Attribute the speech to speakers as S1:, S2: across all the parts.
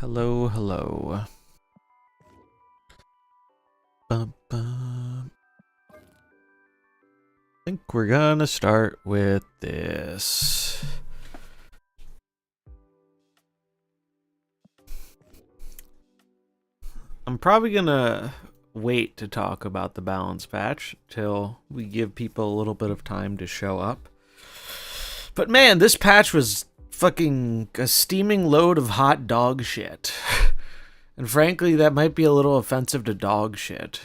S1: Hello, hello. Bum, bum. I think we're gonna start with this. I'm probably gonna wait to talk about the balance patch till we give people a little bit of time to show up. But man, this patch was fucking a steaming load of hot dog shit. And frankly, that might be a little offensive to dog shit.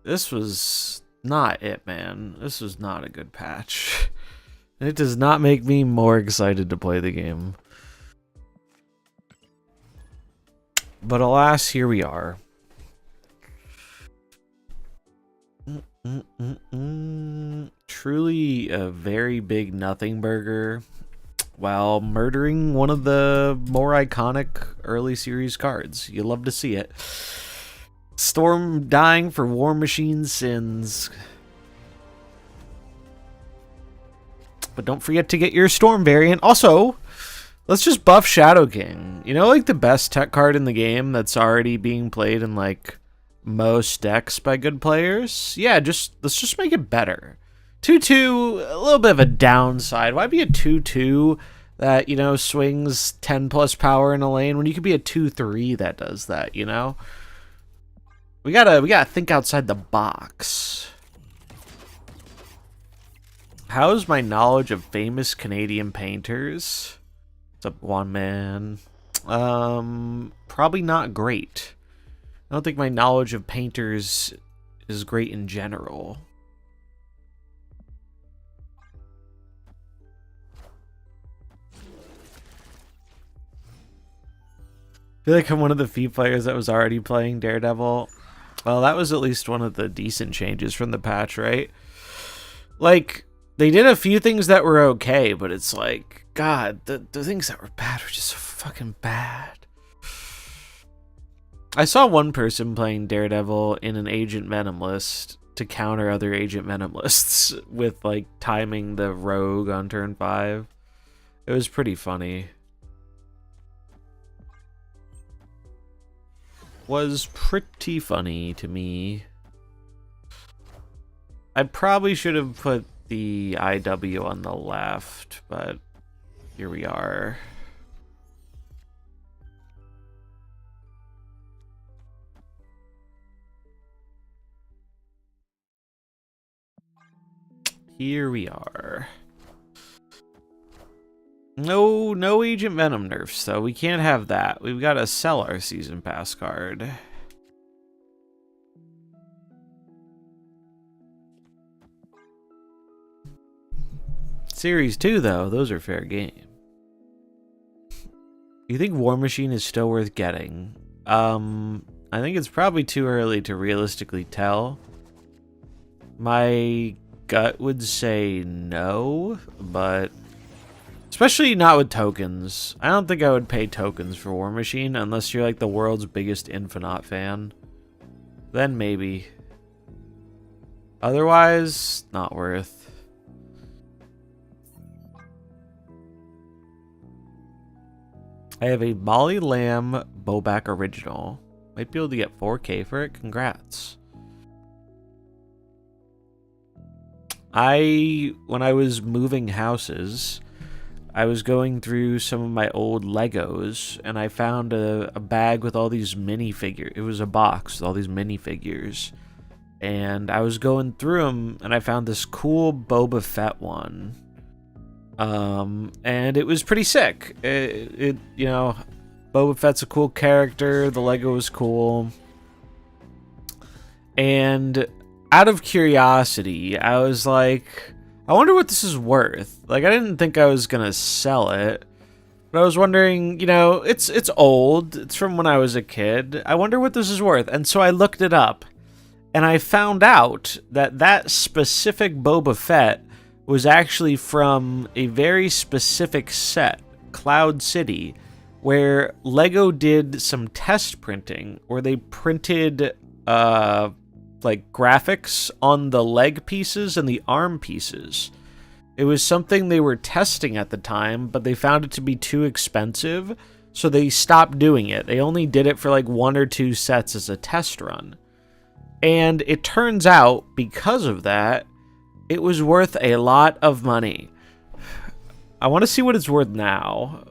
S1: This was not it, man. This was not a good patch. It does not make me more excited to play the game. But alas, here we are. Truly a very big nothing burger while murdering one of the more iconic early series cards. You love to see it. Storm dying for War Machine's sins. But don't forget to get your Storm variant. Also, let's just buff Shadow King. You know, like the best tech card in the game that's already being played in like most decks by good players? Yeah, let's just make it better. 2-2, a little bit of a downside. Why be a 2-2 that, you know, swings 10 plus power in a lane when you could be a 2-3 that does that, you know? We gotta think outside the box. How's my knowledge of famous Canadian painters? What's up, one man? Probably not great. I don't think my knowledge of painters is great in general. I feel like I'm one of the few players that was already playing Daredevil. Well, that was at least one of the decent changes from the patch, right? Like, they did a few things that were okay, but it's like, God, the things that were bad were just so fucking bad. I saw one person playing Daredevil in an Agent Venom list to counter other Agent Venom lists with, like, timing the rogue on turn 5. It was pretty funny. Was pretty funny to me. I probably should have put the IW on the left, but here we are. Here we are. No Agent Venom nerfs, though. We can't have that. We've got to sell our Season Pass card. Series 2, though, those are fair game. You think War Machine is still worth getting? I think it's probably too early to realistically tell. My gut would say no, but especially not with tokens. I don't think I would pay tokens for War Machine unless you're like the world's biggest Infinite fan. Then maybe. Otherwise, not worth. I have a Molly Lamb Bowback Original. Might be able to get 4K for it. Congrats. When I was moving houses, I was going through some of my old Legos, and I found a bag with all these minifigures. It was a box with all these minifigures. And I was going through them, and I found this cool Boba Fett one. And it was pretty sick. You know, Boba Fett's a cool character. The Lego was cool. And out of curiosity, I was like, I wonder what this is worth. Like, I didn't think I was gonna sell it, but I was wondering, you know, it's old. It's from when I was a kid. I wonder what this is worth. And so I looked it up, and I found out that that specific Boba Fett was actually from a very specific set, Cloud City, where Lego did some test printing, where they printed like graphics on the leg pieces and the arm pieces. It was something they were testing at the time, but they found it to be too expensive, So they stopped doing it. They only did it for like 1 or 2 sets as a test run. And it turns out, because of that, it was worth a lot of money. I want to see what it's worth now.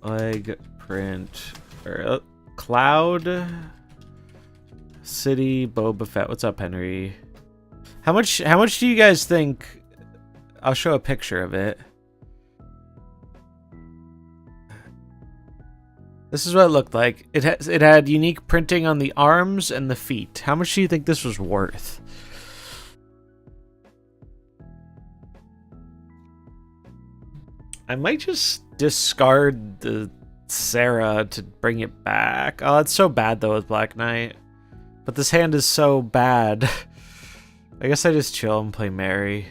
S1: Leg print or Cloud City Boba Fett. What's up, Henry? How much do you guys think? I'll show a picture of it. This is what it looked like. It had unique printing on the arms and the feet. How much do you think this was worth? I might just discard the Sarah to bring it back. Oh, it's so bad though with Black Knight. But this hand is so bad. I guess I just chill and play Mary.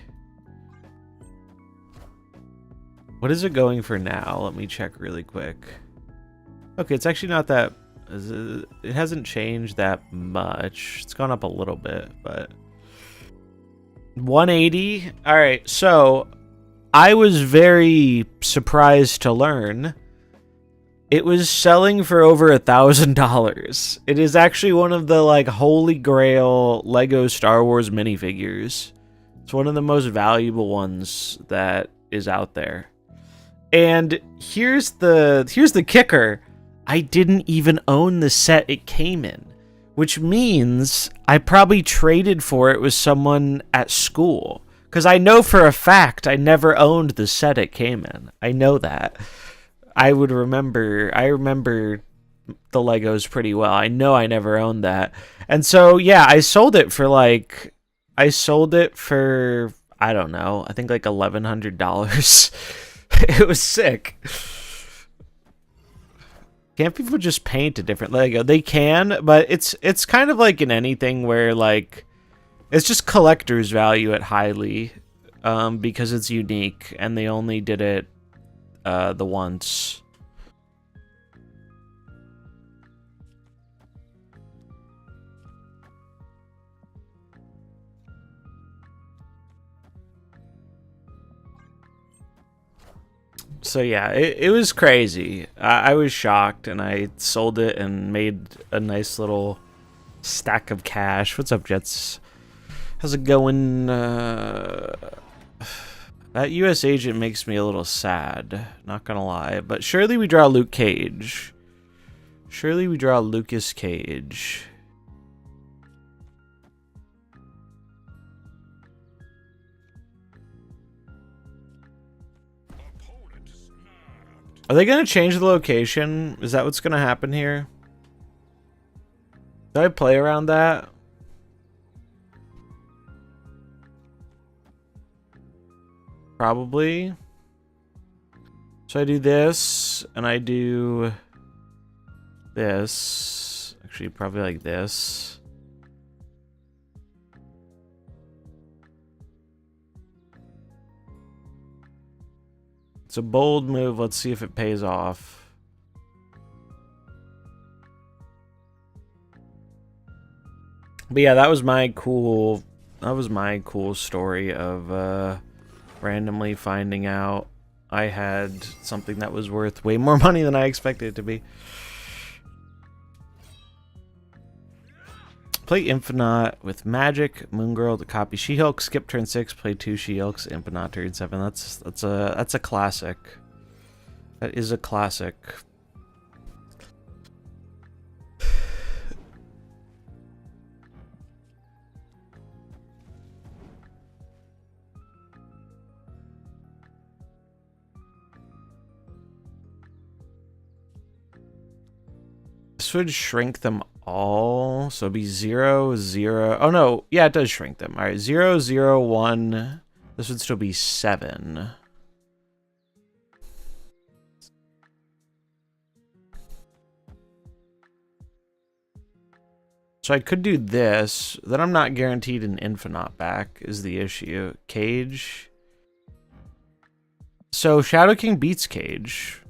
S1: What is it going for now? Let me check really quick. Okay, it's actually not that... It hasn't changed that much. It's gone up a little bit, but... 180? Alright, so... I was very surprised to learn it was selling for over $1,000. It is actually one of the, like, holy grail Lego Star Wars minifigures. It's one of the most valuable ones that is out there. And here's the kicker. I didn't even own the set it came in, which means I probably traded for it with someone at school. Because I know for a fact I never owned the set it came in. I know that. I remember the Legos pretty well. I know I never owned that. And so, yeah, I sold it for, I don't know, I think like $1,100. It was sick. Can't people just paint a different Lego? They can, but it's kind of like in anything where, like, it's just collector's value at highly, because it's unique, and they only did it the once. So yeah, it was crazy. I was shocked, and I sold it and made a nice little stack of cash. What's up, Jets? How's it going? That U.S. agent makes me a little sad, not gonna lie. But surely we draw Luke Cage. Surely we draw Lucas Cage. Are they gonna change the location? Is that what's gonna happen here? Did I play around that? Probably. So I do this, and I do this. Actually, probably like this. It's a bold move. Let's see if it pays off. But yeah, that was my cool story of randomly finding out I had something that was worth way more money than I expected it to be. Play Infinite with Magic, Moon Girl to copy She-Hulk, skip turn 6, play 2 She-Hulks, Infinite turn 7. That's a classic. That is a classic. This would shrink them all, so it'd be 0, 0. Oh no, yeah, it does shrink them. All right, 0, 0, 1. This would still be 7. So I could do this. Then I'm not guaranteed an Infinite back is the issue. Cage. So Shadow King beats Cage.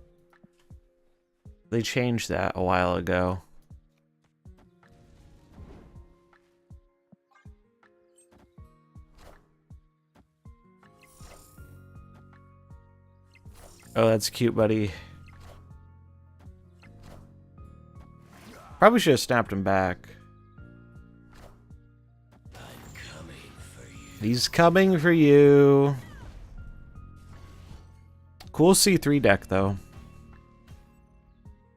S1: They changed that a while ago. Oh, that's cute, buddy. Probably should have snapped him back. He's coming for you. Cool C3 deck, though.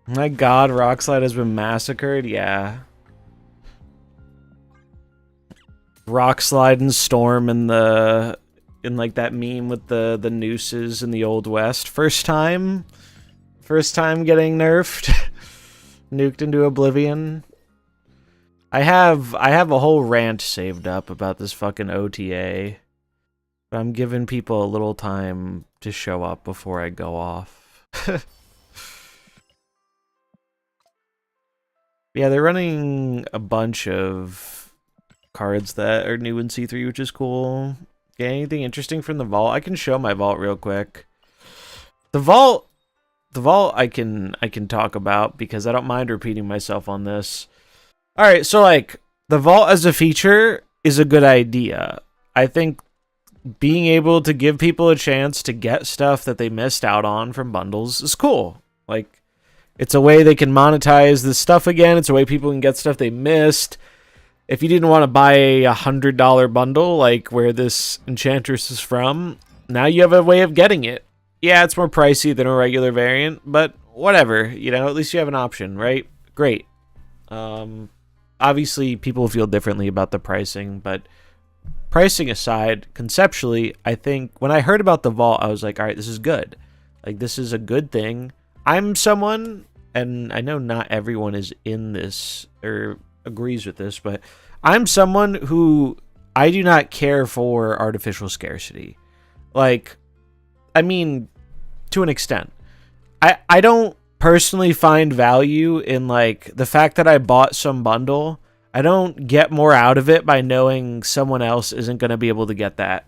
S1: My god, Rockslide has been massacred? Yeah. Rockslide and Storm in like that meme with the nooses in the Old West. First time getting nerfed. Nuked into oblivion. I have a whole rant saved up about this fucking OTA. But I'm giving people a little time to show up before I go off. Yeah, they're running a bunch of cards that are new in C3, which is cool. Yeah, anything interesting from the vault? I can show my vault real quick. The vault I can talk about because I don't mind repeating myself on this. All right, so like the vault as a feature is a good idea. I think being able to give people a chance to get stuff that they missed out on from bundles is cool. Like, it's a way they can monetize this stuff again. It's a way people can get stuff they missed. If you didn't want to buy a $100 bundle, like where this Enchantress is from, now you have a way of getting it. Yeah, it's more pricey than a regular variant, but whatever. You know, at least you have an option, right? Great. Obviously, people feel differently about the pricing, but pricing aside, conceptually, I think when I heard about the vault, I was like, all right, this is good. Like, this is a good thing. I'm someone, and I know not everyone is in this or agrees with this, but I'm someone who I do not care for artificial scarcity. Like, I mean, to an extent. I don't personally find value in, like, the fact that I bought some bundle. I don't get more out of it by knowing someone else isn't going to be able to get that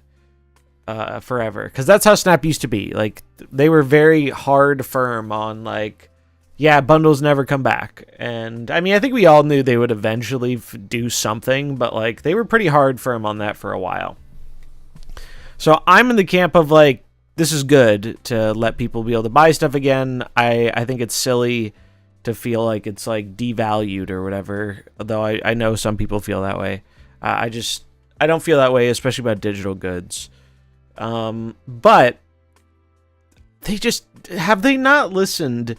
S1: forever. Because that's how Snap used to be. Like, they were very hard firm on, like, yeah, bundles never come back. And, I mean, I think we all knew they would eventually do something, but, like, they were pretty hard firm on that for a while. So I'm in the camp of, like, this is good to let people be able to buy stuff again. I think it's silly to feel like it's, like, devalued or whatever, though I know some people feel that way. I don't feel that way, especially about digital goods. But have they not listened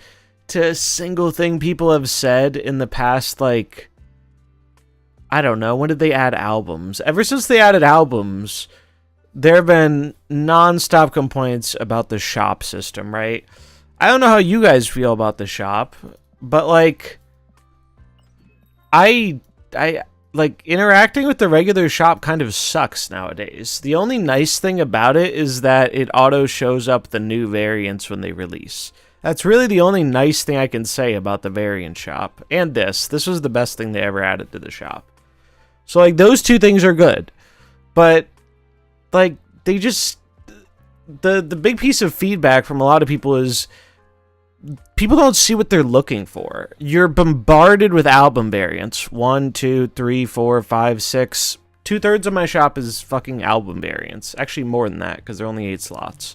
S1: to a single thing people have said in the past, like, I don't know, when did they add albums? Ever since they added albums, there have been non-stop complaints about the shop system, right? I don't know how you guys feel about the shop, but, like, I like, interacting with the regular shop kind of sucks nowadays. The only nice thing about it is that it auto shows up the new variants when they release. That's really the only nice thing I can say about the variant shop. And this was the best thing they ever added to the shop. So, like, those two things are good. But, like, they just... The big piece of feedback from a lot of people is people don't see what they're looking for. You're bombarded with album variants. 1, 2, 3, 4, 5, 6. 2/3 of my shop is fucking album variants. Actually, more than that, because they're only 8 slots.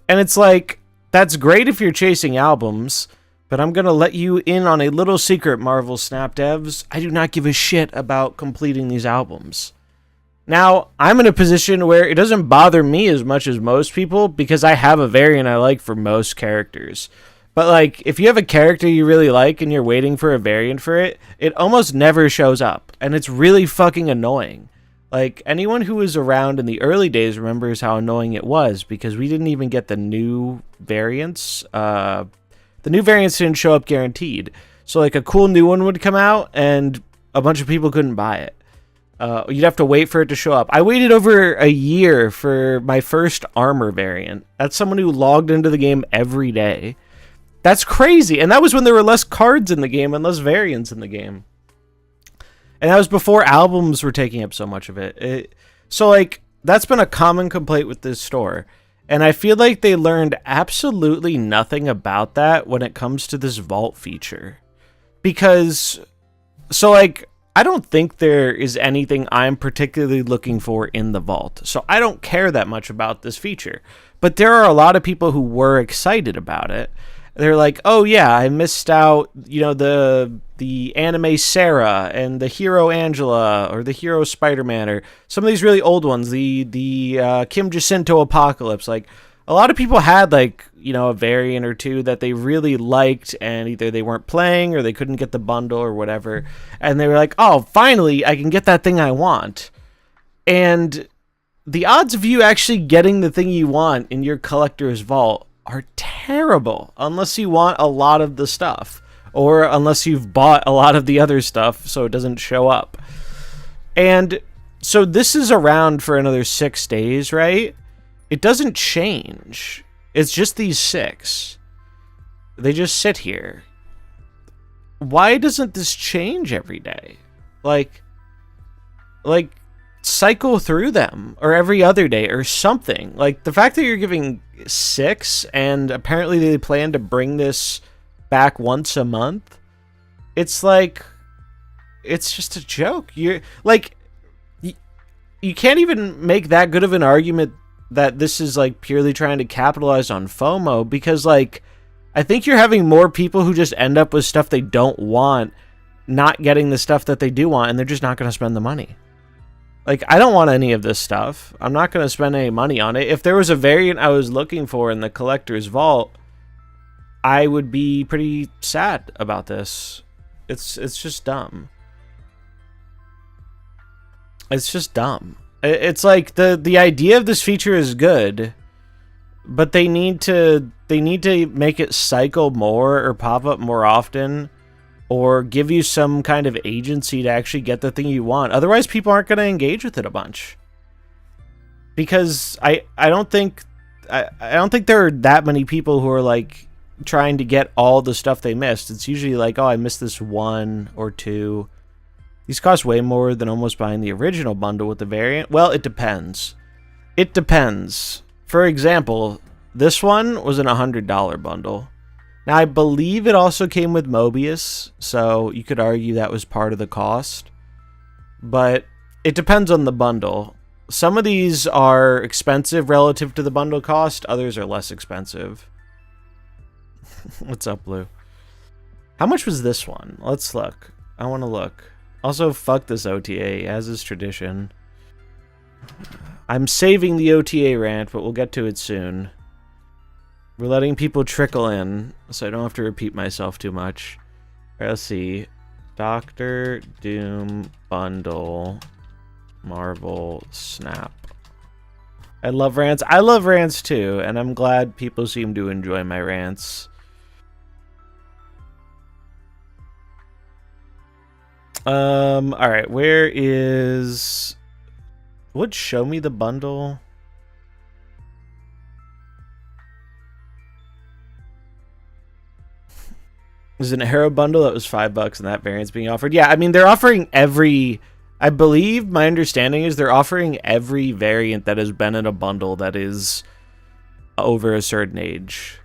S1: And it's like, that's great if you're chasing albums, but I'm going to let you in on a little secret, Marvel Snap devs. I do not give a shit about completing these albums. Now, I'm in a position where it doesn't bother me as much as most people because I have a variant I like for most characters. But, like, if you have a character you really like and you're waiting for a variant for it, it almost never shows up. And it's really fucking annoying. Like, anyone who was around in the early days remembers how annoying it was because we didn't even get the new variants. The new variants didn't show up guaranteed. So, like, a cool new one would come out and a bunch of people couldn't buy it. You'd have to wait for it to show up. I waited over a year for my first armor variant. That's someone who logged into the game every day. That's crazy. And that was when there were less cards in the game and less variants in the game. And that was before albums were taking up so much of it. So, like, that's been a common complaint with this store. And I feel like they learned absolutely nothing about that when it comes to this vault feature. Because, so, like, I don't think there is anything I'm particularly looking for in the vault. So I don't care that much about this feature. But there are a lot of people who were excited about it. They're like, oh yeah, I missed out, the anime Sarah and the hero Angela or the hero Spider-Man or some of these really old ones, the Kim Jacinto Apocalypse. Like, a lot of people had like, a variant or two that they really liked, and either they weren't playing or they couldn't get the bundle or whatever. And they were like, oh, finally, I can get that thing I want. And the odds of you actually getting the thing you want in your collector's vault are terrible unless you want a lot of the stuff, or unless you've bought a lot of the other stuff so it doesn't show up. And so this is around for another 6 days, right? It doesn't change. It's just these 6. They just sit here. Why doesn't this change every day? Like cycle through them, or every other day or something. Like, the fact that you're giving 6 and apparently they plan to bring this back once a month, it's like, it's just a joke. You're like, you can't even make that good of an argument that this is like purely trying to capitalize on FOMO, because like, I think you're having more people who just end up with stuff they don't want not getting the stuff that they do want, and they're just not going to spend the money. Like, I don't want any of this stuff. I'm not going to spend any money on it. If there was a variant I was looking for in the collector's vault, I would be pretty sad about this. It's just dumb. It's just dumb. It's like the idea of this feature is good, but they need to make it cycle more or pop up more often, or give you some kind of agency to actually get the thing you want. Otherwise, people aren't going to engage with it a bunch. Because I don't think there are that many people who are like trying to get all the stuff they missed. It's usually like, oh, I missed this 1 or 2. These cost way more than almost buying the original bundle with the variant. Well, it depends. It depends. For example, this one was an $100 bundle. Now, I believe it also came with Mobius, so you could argue that was part of the cost. But it depends on the bundle. Some of these are expensive relative to the bundle cost. Others are less expensive. What's up, Blue? How much was this one? Let's look. I want to look. Also, fuck this OTA, as is tradition. I'm saving the OTA rant, but we'll get to it soon. We're letting people trickle in, so I don't have to repeat myself too much. All right, let's see. Doctor Doom Bundle Marvel Snap. I love rants. I love rants too, and I'm glad people seem to enjoy my rants. Alright, where is... Would show me the bundle? There's an Hero bundle that was $5 and that variant's being offered. Yeah, I mean, they're offering every... I believe, my understanding is they're offering every variant that has been in a bundle that is over a certain age.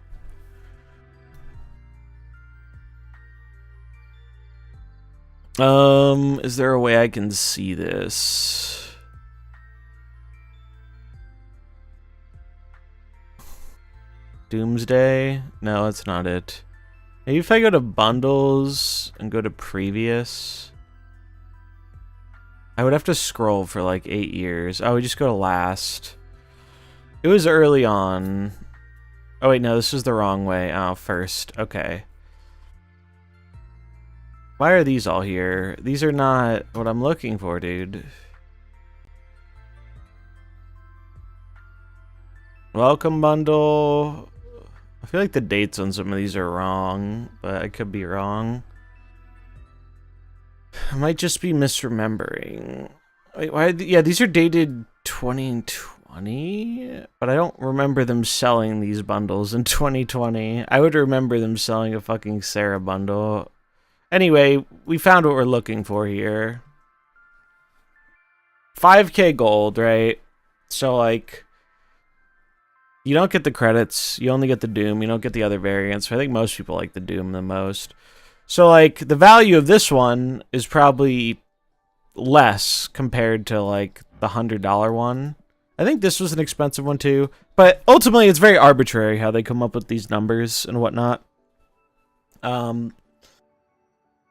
S1: Is there a way I can see this? Doomsday? No, that's not it. Maybe if I go to bundles and go to previous, I would have to scroll for like 8 years. Oh, we just go to last. It was early on. Oh wait, no, this is the wrong way. Oh, first. Okay. Why are these all here? These are not what I'm looking for, dude. Welcome bundle. I feel like the dates on some of these are wrong, but I could be wrong. I might just be misremembering. Wait, why? Yeah, these are dated 2020, but I don't remember them selling these bundles in 2020. I would remember them selling a fucking Sarah bundle. Anyway, we found what we're looking for here. 5K gold, right? So, like, you don't get the credits. You only get the Doom. You don't get the other variants. I think most people like the Doom the most. So, like, the value of this one is probably less compared to, like, the $100 one. I think this was an expensive one too. But ultimately, it's very arbitrary how they come up with these numbers and whatnot.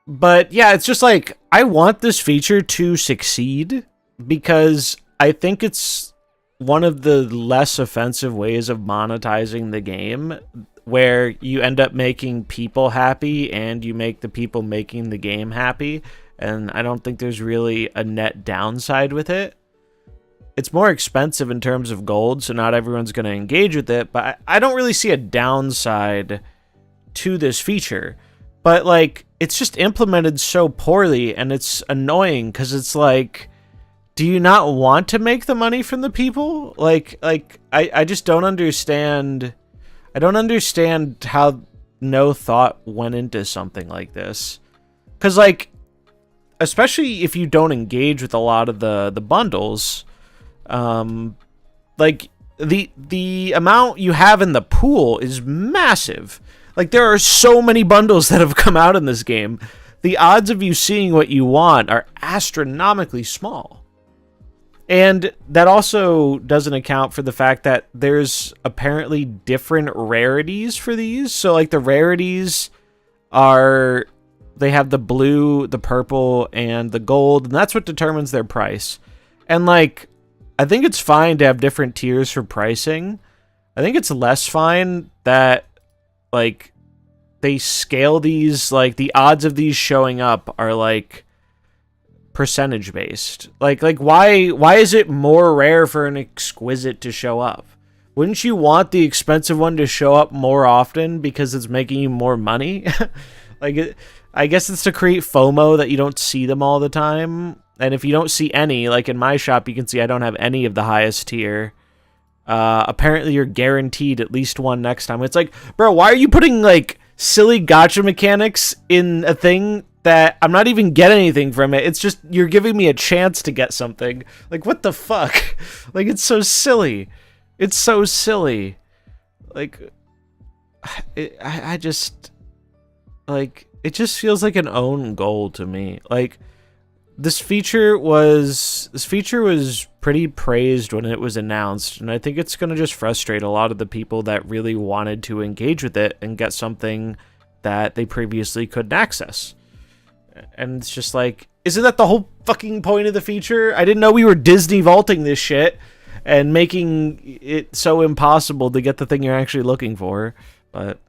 S1: But yeah, it's just like, I want this feature to succeed because I think it's one of the less offensive ways of monetizing the game, where you end up making people happy and you make the people making the game happy. And I don't think there's really a net downside with it. It's more expensive in terms of gold, so not everyone's going to engage with it, but I don't really see a downside to this feature. But like, it's just implemented so poorly, and it's annoying because it's like, do you not want to make the money from the people? Like I just don't understand. I don't understand how no thought went into something like this. Because like, especially if you don't engage with a lot of the bundles, like the amount you have in the pool is massive. Like, there are so many bundles that have come out in this game. The odds of you seeing what you want are astronomically small. And that also doesn't account for the fact that there's apparently different rarities for these. So, like, the rarities are, they have the blue, the purple, and the gold, and that's what determines their price. And, like, I think it's fine to have different tiers for pricing. I think it's less fine that, like, they scale these, like, the odds of these showing up are, like, percentage based. Like why is it more rare for an exquisite to show up? Wouldn't you want the expensive one to show up more often because it's making you more money? I guess it's to create FOMO that you don't see them all the time. And if you don't see any, like in my shop, you can see I don't have any of the highest tier. Apparently you're guaranteed at least one next time. It's like, bro, why are you putting like silly gacha mechanics in a thing that I'm not even getting anything from it? It's just, you're giving me a chance to get something. Like, what the fuck? Like, it's so silly. It's so silly. Like, I just, like, it just feels like an own goal to me. Like, this feature was pretty praised when it was announced, and I think it's going to just frustrate a lot of the people that really wanted to engage with it and get something that they previously couldn't access. And it's just like, isn't that the whole fucking point of the feature? I didn't know we were Disney vaulting this shit and making it so impossible to get the thing you're actually looking for. But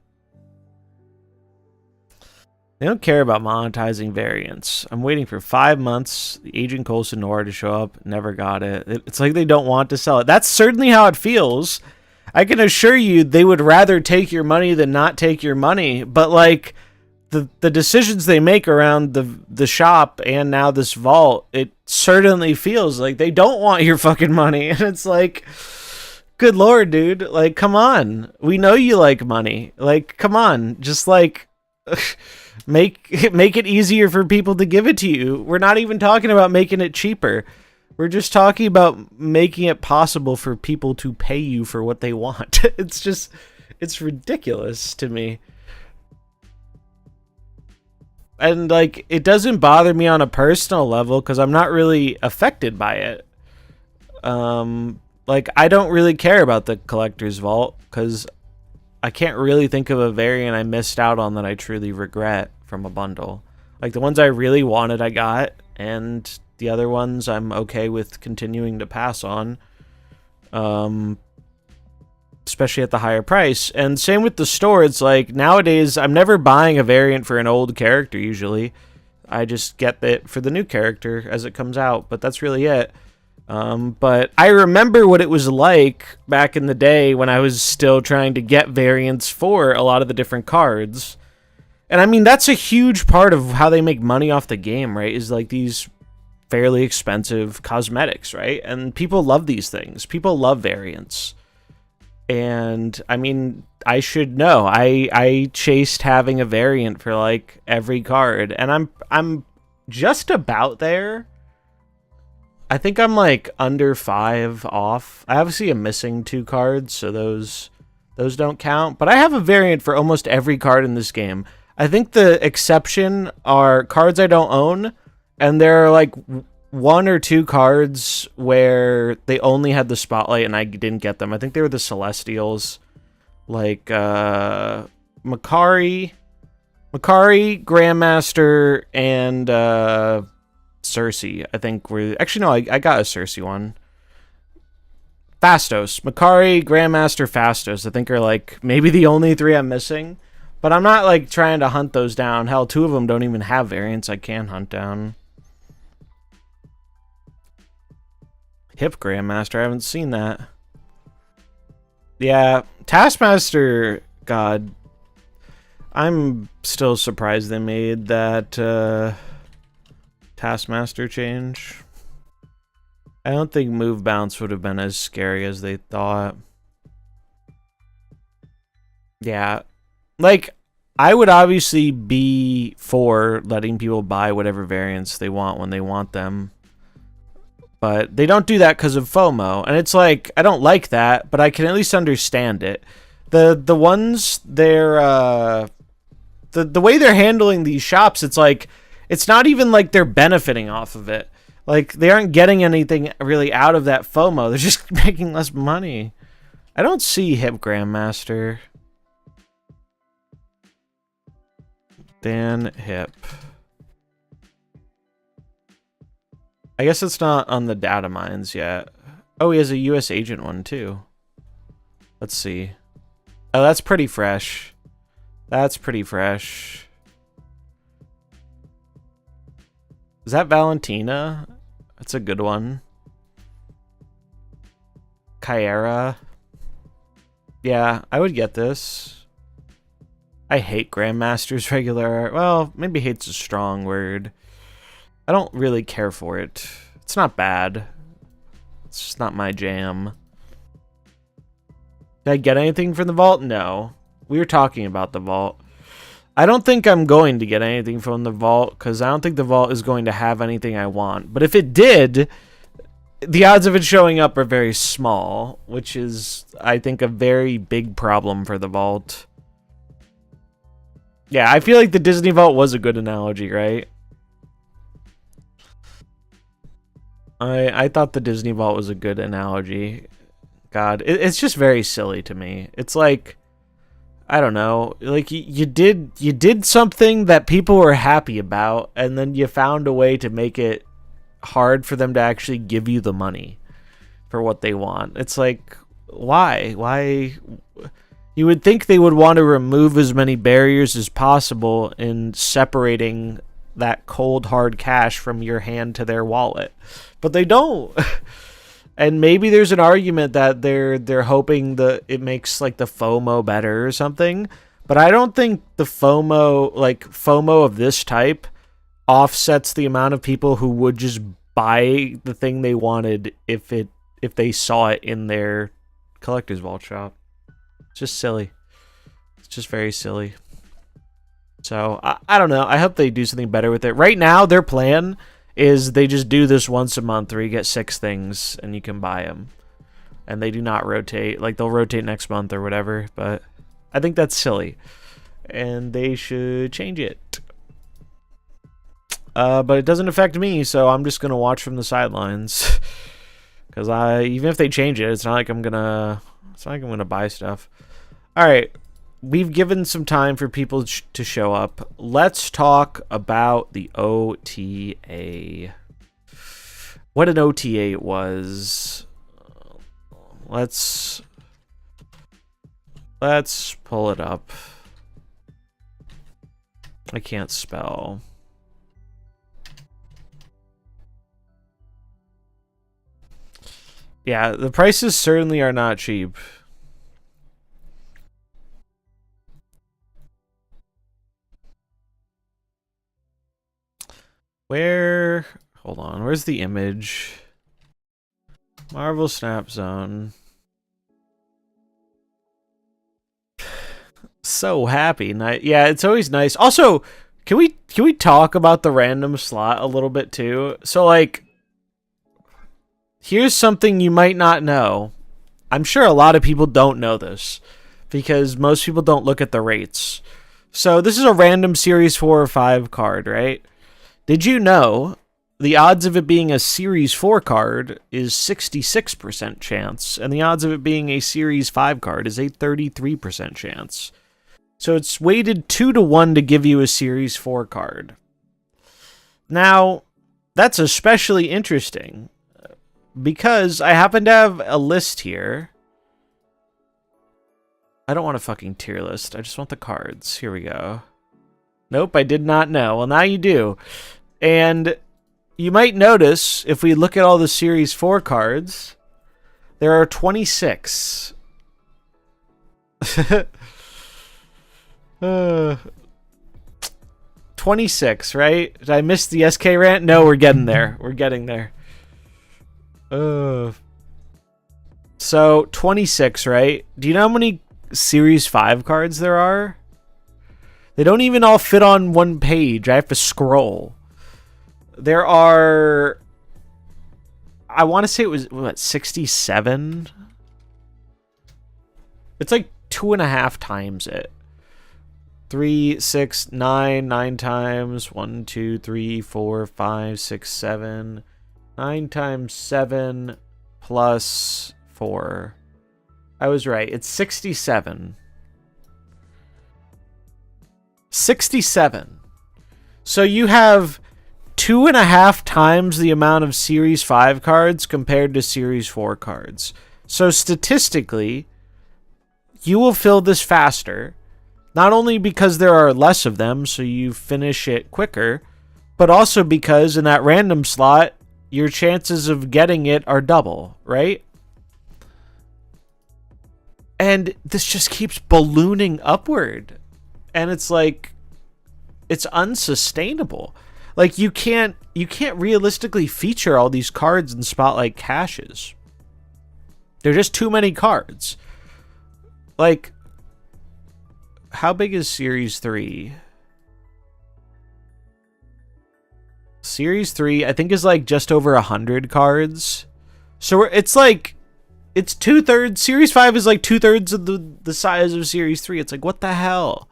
S1: they don't care about monetizing variants. I'm waiting for 5 months, the Agent Coulson Noir to show up. Never got it. It's like they don't want to sell it. That's certainly how it feels. I can assure you they would rather take your money than not take your money. But like, the decisions they make around the shop and now this vault, it certainly feels like they don't want your fucking money. And it's like, good lord, dude. Like, come on. We know you like money. Like, come on. Just like, make it easier for people to give it to you. We're not even talking about making it cheaper. We're just talking about making it possible for people to pay you for what they want. It's just, it's ridiculous to me. And, like, it doesn't bother me on a personal level because I'm not really affected by it. Like, I don't really care about the Collector's Vault because I can't really think of a variant I missed out on that I truly regret from a bundle. Like, the ones I really wanted, I got, and the other ones I'm okay with continuing to pass on. Especially at the higher price. And same with the store. It's like, nowadays I'm never buying a variant for an old character usually. I just get it for the new character as it comes out, but that's really it. But I remember what it was like back in the day when I was still trying to get variants for a lot of the different cards. And I mean, that's a huge part of how they make money off the game, right? Is like these fairly expensive cosmetics, right? And people love these things. People love variants. And I mean, I should know. I chased having a variant for like every card, and I'm just about there. I think I'm like under 5 off. I obviously am missing 2 cards, so those don't count. But I have a variant for almost every card in this game. I think the exception are cards I don't own, and there are like one or two cards where they only had the spotlight and I didn't get them. I think they were the Celestials. Like, Makari, Grandmaster, and Cersei, I think were... Actually, no, I got a Cersei one. Fastos. Makari, Grandmaster, Fastos, I think are, like, maybe the only three I'm missing. But I'm not, like, trying to hunt those down. Hell, two of them don't even have variants I can hunt down. Hip Grandmaster, I haven't seen that. Yeah, Taskmaster, God. I'm still surprised they made that Taskmaster change. I don't think move bounce would have been as scary as they thought. Yeah. Like, I would obviously be for letting people buy whatever variants they want when they want them. But they don't do that because of FOMO. And it's like, I don't like that, but I can at least understand it. The ones, they're, the way they're handling these shops, it's like, it's not even like they're benefiting off of it. Like, they aren't getting anything really out of that FOMO. They're just making less money. I don't see Hip Grandmaster. Dan Hip. I guess it's not on the data mines yet. Oh, he has a US agent one too. Let's see. Oh, that's pretty fresh. That's pretty fresh. Is that Valentina? That's a good one. Kyera. Yeah, I would get this. I hate Grandmaster's regular. Well, maybe hate's a strong word. I don't really care for it. It's not bad. It's just not my jam. Did I get anything from the vault? No. We were talking about the vault. I don't think I'm going to get anything from the vault because I don't think the vault is going to have anything I want. But if it did, the odds of it showing up are very small, which is, I think, a very big problem for the vault. Yeah, I feel like the Disney vault was a good analogy, right? I thought the Disney vault was a good analogy. God, it's just very silly to me. It's like, I don't know, like you did something that people were happy about, and then you found a way to make it hard for them to actually give you the money for what they want. It's like, why? Why? You would think they would want to remove as many barriers as possible in separating that cold hard cash from your hand to their wallet, but they don't. And maybe there's an argument that they're hoping that it makes like the FOMO better or something, but I don't think the FOMO of this type offsets the amount of people who would just buy the thing they wanted if they saw it in their collector's vault shop. It's just silly. It's just very silly. So, I don't know. I hope they do something better with it. Right now, their plan is they just do this once a month where you get 6 things and you can buy them. And they do not rotate. Like, they'll rotate next month or whatever. But I think that's silly. And they should change it. But it doesn't affect me, so I'm just going to watch from the sidelines. Because even if they change it, it's not like I'm going to buy stuff. Alright. We've given some time for people to show up. Let's talk about the OTA. What an OTA it was. Let's pull it up. I can't spell. Yeah, the prices certainly are not cheap. Hold on, where's the image? Marvel Snap Zone. So happy. Yeah, it's always nice. Also, can we talk about the random slot a little bit too? So like, here's something you might not know. I'm sure a lot of people don't know this because most people don't look at the rates. So this is a random series 4 or 5 card, right? Did you know the odds of it being a Series 4 card is 66% chance, and the odds of it being a Series 5 card is a 33% chance. So it's weighted 2-1 to give you a Series 4 card. Now, that's especially interesting because I happen to have a list here. I don't want a fucking tier list. I just want the cards. Here we go. Nope, I did not know. Well, now you do. And you might notice, if we look at all the Series 4 cards, there are 26. 26, right? Did I miss the SK rant? No, we're getting there. We're getting there. So, 26, right? Do you know how many Series 5 cards there are? They don't even all fit on one page. I have to scroll. There are... I want to say it was, what, 67? It's like 2.5 times it. 3, 6, 9, 9 times. 1, 2, 3, 4, 5, 6, 7. 9 times 7 plus 4. I was right. It's 67. 67. So you have 2.5 times the amount of Series 5 cards compared to Series 4 cards. So statistically, you will fill this faster. Not only because there are less of them, so you finish it quicker, but also because in that random slot, your chances of getting it are double, right? And this just keeps ballooning upward. And it's like, it's unsustainable. Like, you can't realistically feature all these cards in Spotlight caches. They're just too many cards. Like, how big is Series 3? Series 3, I think, is like just over 100 cards. So it's like, it's 2/3. Series 5 is like 2/3 of the size of Series 3. It's like, what the hell?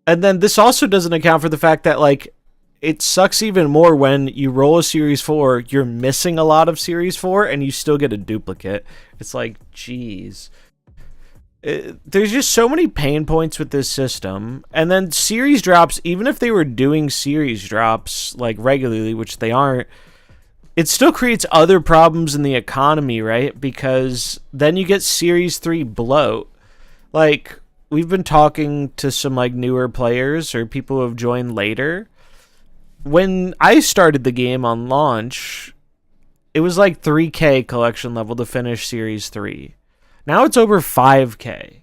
S1: And then this also doesn't account for the fact that, like, it sucks even more when you roll a Series 4, you're missing a lot of Series 4, and you still get a duplicate. It's like, geez. There's just so many pain points with this system. And then series drops, even if they were doing series drops, like, regularly, which they aren't, it still creates other problems in the economy, right? Because then you get Series 3 bloat. Like, we've been talking to some, like, newer players or people who have joined later. When I started the game on launch, it was like 3K collection level to finish Series 3. Now it's over 5K.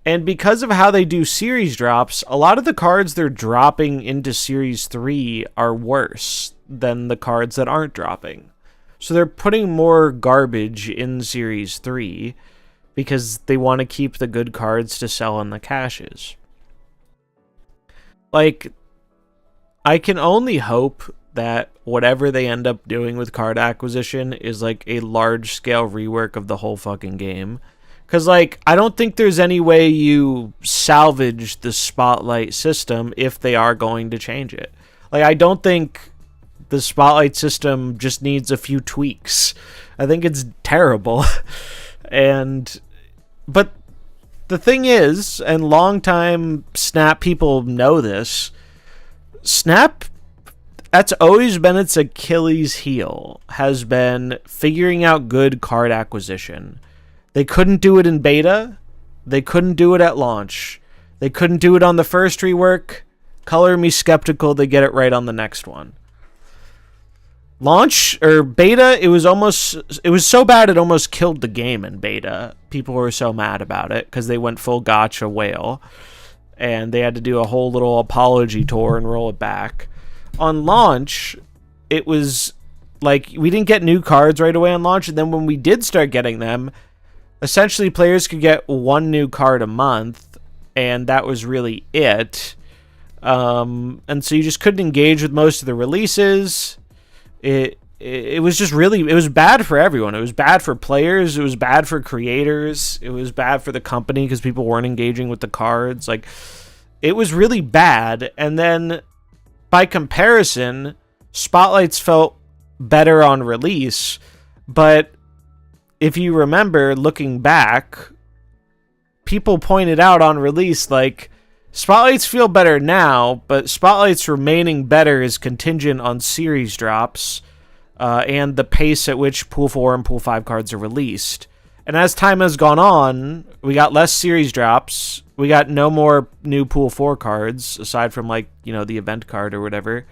S1: And because of how they do series drops, a lot of the cards they're dropping into Series 3 are worse than the cards that aren't dropping. So they're putting more garbage in Series 3 because they want to keep the good cards to sell in the caches. Like, I can only hope that whatever they end up doing with card acquisition is like a large-scale rework of the whole fucking game. Because, like, I don't think there's any way you salvage the Spotlight system if they are going to change it. Like, I don't think the Spotlight system just needs a few tweaks. I think it's terrible. But the thing is, and longtime Snap people know this, Snap, that's always been its Achilles heel, has been figuring out good card acquisition. They couldn't do it in beta. They couldn't do it at launch. They couldn't do it on the first rework. Color me skeptical they get it right on the next one. Launch, or beta, it was so bad it almost killed the game in beta. People were so mad about it because they went full gotcha whale. And they had to do a whole little apology tour and roll it back. On launch, it was like, we didn't get new cards right away on launch. And then when we did start getting them, essentially players could get one new card a month. And that was really it. And so you just couldn't engage with most of the releases. It was just really, it was bad for everyone. It was bad for players. It was bad for creators. It was bad for the company because people weren't engaging with the cards. Like, it was really bad. And then by comparison, Spotlights felt better on release, but if you remember, looking back, people pointed out on release, like, Spotlights feel better now, but Spotlights remaining better is contingent on series drops and the pace at which Pool 4 and Pool 5 cards are released. And as time has gone on, we got less series drops. We got no more new Pool 4 cards, aside from, like, you know, the event card or whatever.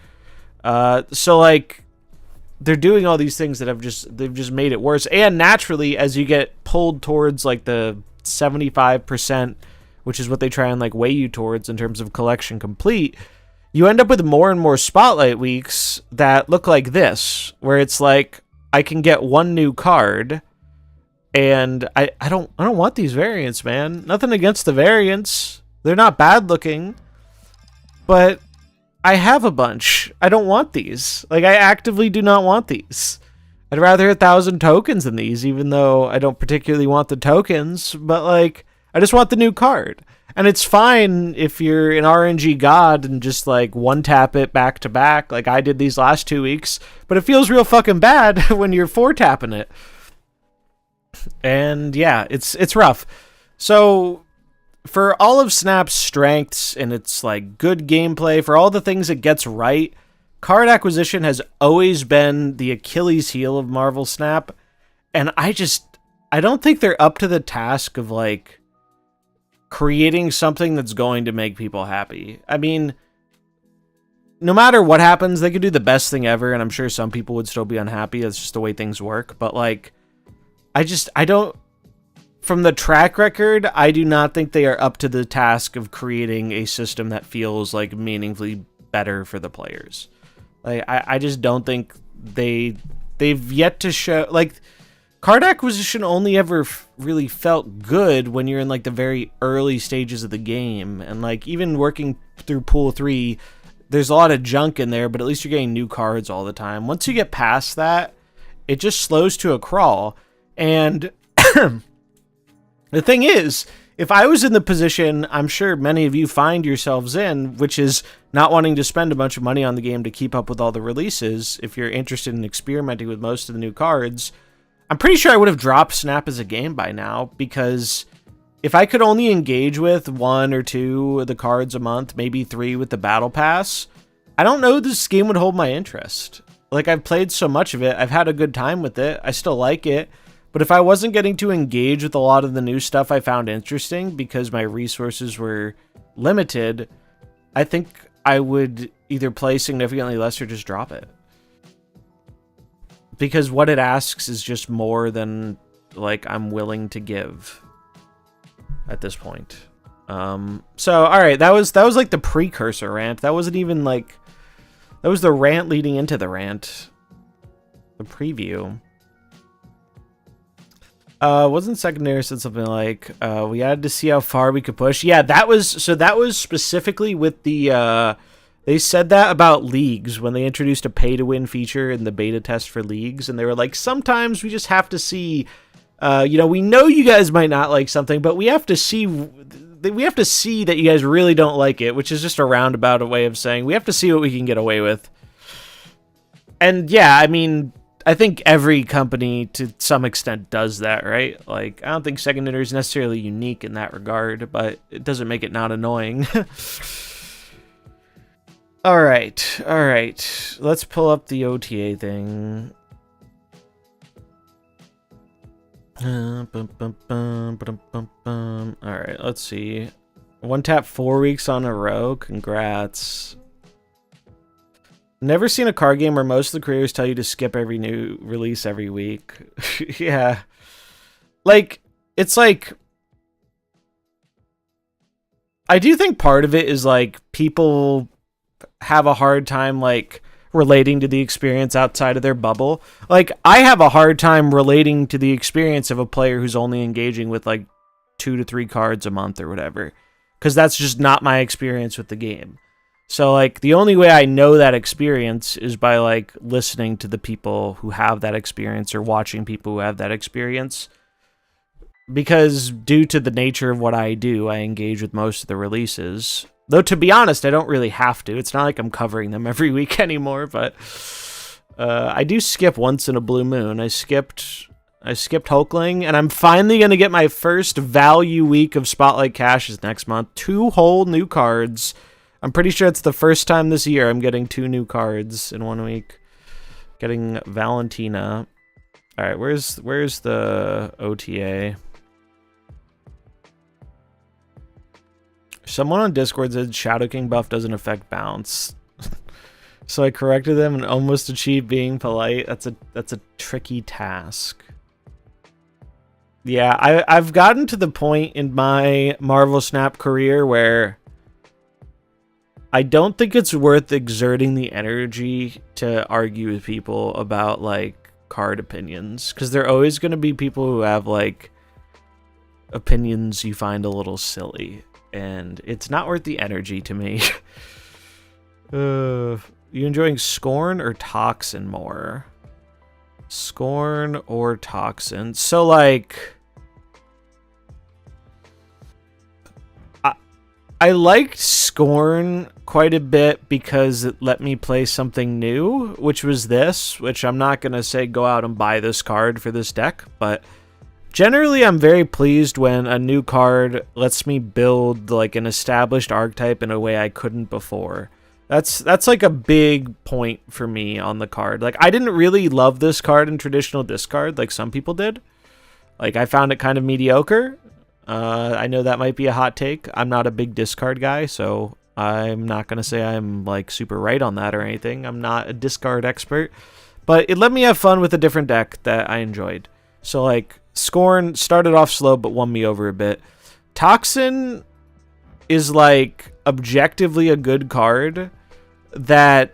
S1: So, like, they're doing all these things that they've just made it worse. And naturally, as you get pulled towards, like, the 75%, which is what they try and, like, weigh you towards in terms of collection complete, you end up with more and more Spotlight weeks that look like this, where it's like, I can get one new card, and I don't want these variants, man. Nothing against the variants. They're not bad looking, but I have a bunch. I don't want these. Like, I actively do not want these. I'd rather 1,000 tokens than these, even though I don't particularly want the tokens, but, like, I just want the new card. And it's fine if you're an RNG god and just, like, one-tap it back-to-back, like I did these last 2 weeks, but it feels real fucking bad when you're 4-tapping it. And, yeah, it's rough. So, for all of Snap's strengths and its, like, good gameplay, for all the things it gets right, card acquisition has always been the Achilles heel of Marvel Snap, and I don't think they're up to the task of, like, creating something that's going to make people happy. I mean, no matter what happens, they could do the best thing ever, and I'm sure some people would still be unhappy. That's just the way things work. But, like, I don't... From the track record, I do not think they are up to the task of creating a system that feels, like, meaningfully better for the players. Like, I just don't think they've yet to show... Like, card acquisition only ever really felt good when you're in, like, the very early stages of the game. And, like, even working through Pool 3, there's a lot of junk in there, but at least you're getting new cards all the time. Once you get past that, it just slows to a crawl. And the thing is, if I was in the position I'm sure many of you find yourselves in, which is not wanting to spend a bunch of money on the game to keep up with all the releases, if you're interested in experimenting with most of the new cards, I'm pretty sure I would have dropped Snap as a game by now, because if I could only engage with 1 or 2 of the cards a month, maybe 3 with the Battle Pass, I don't know this game would hold my interest. Like, I've played so much of it, I've had a good time with it, I still like it, but if I wasn't getting to engage with a lot of the new stuff I found interesting because my resources were limited, I think I would either play significantly less or just drop it. Because what it asks is just more than, like, I'm willing to give at this point. So, alright, that was like the precursor rant. That wasn't even, like... That was the rant leading into the rant. The preview. Wasn't Secondary said something like, we had to see how far we could push? Yeah, that was specifically with the, they said that about leagues when they introduced a pay-to-win feature in the beta test for leagues, and they were like, sometimes we just have to see, you know, we know you guys might not like something, but we have to see that you guys really don't like it, which is just a roundabout way of saying we have to see what we can get away with. And yeah, I mean, I think every company to some extent does that, right? Like, I don't think Secondary is necessarily unique in that regard, but it doesn't make it not annoying. All right. Let's pull up the OTA thing. All right, let's see. 1-tap 4 weeks on a row. Congrats. Never seen a card game where most of the creators tell you to skip every new release every week. Yeah. Like, it's like... I do think part of it is, like, people have a hard time, like, relating to the experience outside of their bubble. Like, I have a hard time relating to the experience of a player who's only engaging with, like, 2 to 3 cards a month or whatever. Because that's just not my experience with the game. So, like, the only way I know that experience is by, like, listening to the people who have that experience or watching people who have that experience. Because due to the nature of what I do, I engage with most of the releases. Though, to be honest, I don't really have to. It's not like I'm covering them every week anymore, but I do skip once in a blue moon. I skipped Hulkling, and I'm finally going to get my first value week of Spotlight Caches next month. 2 whole new cards. I'm pretty sure it's the first time this year I'm getting 2 new cards in 1 week. Getting Valentina. All right, where's the OTA? Someone on Discord said Shadow King buff doesn't affect bounce. So I corrected them and almost achieved being polite. That's a tricky task. Yeah, I've gotten to the point in my Marvel Snap career where I don't think it's worth exerting the energy to argue with people about, like, card opinions. Because there are always going to be people who have, like, opinions you find a little silly. And it's not worth the energy to me. You enjoying Scorn or Toxin more? Scorn or Toxin? So, like, I liked Scorn quite a bit because it let me play something new, which was this, which I'm not going to say go out and buy this card for this deck, but generally I'm very pleased when a new card lets me build like an established archetype in a way I couldn't before. That's like a big point for me on the card. Like, I didn't really love this card in traditional discard like some people did. Like, I found it kind of mediocre. I know that might be a hot take. I'm not a big discard guy, so I'm not going to say I'm like super right on that or anything. I'm not a discard expert, but it let me have fun with a different deck that I enjoyed. So like Scorn started off slow but won me over a bit. Toxin is like objectively a good card that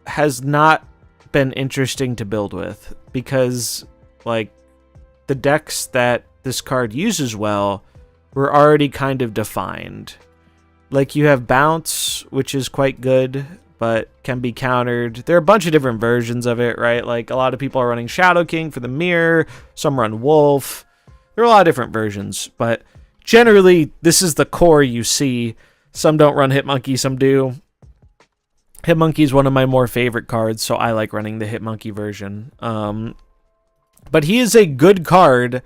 S1: has not been interesting to build with because like the decks that this card uses well were already kind of defined. Like, you have Bounce, which is quite good, but can be countered. There are a bunch of different versions of it, right? Like, a lot of people are running Shadow King for the mirror. Some run Wolf. There are a lot of different versions, but generally, this is the core you see. Some don't run Hitmonkey, some do. Hitmonkey is one of my more favorite cards, so I like running the Hitmonkey version. But he is a good card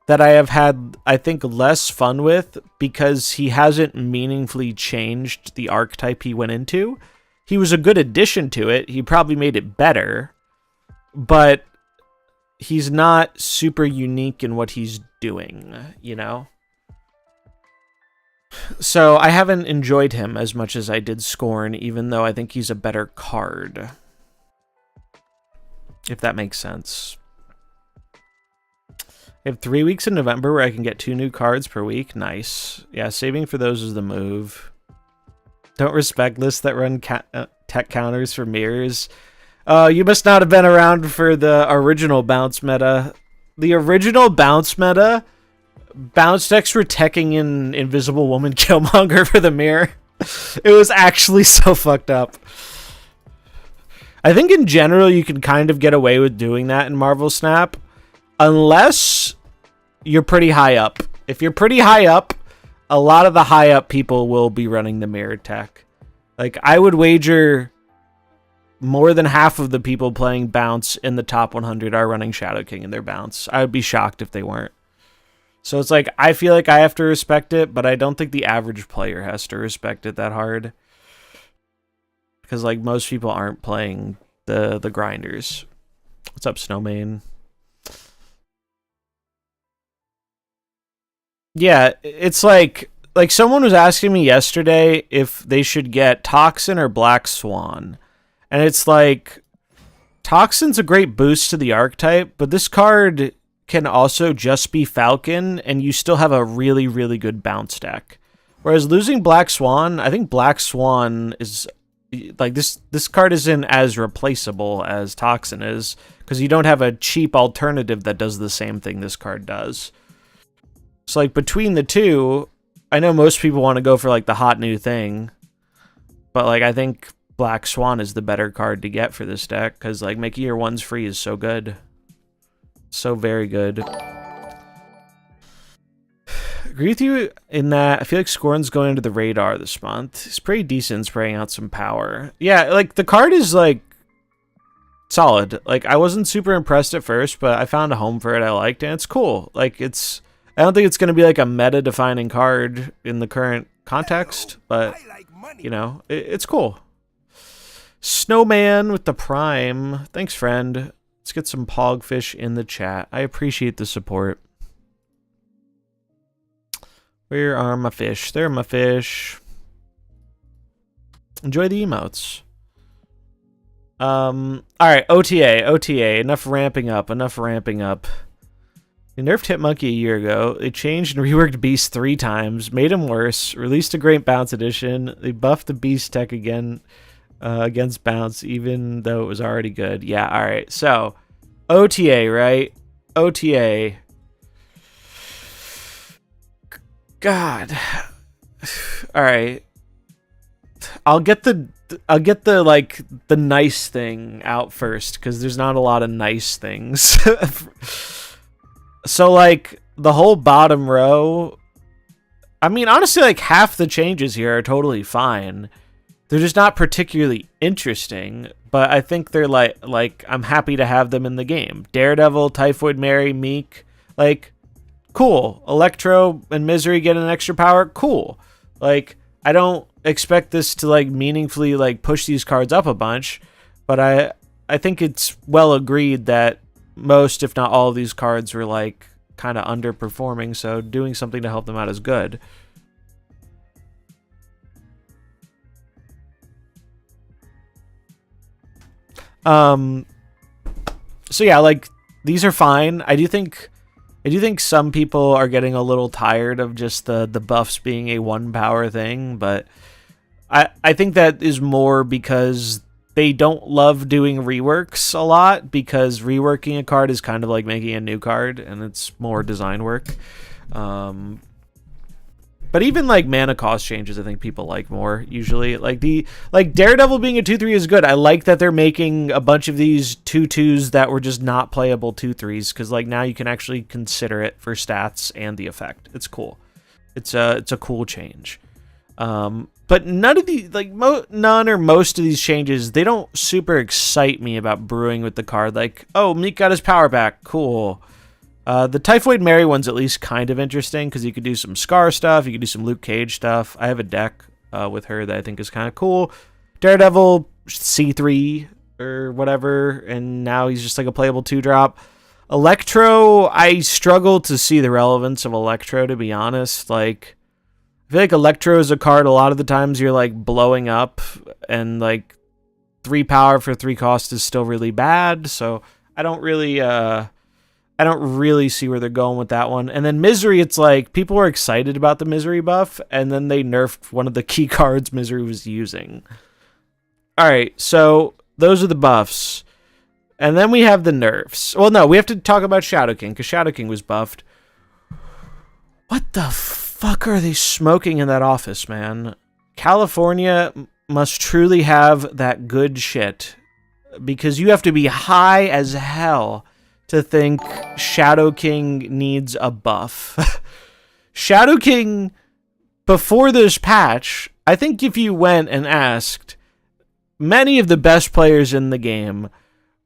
S1: that I have had, I think, less fun with because he hasn't meaningfully changed the archetype he went into. He was a good addition to it. He probably made it better, but he's not super unique in what he's doing, you know? So I haven't enjoyed him as much as I did Scorn, even though I think he's a better card. If that makes sense. I have 3 weeks in November where I can get 2 new cards per week. Nice. Yeah, saving for those is the move. Don't respect lists that run tech counters for mirrors. You must not have been around for the original bounce meta. The original bounce meta, bounce decks were teching in Invisible Woman Killmonger for the mirror. It was actually so fucked up. I think in general you can kind of get away with doing that in Marvel Snap. Unless you're pretty high up. If you're pretty high up, a lot of the high up people will be running the mirror tech. Like, I would wager more than half of the people playing bounce in the top 100 are running Shadow King in their bounce. I would be shocked if they weren't. So it's like, I feel like I have to respect it, but I don't think the average player has to respect it that hard. Because, like, most people aren't playing the grinders. What's up, Snowman? Yeah, it's like someone was asking me yesterday if they should get Toxin or Black Swan. And it's like, Toxin's a great boost to the archetype, but this card can also just be Falcon, and you still have a really, really good bounce deck. Whereas losing Black Swan, I think Black Swan is, like, this card isn't as replaceable as Toxin is, because you don't have a cheap alternative that does the same thing this card does. So, like, between the two, I know most people want to go for, like, the hot new thing. But, like, I think Black Swan is the better card to get for this deck. Because, like, making your ones free is so good. So very good. agree with you in that I feel like Scorn's going under the radar this month. It's pretty decent, spraying out some power. Yeah, like the card is like solid. Like I wasn't super impressed at first, but I found a home for it I liked, and it's cool. Like it's, I don't think it's going to be like a meta-defining card in the current context, but you know, it's cool. Snowman with the Prime. Thanks, friend. Let's get some Pogfish in the chat. I appreciate the support. Where are my fish? There are my fish. Enjoy the emotes. Alright, OTA. Enough ramping up. They nerfed Hitmonkey a year ago. They changed and reworked Beast 3 times, made him worse, released a Great Bounce edition. They buffed the Beast tech again against Bounce, even though it was already good. Yeah, alright. So, OTA, right? OTA. God. Alright. I'll get the like the nice thing out first, because there's not a lot of nice things. So like the whole bottom row, I mean honestly like half the changes here are totally fine. They're just not particularly interesting, but I think they're like I'm happy to have them in the game. Daredevil, Typhoid Mary, Meek, like cool. Electro and Misery get an extra power, cool. Like I don't expect this to like meaningfully like push these cards up a bunch, but I think it's well agreed that most, if not all, of these cards were like kind of underperforming, so doing something to help them out is good. So yeah, like these are fine. I do think some people are getting a little tired of just the buffs being a 1 power thing, but I think that is more because they don't love doing reworks a lot, because reworking a card is kind of like making a new card, and it's more design work. But even like mana cost changes, I think people like more usually. Like Daredevil being a 2/3 is good. I like that they're making a bunch of these 2/2s that were just not playable 2/3s, because like now you can actually consider it for stats and the effect. It's cool. It's a cool change. But none of the none or most of these changes, they don't super excite me about brewing with the card. Like, oh, Meek got his power back, cool. The Typhoid Mary one's at least kind of interesting, because you could do some Scar stuff, you could do some Luke Cage stuff. I have a deck with her that I think is kind of cool. Daredevil, C3 or whatever, and now he's just like a playable 2-drop. Electro, I struggle to see the relevance of Electro, to be honest. Like, I feel like Electro is a card a lot of the times you're like blowing up, and like 3 power for 3 cost is still really bad, so I don't really see where they're going with that one. And then Misery, it's like people were excited about the Misery buff, and then they nerfed one of the key cards Misery was using. Alright, so those are the buffs. And then we have the nerfs. Well, no, we have to talk about Shadow King, because Shadow King was buffed. What the fuck are they smoking in that office, man? California must truly have that good shit, because you have to be high as hell to think Shadow King needs a buff. Shadow King, before this patch, I think if you went and asked many of the best players in the game,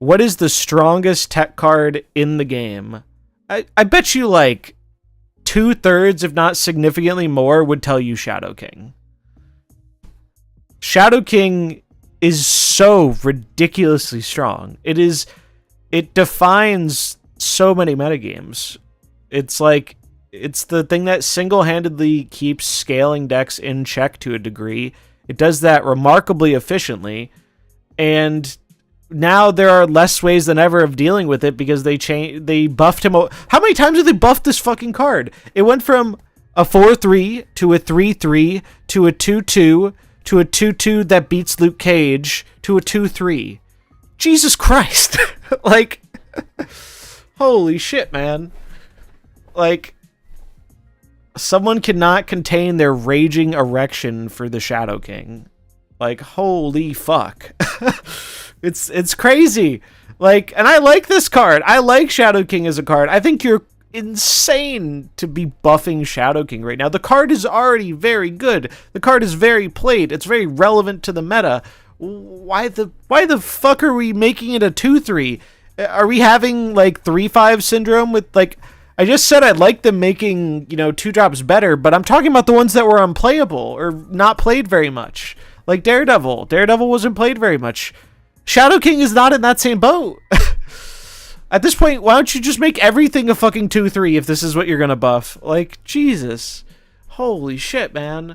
S1: what is the strongest tech card in the game, I bet you like 2/3, if not significantly more, would tell you Shadow King. Shadow King is so ridiculously strong. It defines so many metagames. It's like, it's the thing that single-handedly keeps scaling decks in check to a degree. It does that remarkably efficiently, and now there are less ways than ever of dealing with it, because they buffed him. How many times have they buffed this fucking card? It went from a 4/3 to a 3/3 to a 2/2 to a 2/2 that beats Luke Cage to a 2/3. Jesus Christ. Like, holy shit, man. Like, someone cannot contain their raging erection for the Shadow King. Like, holy fuck. It's crazy. Like, and I like this card. I like Shadow King as a card. I think insane to be buffing Shadow King right now. The card is already very good. The card is very played. It's very relevant to the meta. Why the fuck are we making it a 2/3? Are we having like 3/5 syndrome with like... I just said I'd like them making, 2-drops better, but I'm talking about the ones that were unplayable or not played very much. Like Daredevil. Daredevil wasn't played very much. Shadow King is not in that same boat. At this point, why don't you just make everything a fucking 2/3 if this is what you're gonna buff? Like, Jesus. Holy shit, man.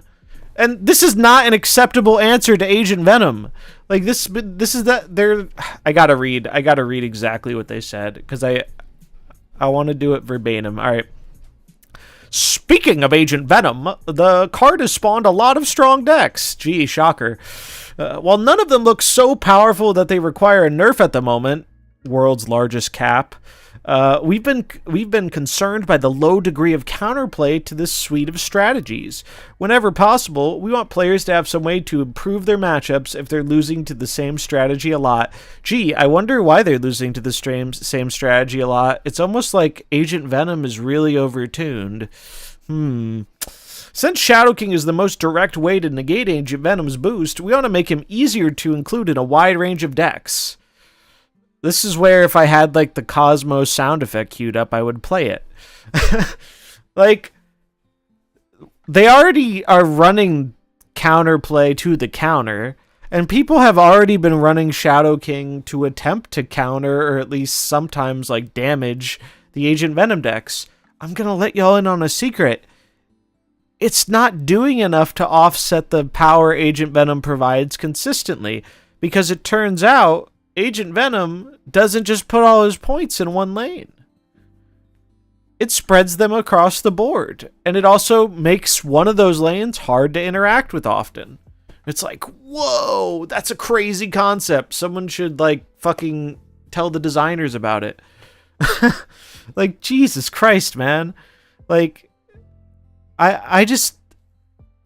S1: And this is not an acceptable answer to Agent Venom. Like, this is that... I gotta read exactly what they said, because I want to do it verbatim. All right. Speaking of Agent Venom, the card has spawned a lot of strong decks. Gee, shocker. While none of them look so powerful that they require a nerf at the moment, world's largest cap, we've been concerned by the low degree of counterplay to this suite of strategies. Whenever possible, we want players to have some way to improve their matchups if they're losing to the same strategy a lot. Gee, I wonder why they're losing to the same strategy a lot. It's almost like Agent Venom is really overtuned. Since Shadow King is the most direct way to negate Agent Venom's boost, we want to make him easier to include in a wide range of decks. This is where if I had, like, the Cosmos sound effect queued up, I would play it. Like, they already are running counterplay to the counter, and people have already been running Shadow King to attempt to counter, or at least sometimes, like, damage the Agent Venom decks. I'm gonna let y'all in on a secret. It's not doing enough to offset the power Agent Venom provides consistently, because it turns out Agent Venom doesn't just put all his points in one lane. It spreads them across the board, and it also makes one of those lanes hard to interact with often. It's like, whoa, that's a crazy concept. Someone should, like, fucking tell the designers about it. Like, Jesus Christ, man. Like, I just...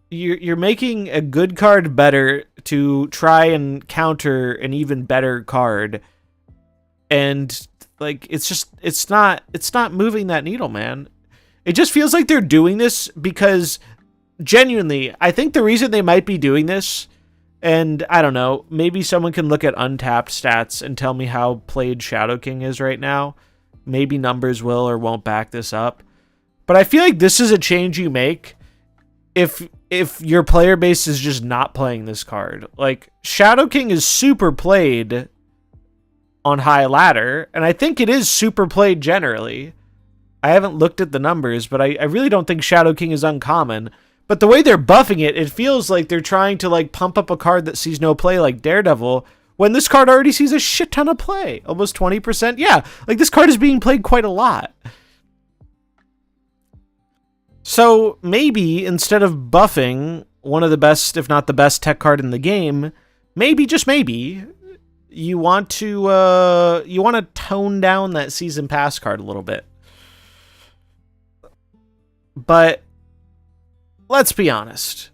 S1: You're making a good card better to try and counter an even better card, and like it's not moving that needle, man. It just feels like they're doing this because genuinely, I think the reason they might be doing this, and I don't know, maybe someone can look at Untapped stats and tell me how played Shadow King is right now. Maybe numbers will or won't back this up, but I feel like this is a change you make if your player base is just not playing this card. Like, Shadow King is super played on high ladder, and I think it is super played generally. I haven't looked at the numbers, but I really don't think Shadow King is uncommon. But the way they're buffing it, it feels like they're trying to, like, pump up a card that sees no play like Daredevil, when this card already sees a shit ton of play. Almost 20%. Yeah, like, this card is being played quite a lot. So maybe instead of buffing one of the best, if not the best tech card in the game, maybe, just maybe, you want to tone down that season pass card a little bit. But let's be honest.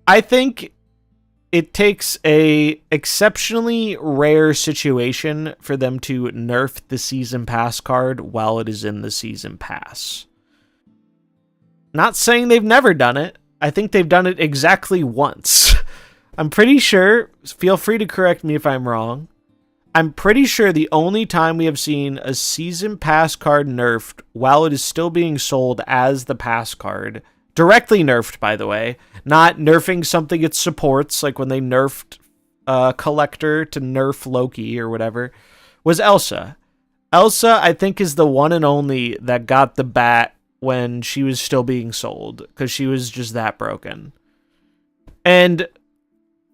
S1: I think it takes a exceptionally rare situation for them to nerf the season pass card while it is in the season pass. Not saying they've never done it. I think they've done it exactly once. I'm pretty sure, feel free to correct me if I'm wrong, I'm pretty sure the only time we have seen a season pass card nerfed while it is still being sold as the pass card, directly nerfed, by the way, not nerfing something it supports, like when they nerfed Collector to nerf Loki or whatever, was Elsa. Elsa, I think, is the one and only that got the bat when she was still being sold, because she was just that broken. And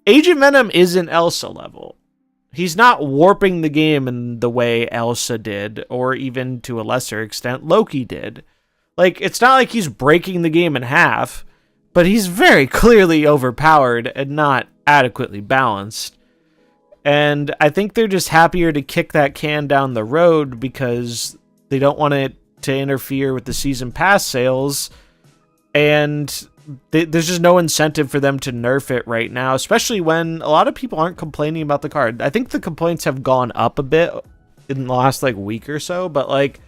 S1: Agent Venom isn't Elsa level. He's not warping the game in the way Elsa did, or even to a lesser extent Loki did. Like, it's not like he's breaking the game in half, but he's very clearly overpowered and not adequately balanced. And I think they're just happier to kick that can down the road because they don't want it to interfere with the season pass sales, and there's just no incentive for them to nerf it right now, especially when a lot of people aren't complaining about the card. I think the complaints have gone up a bit in the last, like, week or so, but, like,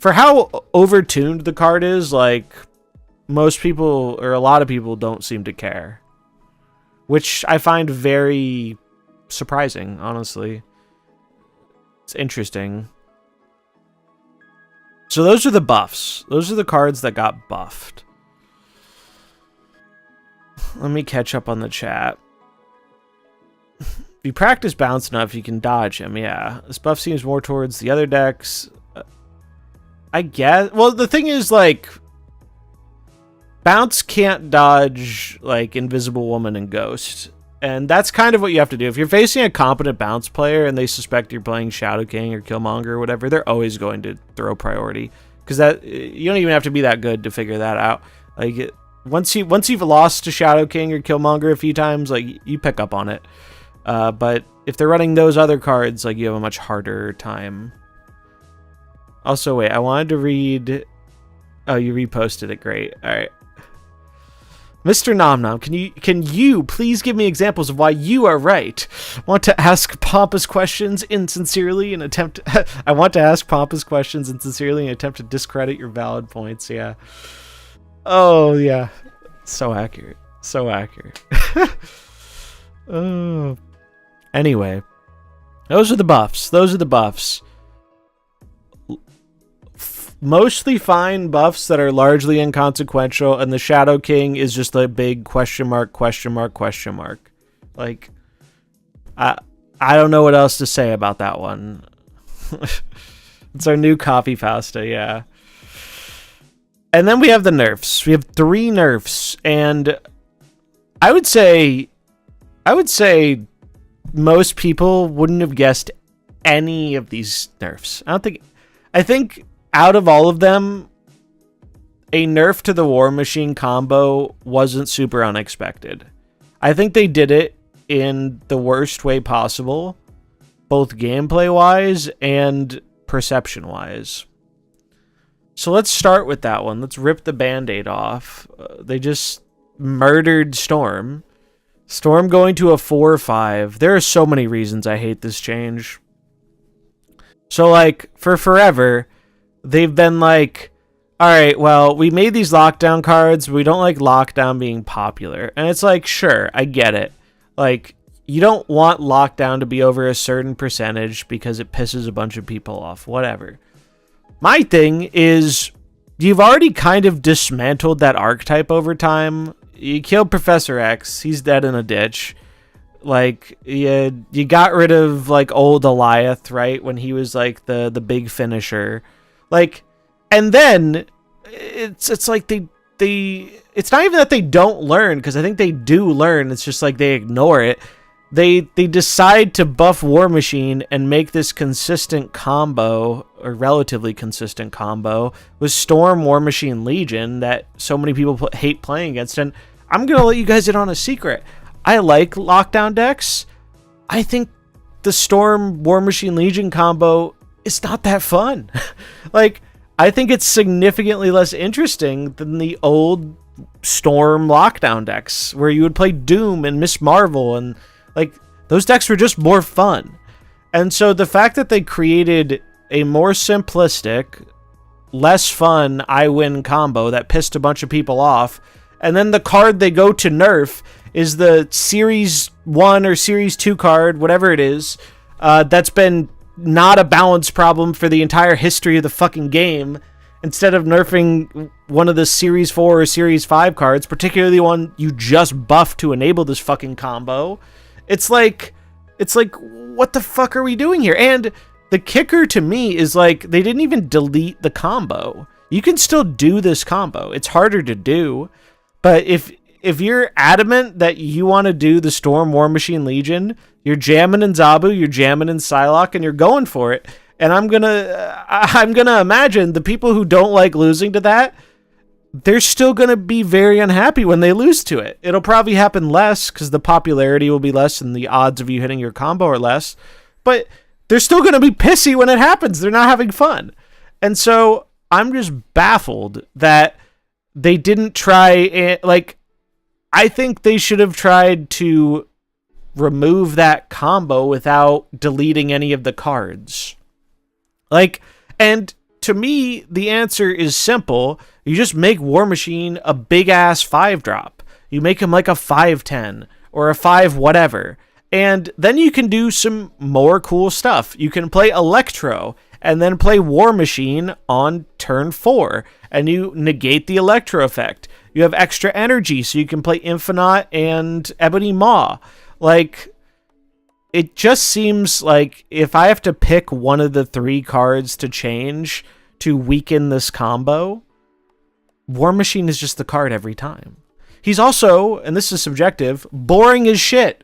S1: for how overtuned the card is, like, most people, or a lot of people, don't seem to care. Which I find very surprising, honestly. It's interesting. So those are the buffs. Those are the cards that got buffed. Let me catch up on the chat. If you practice bounce enough, you can dodge him, yeah. This buff seems more towards the other decks. I guess. Well, the thing is, like, bounce can't dodge, like, Invisible Woman and Ghost. And that's kind of what you have to do. If you're facing a competent bounce player and they suspect you're playing Shadow King or Killmonger or whatever, they're always going to throw priority. Because that, you don't even have to be that good to figure that out. Like, once you've lost to Shadow King or Killmonger a few times, like, you pick up on it. But if they're running those other cards, like, you have a much harder time. Also, wait, I wanted to read... Oh, you reposted it. Great. All right. Mr. Nom Nom, can you please give me examples of why you are right? Want to ask pompous questions insincerely and attempt... I want to ask pompous questions insincerely and attempt to discredit your valid points, yeah. Oh, yeah. So accurate. So accurate. Oh. Anyway. Those are the buffs. Those are the buffs. Mostly fine buffs that are largely inconsequential, and the Shadow King is just a big question mark, question mark, question mark. Like, I don't know what else to say about that one. It's our new copy pasta, yeah. And then we have the nerfs. We have 3 nerfs, and I would say most people wouldn't have guessed any of these nerfs. I think out of all of them, a nerf to the War Machine combo wasn't super unexpected. I think they did it in the worst way possible, both gameplay-wise and perception-wise. So let's start with that one. Let's rip the Band-Aid off. They just murdered Storm. Storm going to a 4/5. There are so many reasons I hate this change. So, like, for forever, they've been like, all right, well, we made these lockdown cards. We don't like lockdown being popular. And it's like, sure, I get it. Like, you don't want lockdown to be over a certain percentage because it pisses a bunch of people off. Whatever. My thing is, you've already kind of dismantled that archetype over time. You killed Professor X. He's dead in a ditch. Like, you got rid of, like, old Eliath, right? When he was, like, the big finisher. Like, and then it's like they it's not even that they don't learn, because I think they do learn. It's just like they ignore it. They decide to buff War Machine and make this consistent combo, or relatively consistent combo, with Storm, War Machine, Legion that so many people hate playing against. And I'm going to let you guys in on a secret. I like lockdown decks. I think the Storm, War Machine, Legion combo is not that fun. Like, I think it's significantly less interesting than the old Storm lockdown decks where you would play Doom and Miss Marvel, and like, those decks were just more fun. And so the fact that they created a more simplistic, less fun I win combo that pissed a bunch of people off, and then the card they go to nerf is the Series 1 or Series 2 card, whatever it is, that's been not a balance problem for the entire history of the fucking game, instead of nerfing one of the Series 4 or Series 5 cards, particularly one you just buffed to enable this fucking combo. It's like, what the fuck are we doing here? And the kicker to me is, like, they didn't even delete the combo. You can still do this combo. It's harder to do, but if you're adamant that you want to do the Storm, War Machine, Legion, you're jamming in Zabu, you're jamming in Psylocke, and you're going for it. And I'm gonna imagine the people who don't like losing to that, they're still gonna be very unhappy when they lose to it. It'll probably happen less because the popularity will be less and the odds of you hitting your combo are less. But they're still gonna be pissy when it happens. They're not having fun. And so I'm just baffled that they didn't try, like, I think they should have tried to remove that combo without deleting any of the cards. Like, and to me, the answer is simple. You just make War Machine a big-ass 5-drop. You make him like a 5/10 or a 5 whatever. And then you can do some more cool stuff. You can play Electro and then play War Machine on turn 4. And you negate the Electro effect. You have extra energy, so you can play Infinite and Ebony Maw. Like, it just seems like if I have to pick one of the 3 cards to change to weaken this combo, War Machine is just the card every time. He's also, and this is subjective, boring as shit.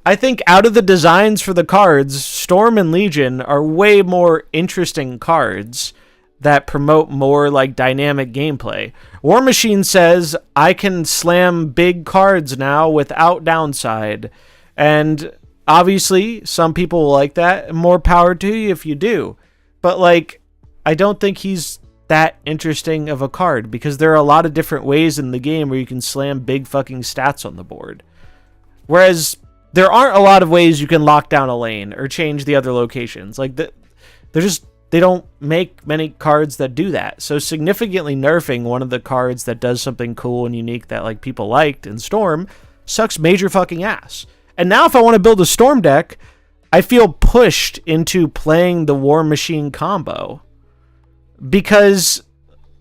S1: I think out of the designs for the cards, Storm and Legion are way more interesting cards that promote more like dynamic gameplay. War Machine says, I can slam big cards now without downside. And obviously, some people will like that, and more power to you if you do. But, like, I don't think he's that interesting of a card, because there are a lot of different ways in the game where you can slam big fucking stats on the board. Whereas, there aren't a lot of ways you can lock down a lane or change the other locations. Like, they don't make many cards that do that. So, significantly nerfing one of the cards that does something cool and unique that, like, people liked in Storm sucks major fucking ass. And now if I want to build a Storm deck, I feel pushed into playing the War Machine combo. Because,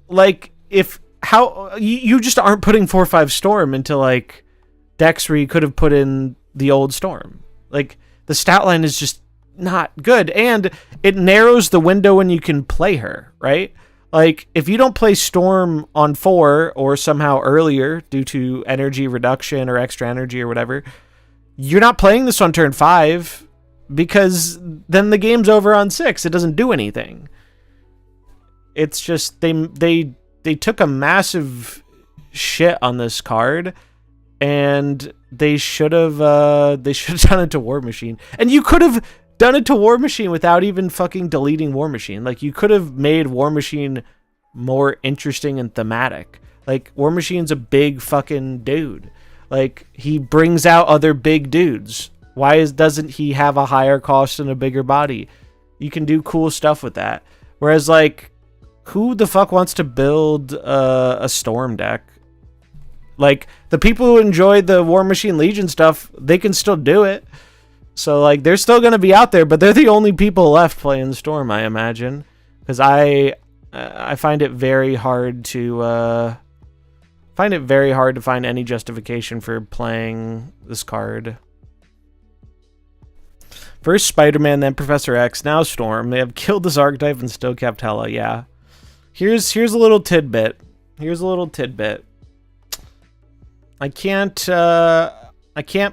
S1: like, you just aren't putting 4/5 Storm into, like, decks where you could have put in the old Storm. Like, the stat line is just not good. And it narrows the window when you can play her, right? Like, if you don't play Storm on 4 or somehow earlier due to energy reduction or extra energy or whatever, you're not playing this on turn 5 because then the game's over on 6. It doesn't do anything. It's just they took a massive shit on this card, and they should have done it to War Machine. And you could have done it to War Machine without even fucking deleting War Machine. Like, you could have made War Machine more interesting and thematic. Like, War Machine's a big fucking dude. Like, he brings out other big dudes. Why doesn't he have a higher cost and a bigger body? You can do cool stuff with that. Whereas, like, who the fuck wants to build a Storm deck? Like, the people who enjoy the War Machine Legion stuff, they can still do it. So, like, they're still going to be out there, but they're the only people left playing Storm, I imagine. Because I find it very hard to find any justification for playing this card. First Spider-Man, then Professor X, now Storm. They have killed this archetype and still kept Hela. Yeah. Here's a little tidbit. I can't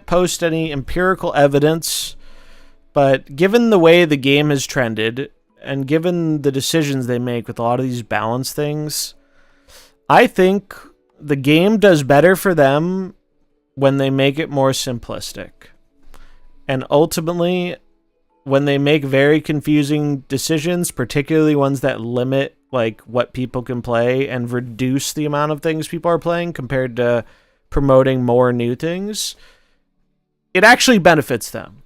S1: post any empirical evidence, but given the way the game has trended and given the decisions they make with a lot of these balance things, I think the game does better for them when they make it more simplistic. And ultimately, when they make very confusing decisions, particularly ones that limit like what people can play and reduce the amount of things people are playing compared to promoting more new things, it actually benefits them.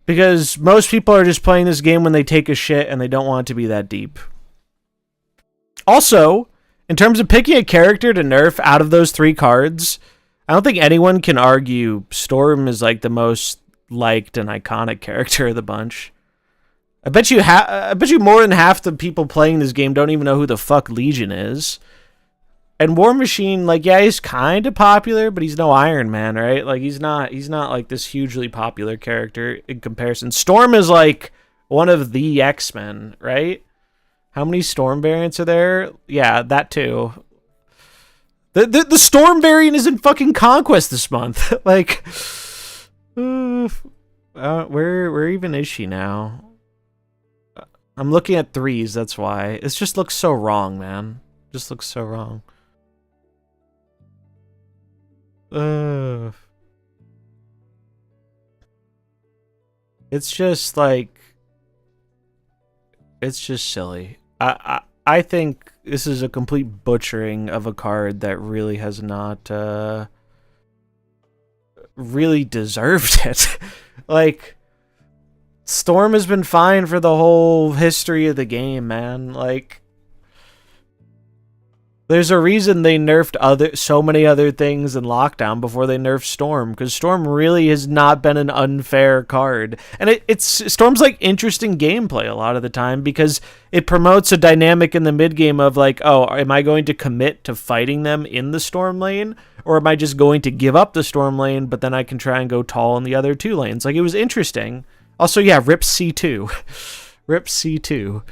S1: Because most people are just playing this game when they take a shit and they don't want it to be that deep. Also, in terms of picking a character to nerf out of those 3 cards, I don't think anyone can argue Storm is like the most liked and iconic character of the bunch. I bet you more than half the people playing this game don't even know who the fuck Legion is. And War Machine, like, yeah, he's kind of popular, but he's no Iron Man, right? Like, he's not like this hugely popular character in comparison. Storm is like one of the X-Men, right? How many Storm variants are there? Yeah, that too. The Storm variant is in fucking Conquest this month. Like, where even is she now? I'm looking at 3s, that's why. It just looks so wrong, man. Just looks so wrong. It's just like, it's just silly. I think this is a complete butchering of a card that really has not really deserved it. Like, Storm has been fine for the whole history of the game, man. Like, there's a reason they nerfed so many other things in Lockdown before they nerfed Storm, because Storm really has not been an unfair card. And it's Storm's like interesting gameplay a lot of the time because it promotes a dynamic in the mid game of like, oh, am I going to commit to fighting them in the Storm lane, or am I just going to give up the Storm lane, but then I can try and go tall in the other two lanes? Like, it was interesting. Also, yeah, rip C2. Rip C2.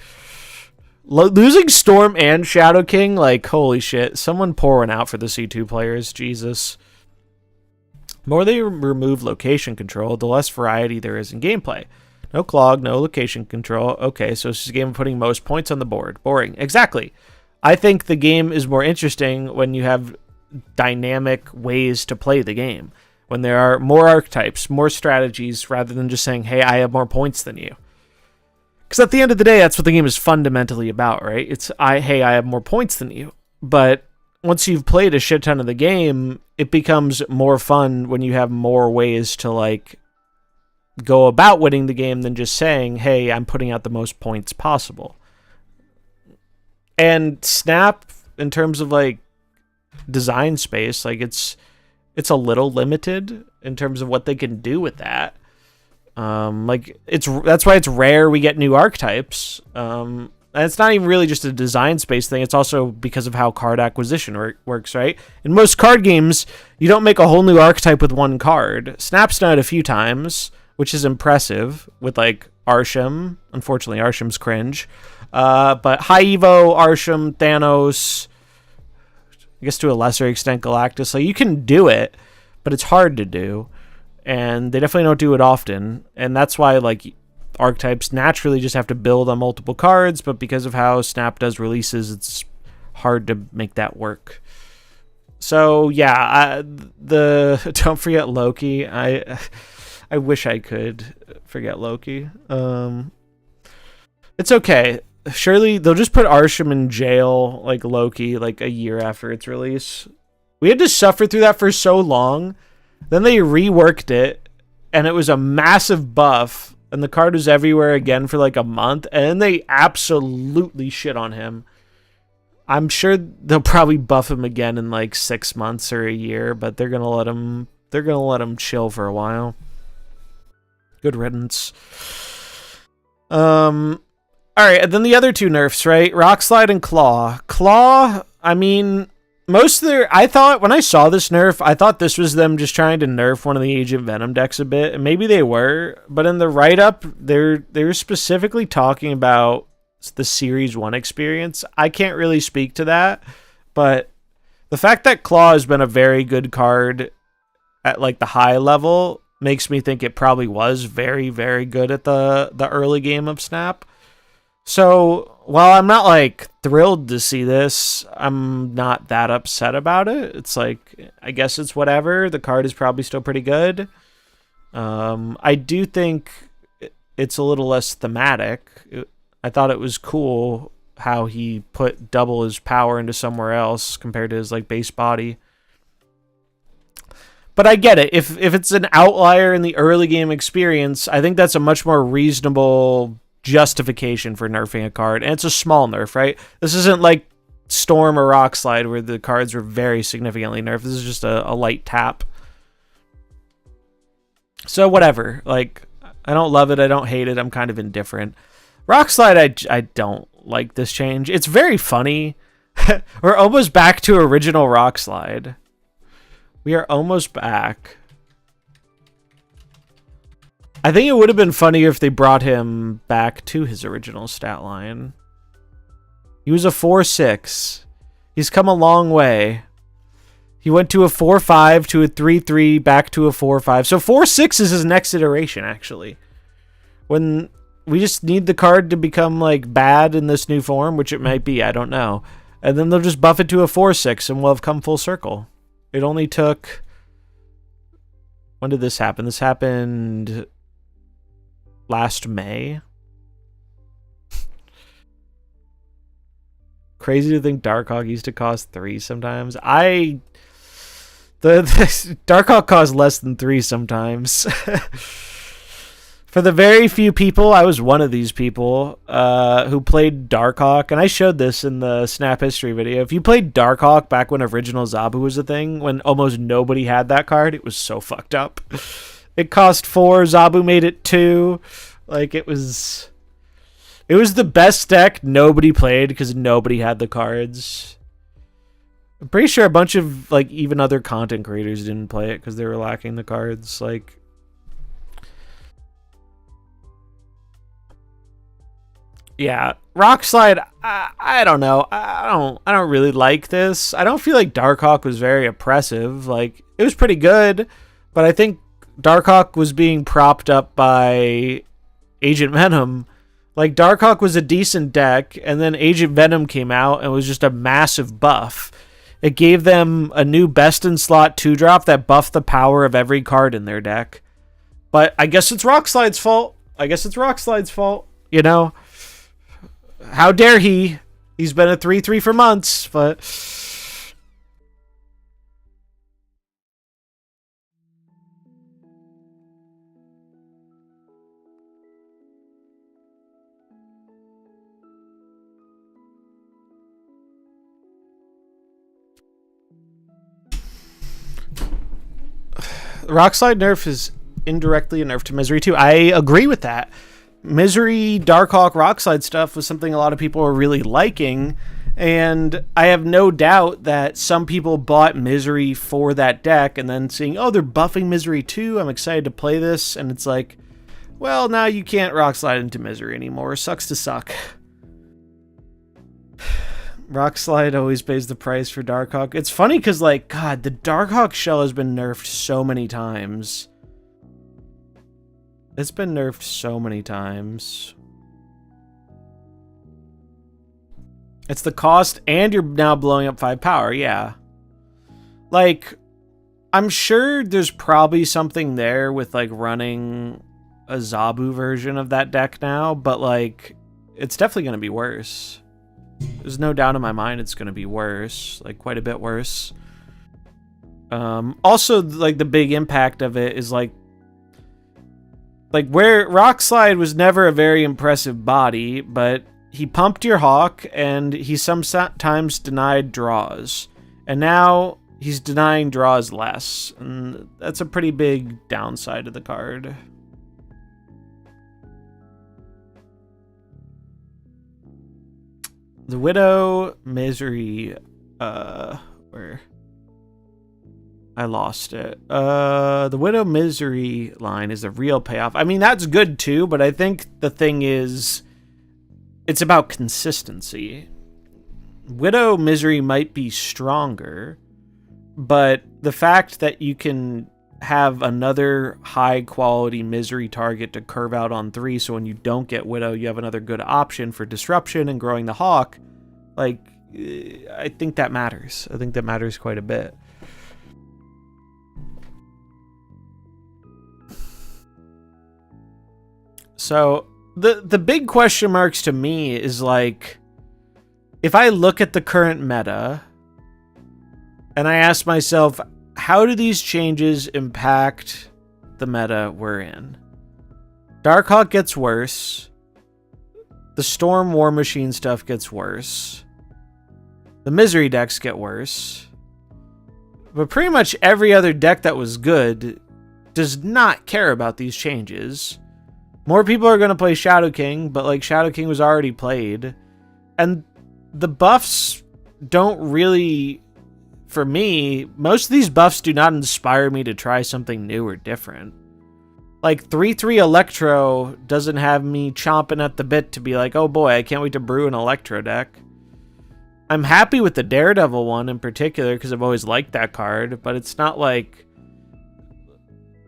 S1: Losing Storm and Shadow King, like, holy shit. Someone pour one out for the C2 players. Jesus. The more they remove location control, the less variety there is in gameplay. No clog, no location control. Okay, so it's just a game of putting most points on the board. Boring. Exactly. I think the game is more interesting when you have dynamic ways to play the game. When there are more archetypes, more strategies, rather than just saying, hey, I have more points than you. Because at the end of the day, that's what the game is fundamentally about, right? It's, hey, I have more points than you. But once you've played a shit ton of the game, it becomes more fun when you have more ways to, like, go about winning the game than just saying, hey, I'm putting out the most points possible. And Snap, in terms of, like, design space, like, it's a little limited in terms of what they can do with that. Like, that's why it's rare we get new archetypes. And it's not even really just a design space thing. It's also because of how card acquisition works, right? In most card games, you don't make a whole new archetype with one card. Snap's done it a few times, which is impressive, with, like, Arsham. Unfortunately, Arsham's cringe. But High Evo, Arsham, Thanos, I guess to a lesser extent Galactus. Like, you can do it, but it's hard to do. And they definitely don't do it often. And that's why, like, archetypes naturally just have to build on multiple cards, but because of how Snap does releases, it's hard to make that work. So, yeah, don't forget Loki. I wish I could forget Loki. It's okay. Surely they'll just put Arsham in jail like Loki, like a year after its release. We had to suffer through that for so long. Then they reworked it, and it was a massive buff, and the card was everywhere again for like a month, and then they absolutely shit on him. I'm sure they'll probably buff him again in like 6 months or a year, but they're gonna let him chill for a while. Good riddance. Alright, and then the other two nerfs, right? Rockslide and Klaw. Klaw, I mean, most of when I saw this nerf, I thought this was them just trying to nerf one of the Agent Venom decks a bit, and maybe they were, but in the write-up, they're specifically talking about the Series 1 experience. I can't really speak to that, but the fact that Klaw has been a very good card at, like, the high level makes me think it probably was very, very good at the early game of Snap. So, while I'm not, like, thrilled to see this, I'm not that upset about it. It's like, I guess it's whatever. The card is probably still pretty good. I do think it's a little less thematic. I thought it was cool how he put double his power into somewhere else compared to his, like, base body. But I get it. If it's an outlier in the early game experience, I think that's a much more reasonable justification for nerfing a card, and it's a small nerf, right? This isn't like Storm or Rockslide where the cards were very significantly nerfed. This is just a light tap. So whatever. Like, I don't love it, I don't hate it, I'm kind of indifferent. Rockslide, I don't like this change. It's very funny. We're almost back to original Rockslide. We are almost back. I think it would have been funnier if they brought him back to his original stat line. He was a 4-6. He's come a long way. He went to a 4-5, to a 3-3, back to a 4-5. So 4-6 is his next iteration, actually. When we just need the card to become, like, bad in this new form, which it might be, I don't know. And then they'll just buff it to a 4-6, and we'll have come full circle. It only took... When did this happen? This happened last May. Crazy to think Darkhawk used to cost 3 sometimes. The Darkhawk costs less than 3 sometimes. For the very few people, I was one of these people who played Darkhawk, and I showed this in the Snap History video. If you played Darkhawk back when original Zabu was a thing, when almost nobody had that card, it was so fucked up. It cost 4, Zabu made it 2. Like, it was the best deck nobody played because nobody had the cards. I'm pretty sure a bunch of, like, even other content creators didn't play it because they were lacking the cards. Like, yeah, Rockslide, I don't know. I don't really like this. I don't feel like Darkhawk was very oppressive. Like, it was pretty good, but I think Darkhawk was being propped up by Agent Venom. Like, Darkhawk was a decent deck, and then Agent Venom came out and was just a massive buff. It gave them a new best-in-slot 2-drop that buffed the power of every card in their deck. But I guess it's Rockslide's fault. You know? How dare he? He's been a 3/3 for months, but... Rockslide nerf is indirectly a nerf to Misery too. I agree with that. Misery, Darkhawk, Rockslide stuff was something a lot of people were really liking, and I have no doubt that some people bought Misery for that deck and then seeing, oh, they're buffing Misery too, I'm excited to play this, and it's like, well, now you can't Rockslide into Misery anymore. Sucks to suck. Rockslide always pays the price for Darkhawk. It's funny because, like, God, the Darkhawk shell has been nerfed so many times. It's been nerfed so many times. It's the cost, and you're now blowing up 5 power, yeah. Like, I'm sure there's probably something there with, like, running a Zabu version of that deck now, but, like, it's definitely going to be worse. There's no doubt in my mind it's going to be worse, like, quite a bit worse. Also, like, the big impact of it is, like, where Rockslide was never a very impressive body, but he pumped your Hawk, and he sometimes denied draws. And now he's denying draws less, and that's a pretty big downside of the card. The Widow Misery, where... I lost it. The Widow Misery line is a real payoff. I mean, that's good too, but I think the thing is, it's about consistency. Widow Misery might be stronger, but the fact that you can have another high-quality Misery target to curve out on 3, so when you don't get Widow, you have another good option for disruption and growing the Hawk, like, I think that matters. I think that matters quite a bit. So, the big question marks to me is, like, if I look at the current meta, and I ask myself, how do these changes impact the meta we're in? Darkhawk gets worse. The Storm War Machine stuff gets worse. The Misery decks get worse. But pretty much every other deck that was good does not care about these changes. More people are going to play Shadow King, but, like, Shadow King was already played. And the buffs don't really, for me, most of these buffs do not inspire me to try something new or different. Like, 3/3 Electro doesn't have me chomping at the bit to be like, oh boy, I can't wait to brew an Electro deck. I'm happy with the Daredevil one in particular, because I've always liked that card, but it's not, like,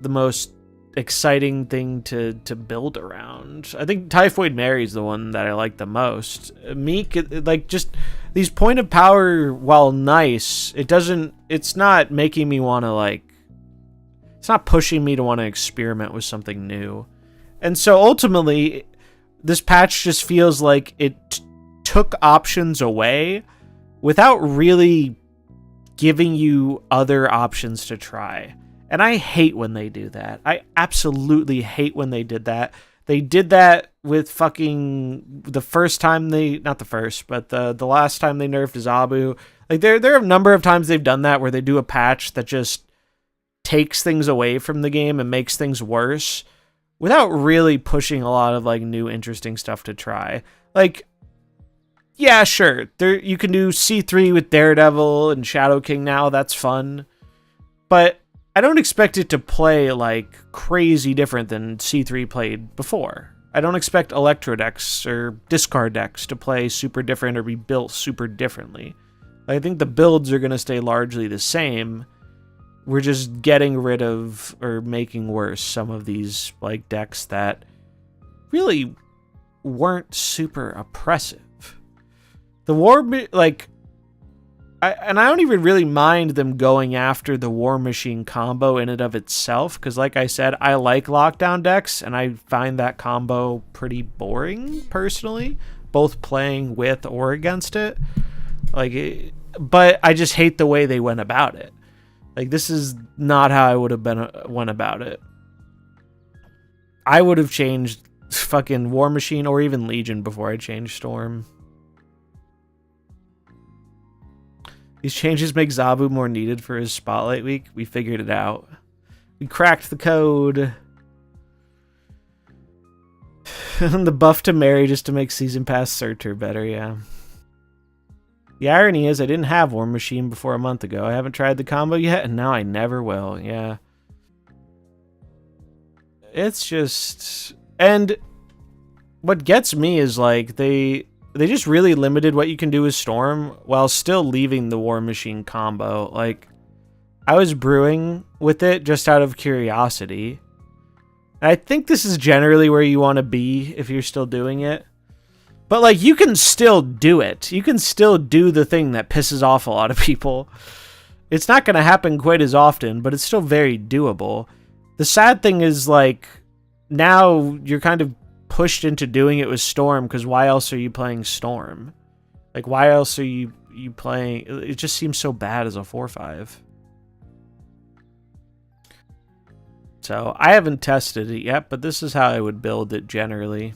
S1: the most exciting thing to build around. I think Typhoid Mary's the one that I like the most. Meek, like, just these point of power, while nice, it's not making me want to, like, it's not pushing me to want to experiment with something new. And so ultimately, this patch just feels like it took options away without really giving you other options to try. And I hate when they do that. I absolutely hate when they did that. They did that with fucking the first time they, not the first, but the last time they nerfed Zabu. Like there are a number of times they've done that where they do a patch that just takes things away from the game and makes things worse without really pushing a lot of like new interesting stuff to try. Like, yeah, sure, there you can do C3 with Daredevil and Shadow King now. That's fun, but I don't expect it to play like crazy different than C3 played before. I don't expect Electro decks or discard decks to play super different or be built super differently. I think the builds are going to stay largely the same. We're just getting rid of or making worse some of these like decks that really weren't super oppressive. The War, like, I don't even really mind them going after the War Machine combo in and of itself, because like I said, I like lockdown decks, and I find that combo pretty boring, personally, both playing with or against it. But I just hate the way they went about it. Like, this is not how I would have went about it. I would have changed fucking War Machine or even Legion before I changed Storm. These changes make Zabu more needed for his Spotlight Week. We figured it out. We cracked the code. The buff to Mary just to make Season Pass Surtur better, yeah. The irony is I didn't have War Machine before a month ago. I haven't tried the combo yet, and now I never will, yeah. It's just... And what gets me is, like, they just really limited what you can do with Storm while still leaving the War Machine combo. Like, I was brewing with it just out of curiosity. And I think this is generally where you want to be if you're still doing it. But, like, you can still do it. You can still do the thing that pisses off a lot of people. It's not going to happen quite as often, but it's still very doable. The sad thing is, like, now you're kind of pushed into doing it with Storm, because why else are you playing Storm? Like, why else are you playing... It just seems so bad as a 4/5. So, I haven't tested it yet, but this is how I would build it generally.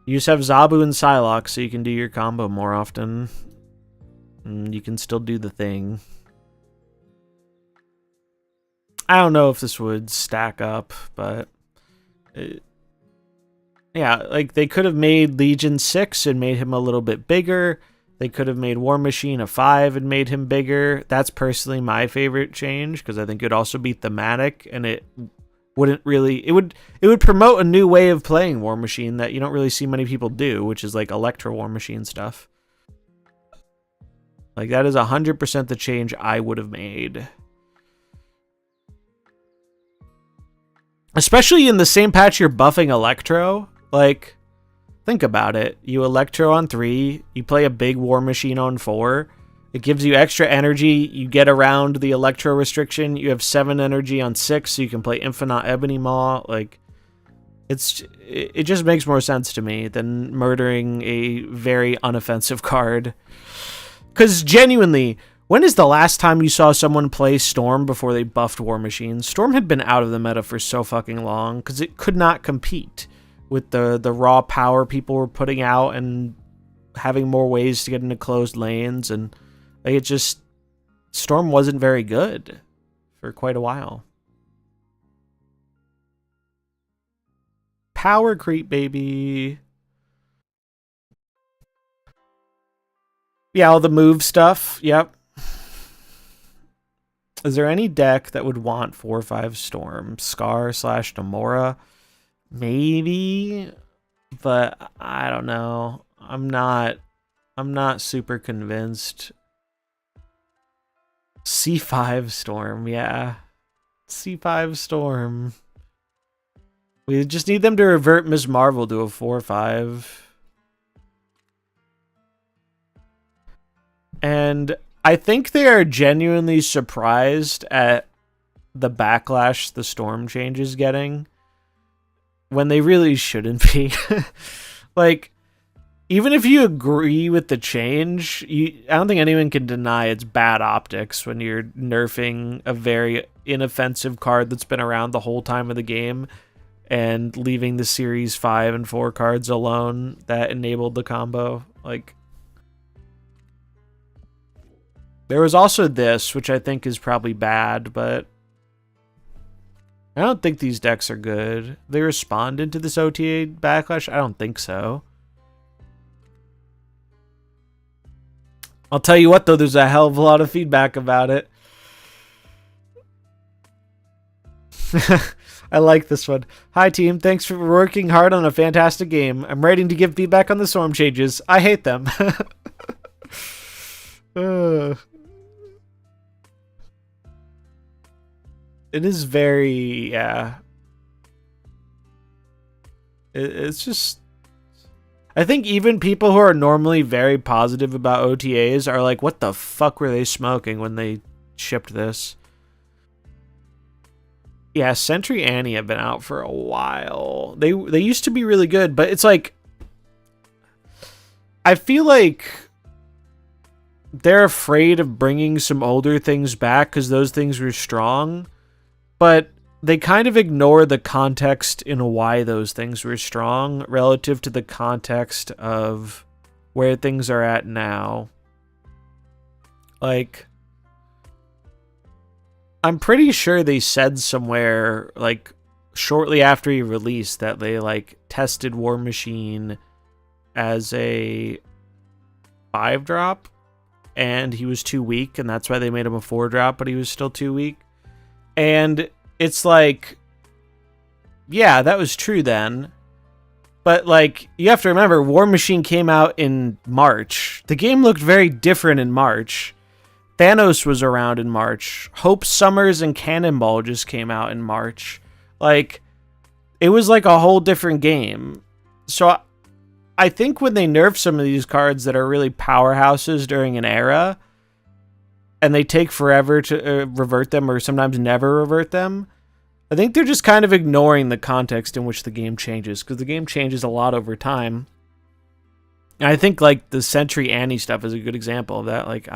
S1: You just have Zabu and Psylocke, so you can do your combo more often. And you can still do the thing. I don't know if this would stack up, but... yeah, like, they could have made Legion 6 and made him a little bit bigger. They could have made War Machine a 5 and made him bigger. That's personally my favorite change, because I think it would also be thematic, and it wouldn't really... It would promote a new way of playing War Machine that you don't really see many people do, which is, like, Electro War Machine stuff. Like, that is 100% the change I would have made. Especially in the same patch you're buffing Electro. Like, think about it. You Electro on 3, you play a big War Machine on 4. It gives you extra energy. You get around the Electro restriction. You have 7 energy on 6, so you can play Infinite Ebony Maw. Like, it just makes more sense to me than murdering a very unoffensive card. Because genuinely, when is the last time you saw someone play Storm before they buffed War Machine? Storm had been out of the meta for so fucking long because it could not compete with the raw power people were putting out and having more ways to get into closed lanes, and like, it just... Storm wasn't very good for quite a while. Power creep, baby. Yeah, all the move stuff. Yep. Is there any deck that would want 4/5 Storm? Scar / Nomura? Maybe, but I don't know. I'm not super convinced. C5 Storm, yeah. C5 Storm. We just need them to revert Ms. Marvel to a 4/5. And I think they are genuinely surprised at the backlash the Storm change is getting, when they really shouldn't be. Like, even if you agree with the change, I don't think anyone can deny it's bad optics when you're nerfing a very inoffensive card that's been around the whole time of the game and leaving the Series 5 and 4 cards alone that enabled the combo. Like, there was also this, which I think is probably bad, but I don't think these decks are good. They responded to this OTA backlash? I don't think so. I'll tell you what, though, there's a hell of a lot of feedback about it. I like this one. Hi, team. Thanks for working hard on a fantastic game. I'm ready to give feedback on the storm changes. I hate them. It is very, yeah. It's just... I think even people who are normally very positive about OTAs are like, what the fuck were they smoking when they shipped this? Yeah, Sentry Annie have been out for a while. They used to be really good, but it's like... I feel like they're afraid of bringing some older things back because those things were strong, but they kind of ignore the context in why those things were strong relative to the context of where things are at now. Like, I'm pretty sure they said somewhere, like, shortly after he released that they, like, tested War Machine as a 5-drop, and he was too weak, and that's why they made him a 4-drop, but he was still too weak. And it's like, yeah, that was true then. But, like, you have to remember, War Machine came out in March. The game looked very different in March. Thanos was around in March. Hope Summers and Cannonball just came out in March. Like, it was like a whole different game. So I think when they nerf some of these cards that are really powerhouses during an era, and they take forever to revert them, or sometimes never revert them, I think they're just kind of ignoring the context in which the game changes, because the game changes a lot over time. And I think, like, the Sentry Annie stuff is a good example of that. Like,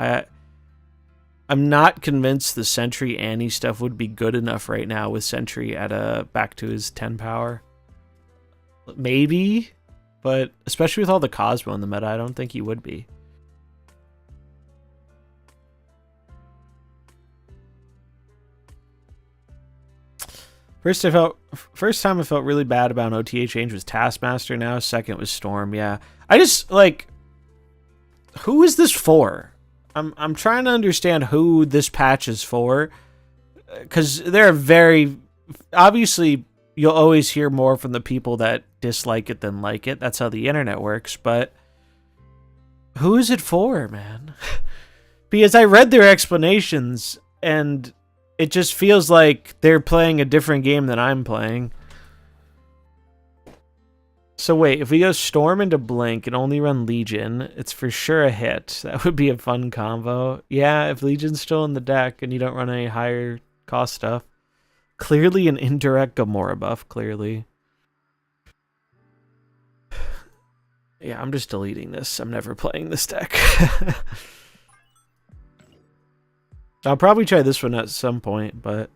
S1: I'm not convinced the Sentry Annie stuff would be good enough right now with Sentry at back to his 10 power. Maybe, but especially with all the Cosmo in the meta, I don't think he would be. First time I felt really bad about an OTA change was Taskmaster. Now second was Storm. Yeah, I just, like, who is this for? I'm trying to understand who this patch is for, because there are very obviously you'll always hear more from the people that dislike it than like it. That's how the internet works. But who is it for, man? Because I read their explanations and it just feels like they're playing a different game than I'm playing. So wait, if we go Storm into Blink and only run Legion, it's for sure a hit. That would be a fun combo. Yeah, if Legion's still in the deck and you don't run any higher cost stuff. Clearly an indirect Gamora buff, clearly. Yeah, I'm just deleting this. I'm never playing this deck. I'll probably try this one at some point, but...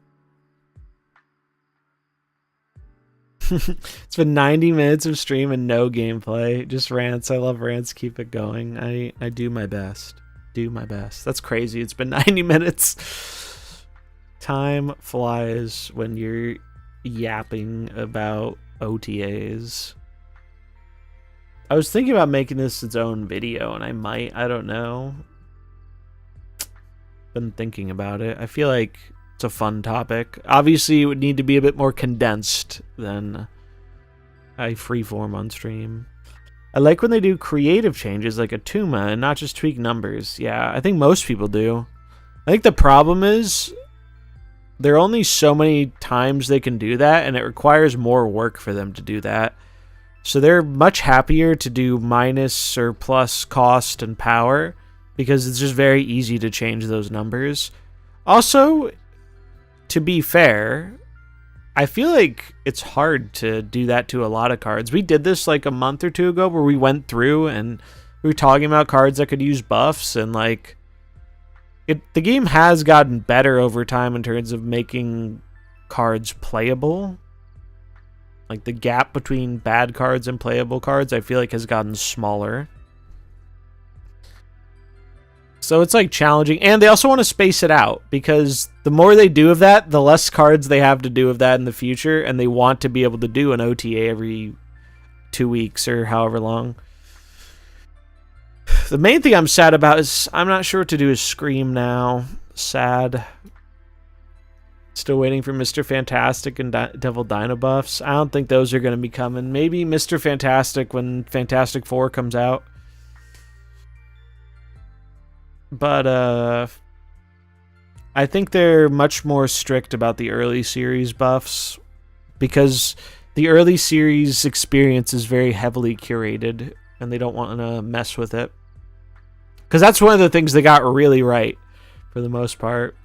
S1: It's been 90 minutes of stream and no gameplay. Just rants. I love rants. Keep it going. I do my best. Do my best. That's crazy. It's been 90 minutes. Time flies when you're yapping about OTAs. I was thinking about making this its own video, and I might. I don't know. Been thinking about it. I feel like it's a fun topic. Obviously, it would need to be a bit more condensed than I freeform on stream. I like when they do creative changes like a Tuma and not just tweak numbers. Yeah, I think most people do. I think the problem is there are only so many times they can do that, and it requires more work for them to do that. So they're much happier to do minus or plus cost and power because it's just very easy to change those numbers. Also, to be fair, I feel like it's hard to do that to a lot of cards. We did this like a month or two ago where we went through and we were talking about cards that could use buffs, and like the game has gotten better over time in terms of making cards playable. Like the gap between bad cards and playable cards, I feel like has gotten smaller. So it's like challenging, and they also want to space it out because the more they do of that, the less cards they have to do of that in the future, and they want to be able to do an OTA every 2 weeks or however long. The main thing I'm sad about is I'm not sure what to do with Scream now. Sad. Still waiting for Mr. Fantastic and Devil Dino buffs. I don't think those are going to be coming. Maybe Mr. Fantastic when Fantastic 4 comes out. But I think they're much more strict about the early series buffs because the early series experience is very heavily curated and they don't want to mess with it. Because that's one of the things they got really right for the most part.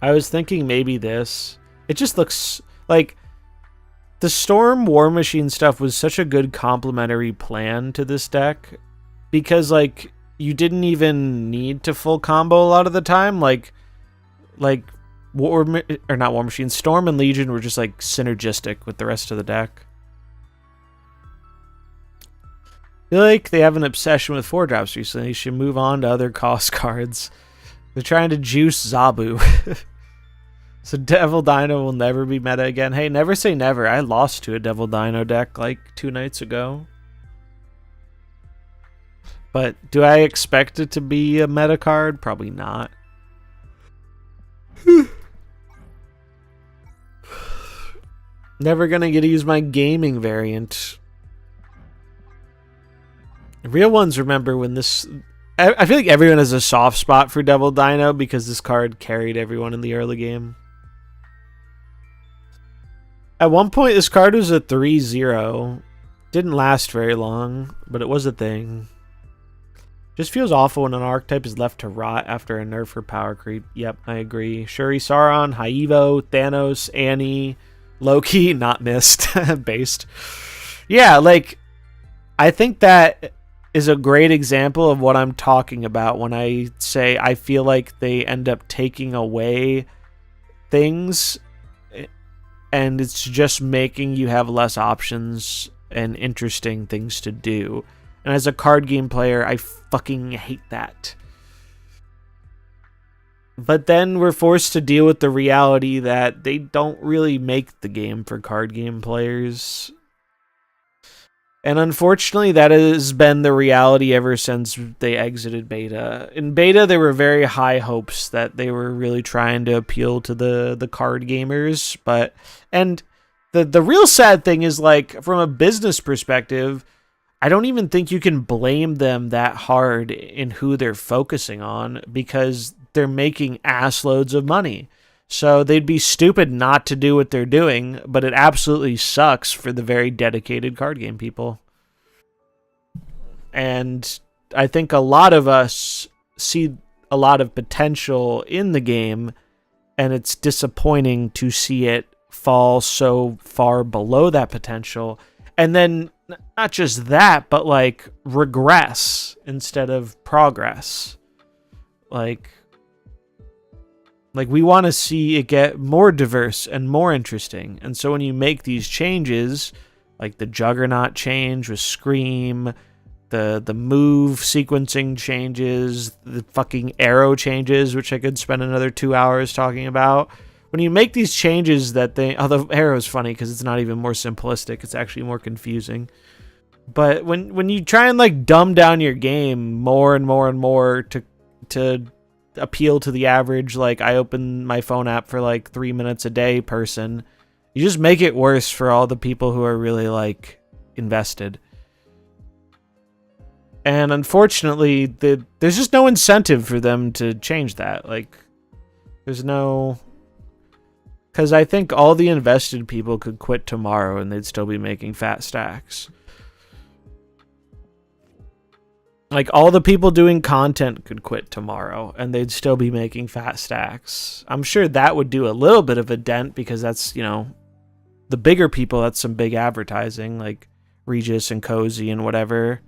S1: I was thinking maybe this. It just looks like the Storm War Machine stuff was such a good complementary plan to this deck because like you didn't even need to full combo a lot of the time. Like not War Machine, Storm and Legion were just like synergistic with the rest of the deck. I feel like they have an obsession with 4-drops recently. They should move on to other cost cards. They're trying to juice Zabu. So Devil Dino will never be meta again. Hey, never say never. I lost to a Devil Dino deck like 2 nights ago. But do I expect it to be a meta card? Probably not. Never gonna get to use my gaming variant. Real ones remember when this... I feel like everyone has a soft spot for Devil Dino because this card carried everyone in the early game. At one point, this card was a 3-0. Didn't last very long, but it was a thing. Just feels awful when an archetype is left to rot after a nerf or power creep. Yep, I agree. Shuri, Sauron, Haivo, Thanos, Annie, Loki, not missed, based. Yeah, like, I think that is a great example of what I'm talking about when I say I feel like they end up taking away things and it's just making you have less options and interesting things to do. And as a card game player, I fucking hate that. But then we're forced to deal with the reality that they don't really make the game for card game players. And unfortunately, that has been the reality ever since they exited beta. In beta, there were very high hopes that they were really trying to appeal to the card gamers. And the real sad thing is, like, from a business perspective, I don't even think you can blame them that hard in who they're focusing on because they're making ass loads of money. So they'd be stupid not to do what they're doing, but it absolutely sucks for the very dedicated card game people. And I think a lot of us see a lot of potential in the game, and it's disappointing to see it fall so far below that potential. And then not just that, but like regress instead of progress. Like we want to see it get more diverse and more interesting. And so when you make these changes, like the Juggernaut change with Scream, the move sequencing changes, the fucking arrow changes, which I could spend another 2 hours talking about. When you make these changes that the arrow is funny because it's not even more simplistic. It's actually more confusing. But when you try and like dumb down your game more and more and more to appeal to the average, like I open my phone app for like 3 minutes a day person, you just make it worse for all the people who are really like invested. And unfortunately, there's just no incentive for them to change that. Like, there's no... Because I think all the invested people could quit tomorrow and they'd still be making fat stacks. Like, all the people doing content could quit tomorrow and they'd still be making fat stacks. I'm sure that would do a little bit of a dent because that's, you know, the bigger people, that's some big advertising, like Regis and Cozy and whatever.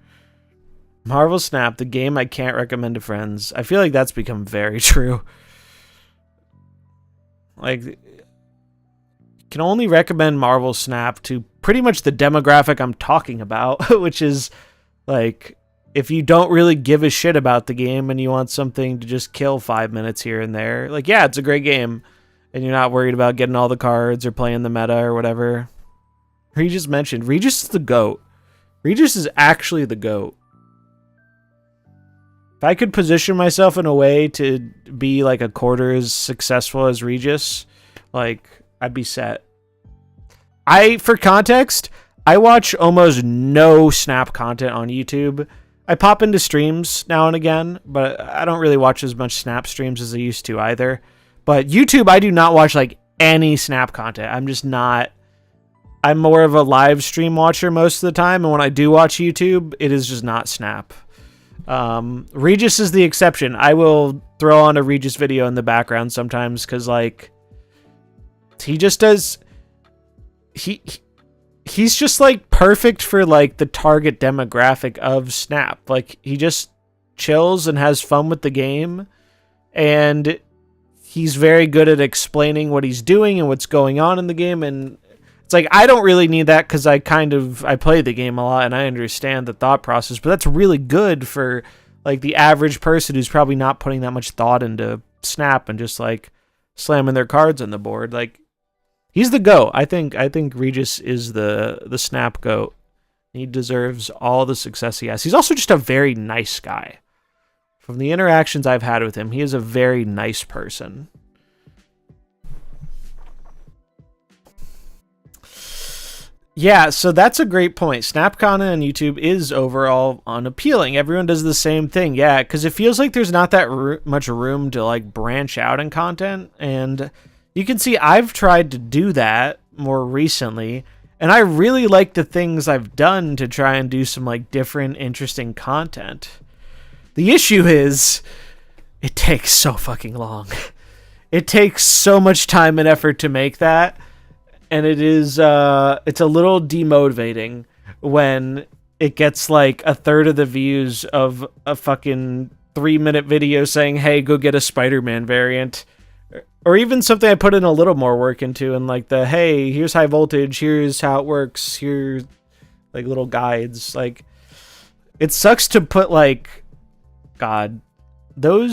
S1: Marvel Snap, the game I can't recommend to friends. I feel like that's become very true. Like, you can only recommend Marvel Snap to pretty much the demographic I'm talking about, which is, like, if you don't really give a shit about the game and you want something to just kill 5 minutes here and there, like, yeah, it's a great game, and you're not worried about getting all the cards or playing the meta or whatever. Regis mentioned, Regis is the GOAT. Regis is actually the GOAT. If I could position myself in a way to be like a quarter as successful as Regis, like, I'd be set. For context, I watch almost no Snap content on YouTube. I pop into streams now and again, but I don't really watch as much Snap streams as I used to either. But YouTube, I do not watch like any Snap content. I'm just not. I'm more of a live stream watcher most of the time, and when I do watch YouTube, it is just not Snap. Regis is the exception. I will throw on a Regis video in the background sometimes because, like, he just does. He's just like perfect for like the target demographic of Snap. Like, he just chills and has fun with the game, and he's very good at explaining what he's doing and what's going on in the game. And it's like, I don't really need that because I play the game a lot and I understand the thought process, but that's really good for like the average person who's probably not putting that much thought into Snap and just like slamming their cards on the board. Like, he's the GOAT. I think Regis is the Snap GOAT. He deserves all the success he has. He's also just a very nice guy. From the interactions I've had with him, he is a very nice person. Yeah, so that's a great point. Snap content on YouTube is overall unappealing. Everyone does the same thing. Yeah, because it feels like there's not that much room to like branch out in content. And you can see I've tried to do that more recently. And I really like the things I've done to try and do some like different, interesting content. The issue is it takes so fucking long. It takes so much time and effort to make that. And it is, it's a little demotivating when it gets like a third of the views of a fucking 3-minute video saying, hey, go get a Spider-Man variant. Or even something I put in a little more work into, and like the, hey, here's high voltage, here's how it works, here's like little guides. Like, it sucks to put like, God, the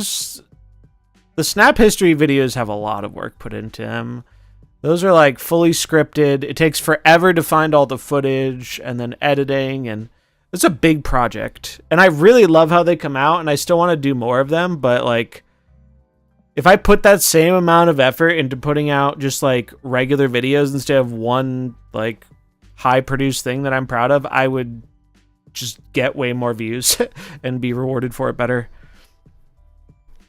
S1: Snap history videos have a lot of work put into them. Those are like fully scripted. It takes forever to find all the footage and then editing, and it's a big project. And I really love how they come out, and I still want to do more of them, but like, if I put that same amount of effort into putting out just like regular videos instead of one like high produced thing that I'm proud of, I would just get way more views and be rewarded for it better.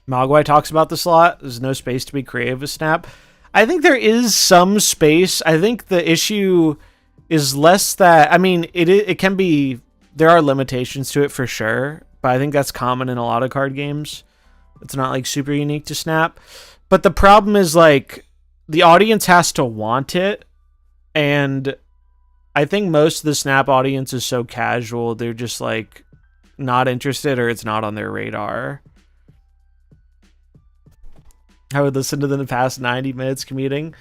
S1: Mogwai talks about this a lot. There's no space to be creative with Snap. I think there is some space. I think the issue is less that, I mean, it can be, there are limitations to it for sure, but I think that's common in a lot of card games. It's not like super unique to Snap. But the problem is like the audience has to want it. And I think most of the Snap audience is so casual. They're just like not interested, or it's not on their radar. I would listen to the past 90 minutes commuting.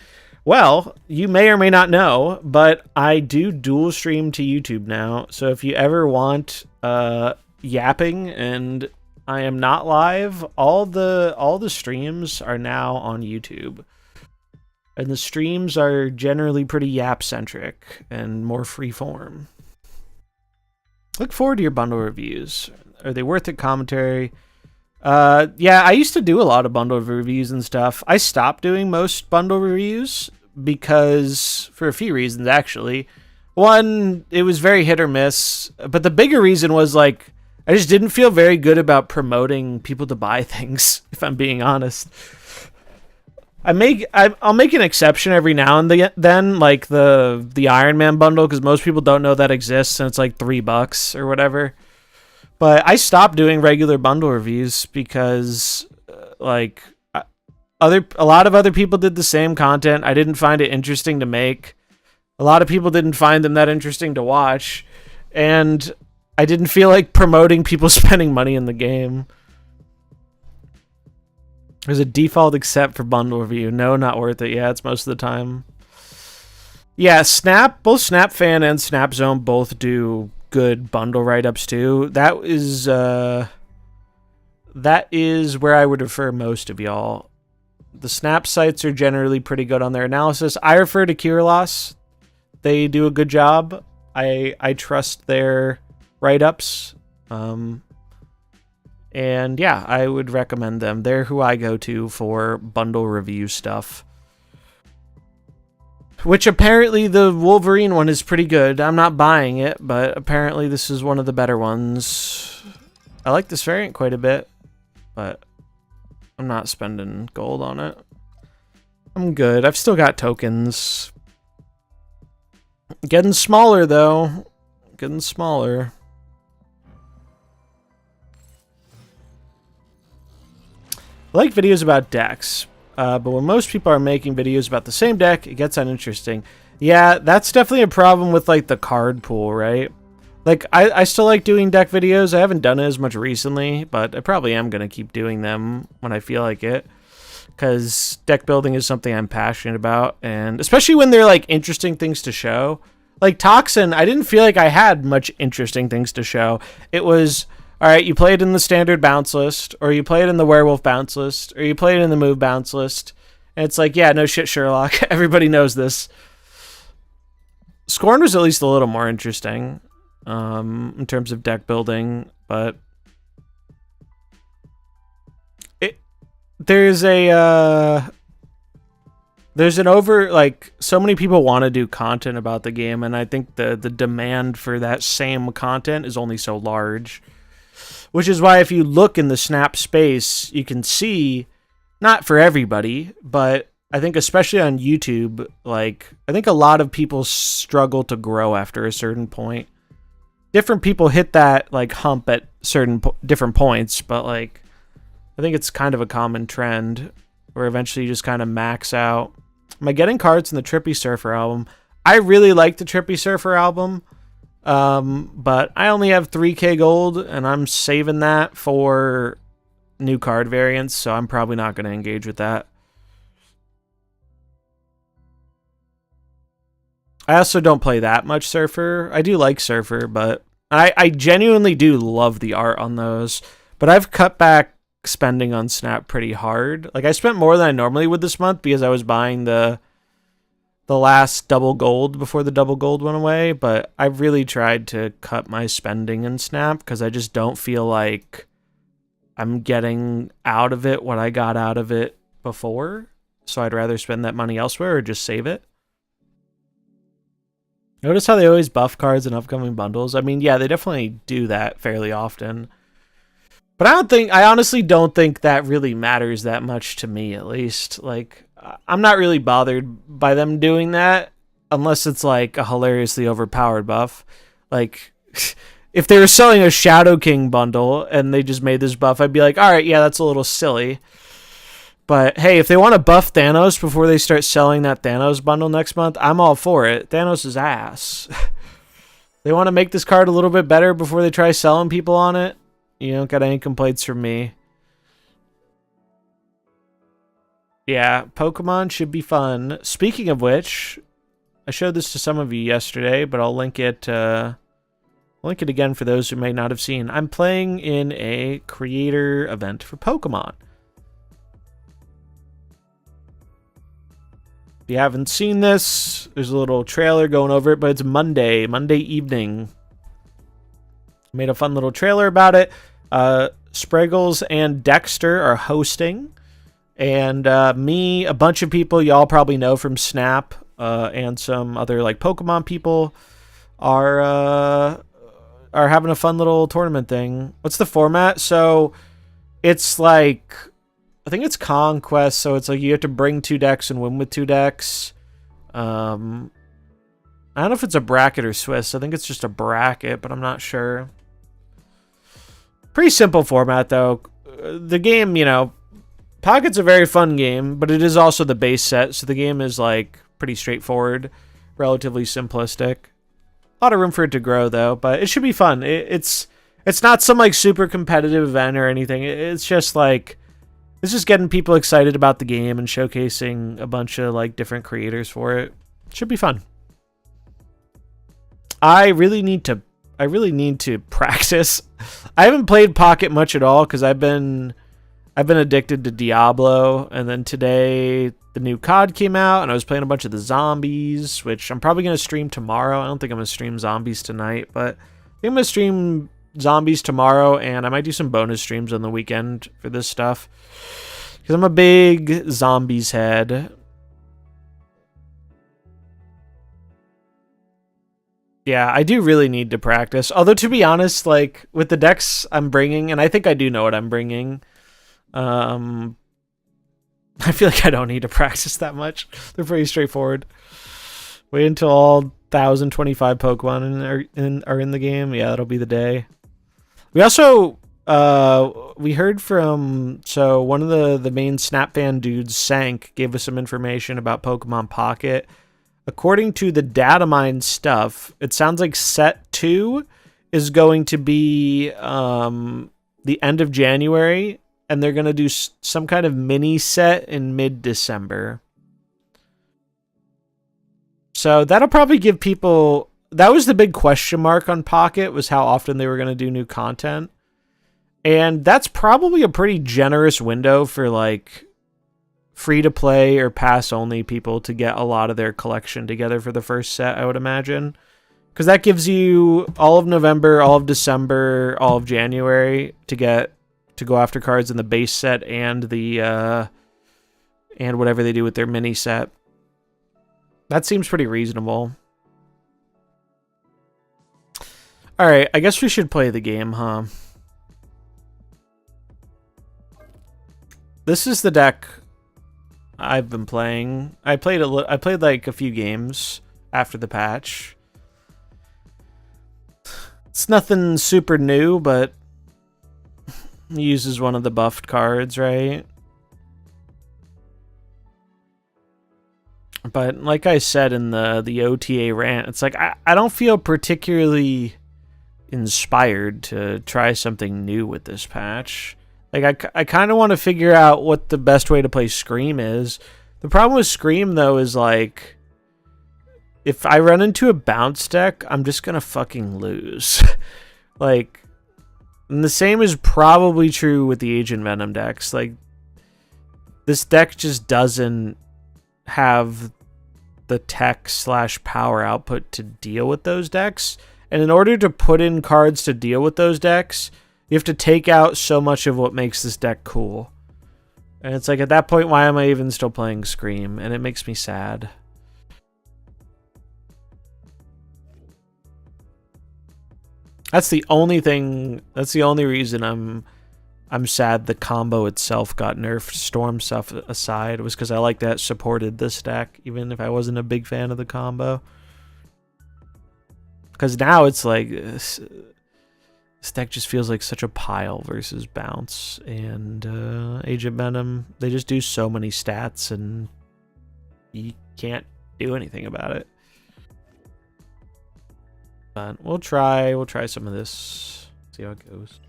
S1: Well, you may or may not know, but I do dual stream to YouTube now. So if you ever want yapping and I am not live, all the streams are now on YouTube. And the streams are generally pretty yap-centric and more free-form. Look forward to your bundle reviews. Are they worth it? Commentary? Yeah, I used to do a lot of bundle reviews and stuff. I stopped doing most bundle reviews because, for a few reasons, actually. One, it was very hit or miss. But the bigger reason was, like, I just didn't feel very good about promoting people to buy things, if I'm being honest. I'll make an exception every now and then, like the Iron Man bundle, because most people don't know that exists, and it's like $3 or whatever. But I stopped doing regular bundle reviews because, like, a lot of other people did the same content. I didn't find it interesting to make. A lot of people didn't find them that interesting to watch, and I didn't feel like promoting people spending money in the game. There's a default accept for bundle review. No, not worth it. Yeah, it's most of the time. Yeah, both Snap Fan and Snap Zone both do good bundle write-ups too. That is where I would refer most of y'all. The Snap sites are generally pretty good on their analysis. I refer to Kirilos. They do a good job. I trust their write-ups. And yeah, I would recommend them. They're who I go to for bundle review stuff. Which apparently the Wolverine one is pretty good. I'm not buying it, but apparently this is one of the better ones. I like this variant quite a bit, but I'm not spending gold on it. I'm good. I've still got tokens. Getting smaller, though. Getting smaller. I like videos about decks, but when most people are making videos about the same deck, it gets uninteresting. Yeah, that's definitely a problem with, like, the card pool, right? Like, I still like doing deck videos. I haven't done it as much recently, but I probably am going to keep doing them when I feel like it. Because deck building is something I'm passionate about, and especially when they're, like, interesting things to show. Like, Toxin, I didn't feel like I had much interesting things to show. It was, alright, you play it in the standard bounce list, or you play it in the werewolf bounce list, or you play it in the move bounce list. And it's like, yeah, no shit, Sherlock. Everybody knows this. Scorn was at least a little more interesting. In terms of deck building, but there's an so many people want to do content about the game, and I think the demand for that same content is only so large, which is why if you look in the Snap space, you can see, not for everybody, but I think especially on YouTube, like, I think a lot of people struggle to grow after a certain point. Different people hit that, like, hump at certain different points, but, like, I think it's kind of a common trend where eventually you just kind of max out. Am I getting cards in the Trippy Surfer album? I really like the Trippy Surfer album, but I only have 3k gold, and I'm saving that for new card variants, so I'm probably not going to engage with that. I also don't play that much Surfer. I do like Surfer, but I genuinely do love the art on those. But I've cut back spending on Snap pretty hard. Like, I spent more than I normally would this month because I was buying the last double gold before the double gold went away. But I've really tried to cut my spending in Snap because I just don't feel like I'm getting out of it what I got out of it before. So I'd rather spend that money elsewhere or just save it. Notice how they always buff cards in upcoming bundles? I mean, yeah, they definitely do that fairly often. But I honestly don't think that really matters that much to me, at least. Like, I'm not really bothered by them doing that unless it's like a hilariously overpowered buff. Like, if they were selling a Shadow King bundle and they just made this buff, I'd be like, alright, yeah, that's a little silly. But hey, if they want to buff Thanos before they start selling that Thanos bundle next month, I'm all for it. Thanos is ass. They want to make this card a little bit better before they try selling people on it. You don't got any complaints from me. Yeah, Pokemon should be fun. Speaking of which, I showed this to some of you yesterday, but I'll link it again for those who may not have seen. I'm playing in a creator event for Pokemon. If you haven't seen this, there's a little trailer going over it, but it's Monday evening. Made a fun little trailer about it. Spriggles and Dexter are hosting. And me, a bunch of people y'all probably know from Snap, and some other like Pokemon people are having a fun little tournament thing. What's the format? So it's like, I think it's Conquest, so it's like you have to bring 2 decks and win with 2 decks. I don't know if it's a bracket or Swiss. I think it's just a bracket, but I'm not sure. Pretty simple format, though. The game, you know, Pocket's a very fun game, but it is also the base set, so the game is, like, pretty straightforward, relatively simplistic. A lot of room for it to grow, though, but it should be fun. It's not some, like, super competitive event or anything. It's just, like, it's just getting people excited about the game and showcasing a bunch of, like, different creators for it. It should be fun. I really need to practice. I haven't played Pocket much at all because I've been addicted to Diablo, and then today the new COD came out and I was playing a bunch of the zombies, which I'm probably going to stream tomorrow. I don't think I'm going to stream zombies tonight, but I think I'm going to stream zombies tomorrow, and I might do some bonus streams on the weekend for this stuff because I'm a big zombies head. Yeah, I do really need to practice. Although, to be honest, like, with the decks I'm bringing, and I think I do know what I'm bringing, I feel like I don't need to practice that much. They're pretty straightforward. Wait until all 1,025 Pokemon are in the game. Yeah, that'll be the day. We also, we heard from, so one of the main Snap fan dudes, Sank, gave us some information about Pokemon Pocket. According to the data mine stuff, it sounds like set 2 is going to be the end of January, and they're going to do some kind of mini set in mid-December. So that'll probably give people... That was the big question mark on Pocket, was how often they were going to do new content. And that's probably a pretty generous window for, like, free-to-play or pass-only people to get a lot of their collection together for the first set, I would imagine. Because that gives you all of November, all of December, all of January to go after cards in the base set and the and whatever they do with their mini set. That seems pretty reasonable. Alright, I guess we should play the game, huh? This is the deck I've been playing. I played like a few games after the patch. It's nothing super new, but it uses one of the buffed cards, right? But like I said in the OTA rant, it's like I don't feel particularly inspired to try something new with this patch. Like, I kind of want to figure out what the best way to play Scream is. The problem with Scream, though, is, like, if I run into a bounce deck, I'm just going to fucking lose. Like, and the same is probably true with the Agent Venom decks. Like, this deck just doesn't have the tech/power output to deal with those decks. And in order to put in cards to deal with those decks, you have to take out so much of what makes this deck cool. And it's like, at that point, why am I even still playing Scream? And it makes me sad. That's the only thing, that's the only reason I'm sad the combo itself got nerfed. Storm stuff aside, was because I like that it supported this deck, even if I wasn't a big fan of the combo. Because now it's like... This deck just feels like such a pile versus Bounce and Agent Venom. They just do so many stats and you can't do anything about it. But we'll try some of this. See how it goes.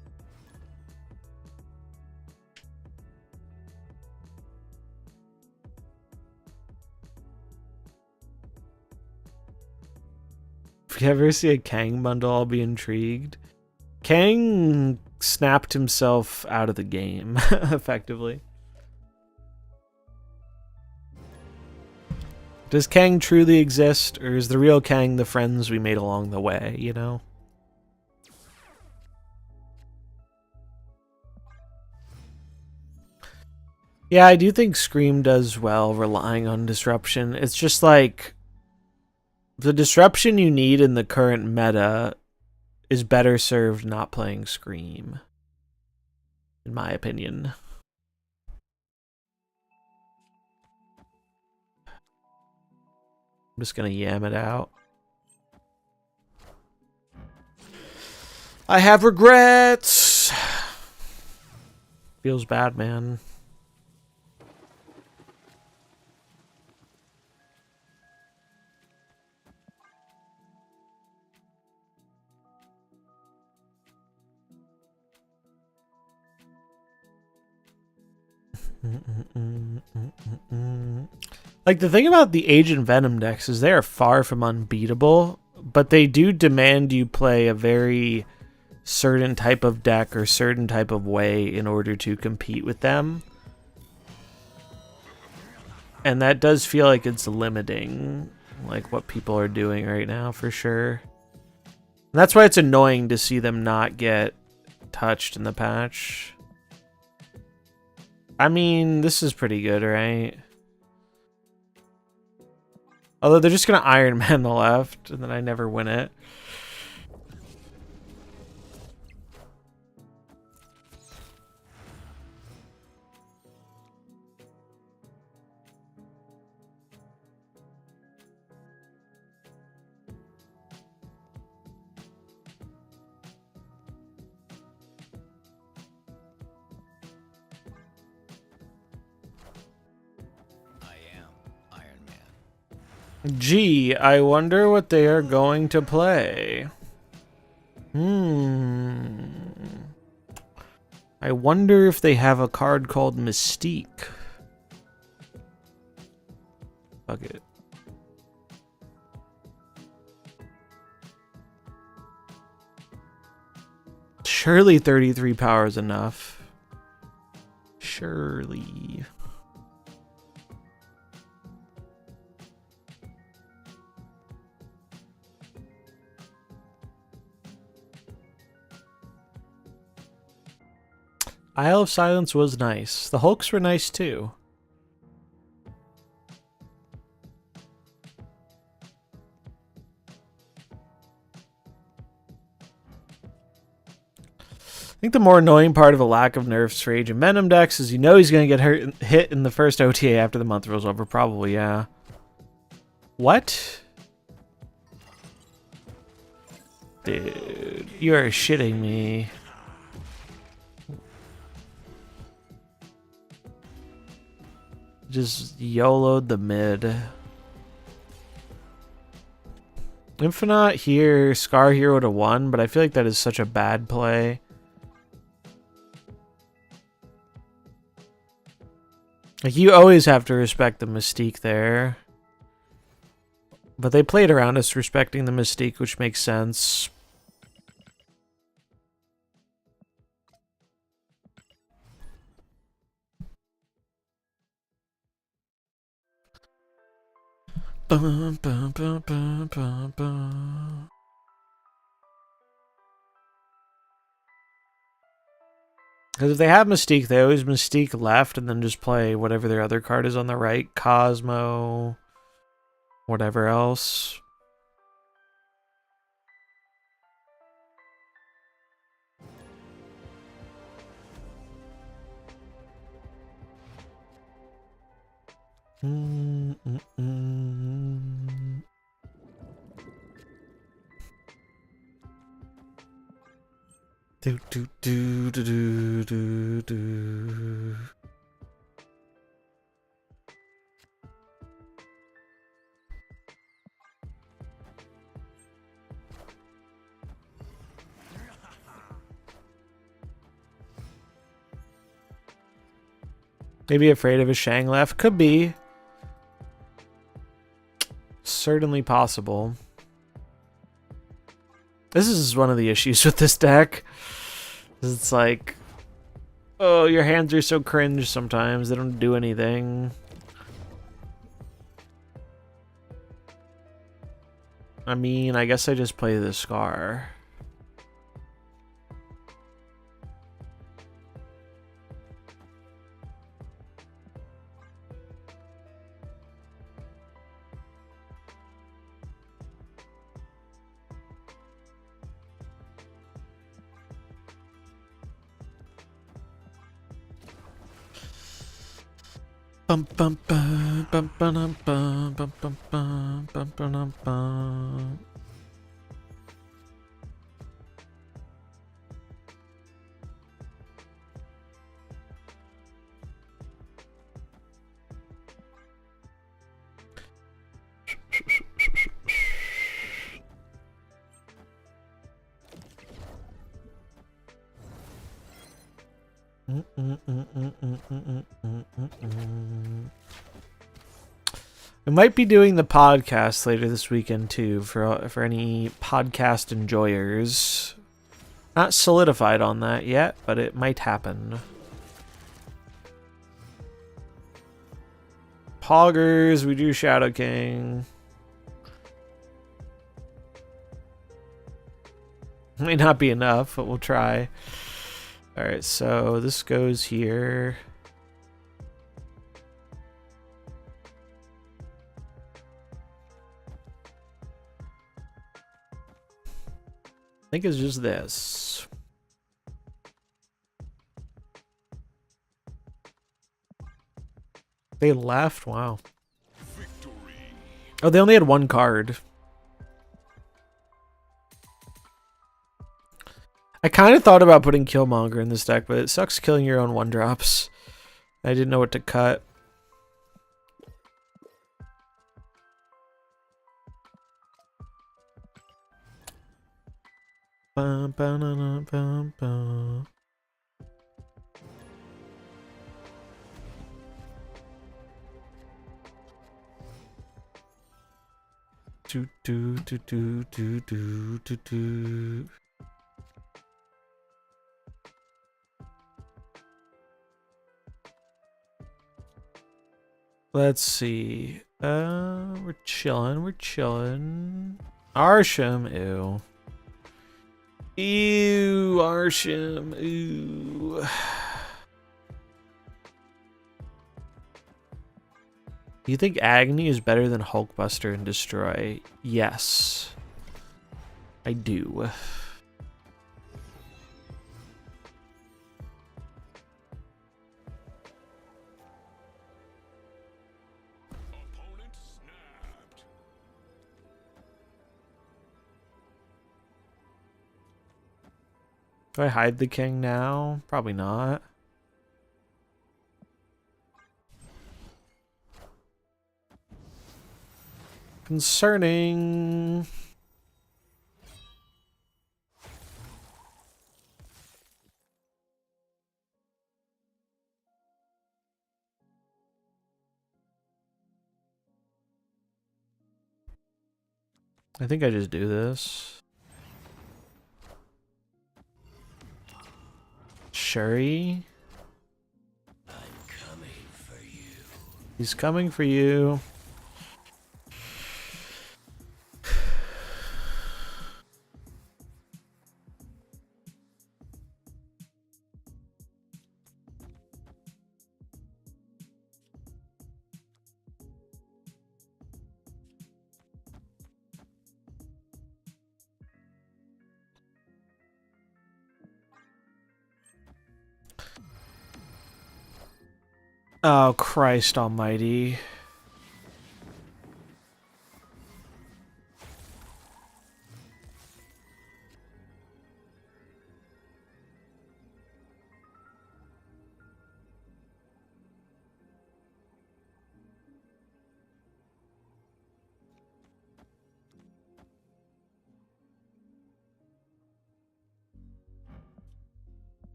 S1: If you ever see a Kang bundle, I'll be intrigued. Kang snapped himself out of the game, effectively. Does Kang truly exist, or is the real Kang the friends we made along the way, you know? Yeah, I do think Scream does well relying on disruption. It's just like, the disruption you need in the current meta is better served not playing Scream, in my opinion. I'm just gonna yam it out. I have regrets. Feels bad, man. Like, the thing about the Agent Venom decks is they are far from unbeatable, but they do demand you play a very certain type of deck or certain type of way in order to compete with them. And that does feel like it's limiting, like, what people are doing right now, for sure. And that's why it's annoying to see them not get touched in the patch. I mean, this is pretty good, right? Although they're just gonna Iron Man the left, and then I never win it. Gee, I wonder what they are going to play. I wonder if they have a card called Mystique. Fuck it. Surely 33 power is enough. Surely. Isle of Silence was nice. The Hulks were nice too. I think the more annoying part of a lack of nerfs for Agent Venom decks is you know he's going to get hit in the first OTA after the month rolls over. Probably, yeah. What? Dude, you are shitting me. Just YOLO'd the mid. Infinite here, Scar Hero to 1, but I feel like that is such a bad play. Like, you always have to respect the Mystique there. But they played around us respecting the Mystique, which makes sense. Bum, bum, bum, bum, bum, bum. Because if they have Mystique, they always Mystique left and then just play whatever their other card is on the right. Cosmo, whatever else. Do do do do do do. Maybe afraid of a Shang left. Could be. Certainly possible. This is one of the issues with this deck. It's like, oh, your hands are so cringe sometimes. They don't do anything. I mean, I guess I just play the Scar. Bum bum bum bum bum bum bum bum bum bum bum bum. We might be doing the podcast later this weekend too, for any podcast enjoyers. Not solidified on that yet, but it might happen. Poggers, we do Shadow King. May not be enough, but we'll try. Alright, so this goes here. I think it's just this. They left? Wow. Victory. Oh, they only had one card. I kind of thought about putting Killmonger in this deck, but it sucks killing your own 1-drops. I didn't know what to cut. Bum, bum, bum, bum, bum. Do do do do do do do do. Let's see. We're chilling. We're chilling. Arsham, ew. Ew, Arsham, ew. Do you think Agni is better than Hulkbuster and Destroy? Yes. I do. Do I hide the king now? Probably not. Concerning. I think I just do this. Shuri.
S2: I'm coming for you.
S1: He's coming for you. Oh, Christ almighty.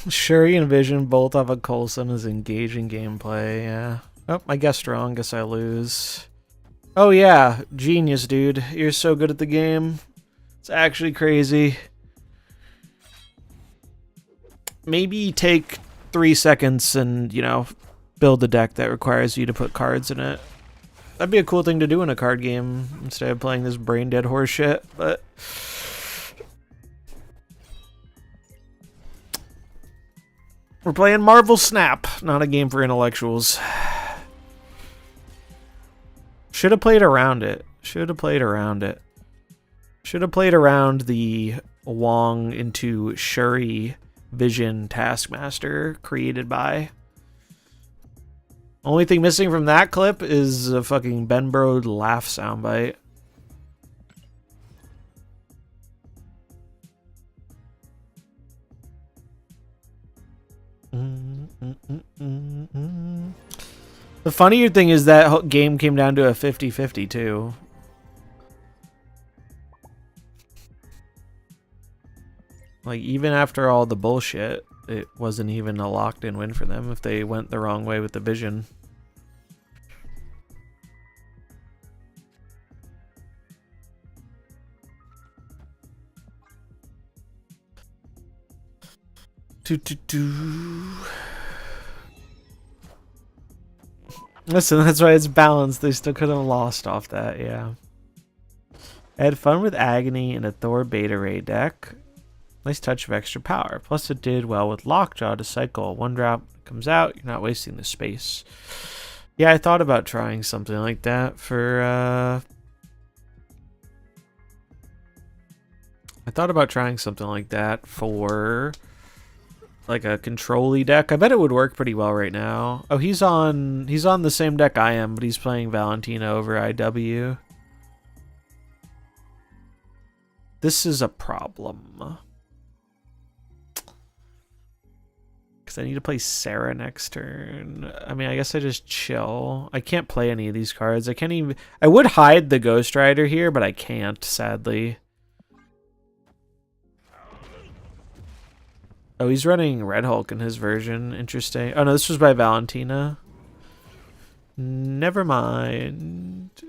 S1: Shuri and Vision both have a Coulson as engaging gameplay, yeah. Oh, I guessed wrong. Guess I lose. Oh yeah, genius, dude. You're so good at the game. It's actually crazy. Maybe take 3 seconds and, you know, build a deck that requires you to put cards in it. That'd be a cool thing to do in a card game instead of playing this brain dead horse shit, but... We're playing Marvel Snap, not a game for intellectuals. Should have played around it. Should have played around it. Should have played around the Wong into Shuri Vision Taskmaster created by. Only thing missing from that clip is a fucking Ben Bro laugh soundbite. The funnier thing is that game came down to a 50-50 too. Like, even after all the bullshit, it wasn't even a locked-in win for them if they went the wrong way with the vision. Listen, that's why it's balanced. They still could have lost off that, yeah. I had fun with Agony in a Thor Beta Ray deck. Nice touch of extra power. Plus it did well with Lockjaw to cycle. One drop comes out, you're not wasting the space. Yeah, I thought about trying something like that for like a control-y deck. I bet it would work pretty well right now. Oh, he's on the same deck I am, but he's playing Valentina over IW. This is a problem. Because I need to play Sarah next turn. I mean, I guess I just chill. I can't play any of these cards. I can't even... I would hide the Ghost Rider here, but I can't, sadly. Oh, he's running Red Hulk in his version. Interesting. Oh, no, this was by Valentina. Never mind.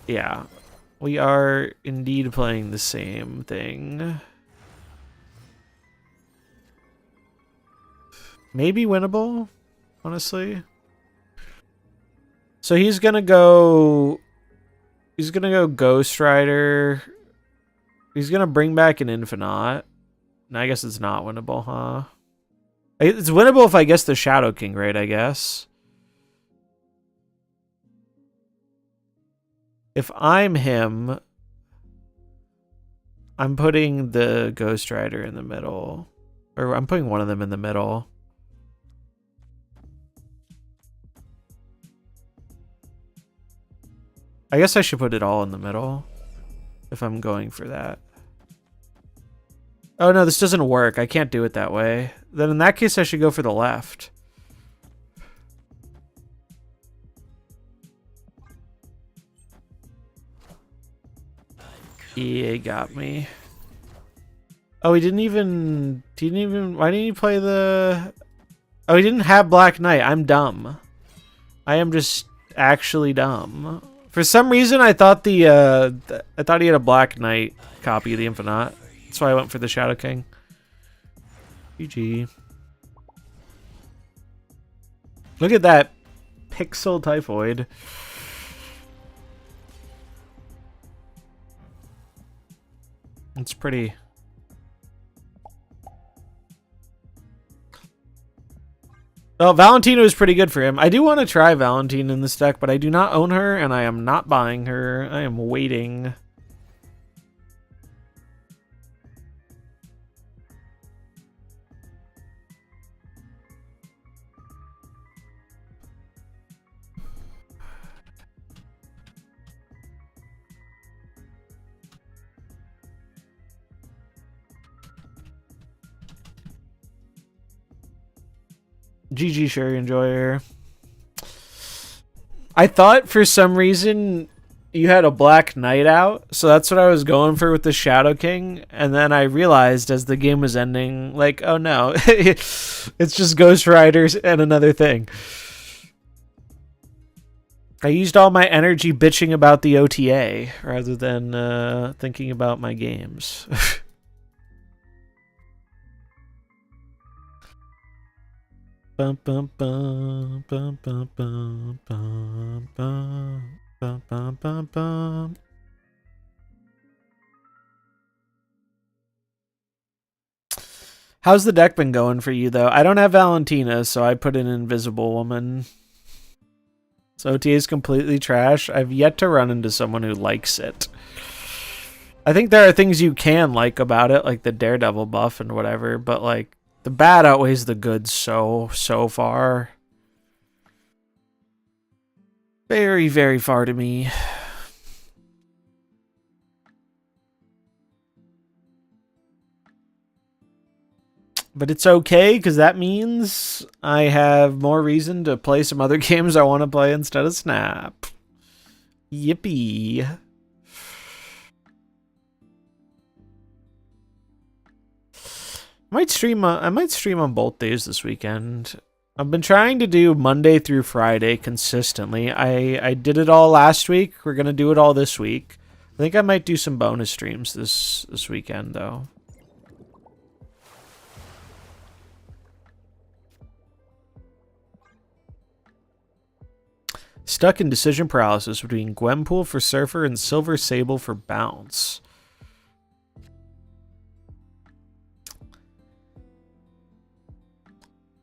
S1: Yeah. We are indeed playing the same thing. Maybe winnable, honestly. So he's gonna go... He's gonna go Ghost Rider. He's gonna bring back an Infinite. And I guess it's not winnable, huh? It's winnable if I guess the Shadow King, right, I guess. If I'm him, I'm putting the Ghost Rider in the middle. Or I'm putting one of them in the middle. I guess I should put it all in the middle if I'm going for that. Oh no, this doesn't work. I can't do it that way. Then in that case, I should go for the left. Yeah, got me. Oh, he didn't even... Why didn't he play the... Oh, he didn't have Black Knight. I'm dumb. I am just actually dumb. For some reason, I thought he had a Black Knight copy of the Infinite. That's why I went for the Shadow King. GG. Look at that pixel typhoid. It's pretty. Oh, Valentina is pretty good for him. I do want to try Valentina in this deck, but I do not own her, and I am not buying her. I am waiting. GG Sherry Enjoyer. I thought for some reason you had a Black Knight out, so that's what I was going for with the Shadow King, and then I realized as the game was ending, like, oh no, it's just Ghost Riders and another thing. I used all my energy bitching about the OTA rather than thinking about my games. Bum, bum, bum, bum, bum, bum, bum, bum, bum, bum, bum, bum. How's the deck been going for you, though? I don't have Valentina, so I put in Invisible Woman. So OTA is completely trash. I've yet to run into someone who likes it. I think there are things you can like about it, like the Daredevil buff and whatever, but like the bad outweighs the good so far. Very, very far to me. But it's okay, because that means I have more reason to play some other games I want to play instead of Snap. Yippee. I might stream on both days this weekend. I've been trying to do Monday through Friday consistently. I did it all last week. We're gonna do it all this week. I think I might do some bonus streams this weekend though. Stuck in decision paralysis between Gwenpool for Surfer and Silver Sable for Bounce.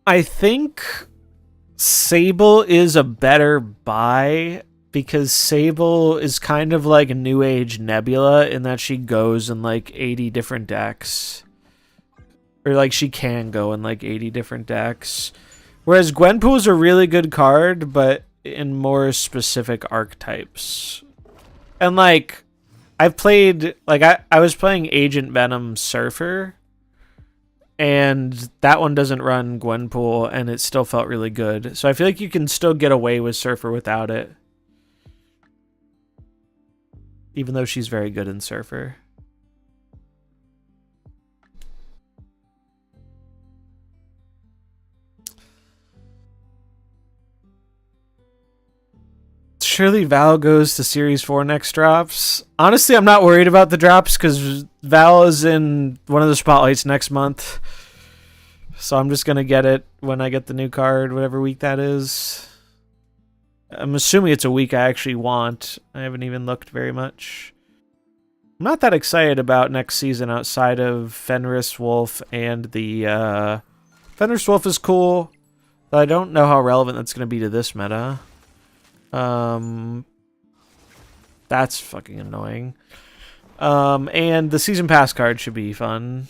S1: I think Sable is a better buy because Sable is kind of like a new age Nebula in that she goes in like 80 different decks. Or like she can go in like 80 different decks. Whereas Gwenpool is a really good card, but in more specific archetypes. And like I've played like I was playing Agent Venom Surfer. And that one doesn't run Gwenpool, and it still felt really good. So I feel like you can still get away with Surfer without it. Even though she's very good in Surfer. Surely Val goes to Series 4 next drops. Honestly, I'm not worried about the drops because Val is in one of the spotlights next month. So I'm just going to get it when I get the new card, whatever week that is. I'm assuming it's a week I actually want. I haven't even looked very much. I'm not that excited about next season outside of Fenris Wolf and the... Fenris Wolf is cool, but I don't know how relevant that's going to be to this meta. That's fucking annoying. And the season pass card should be fun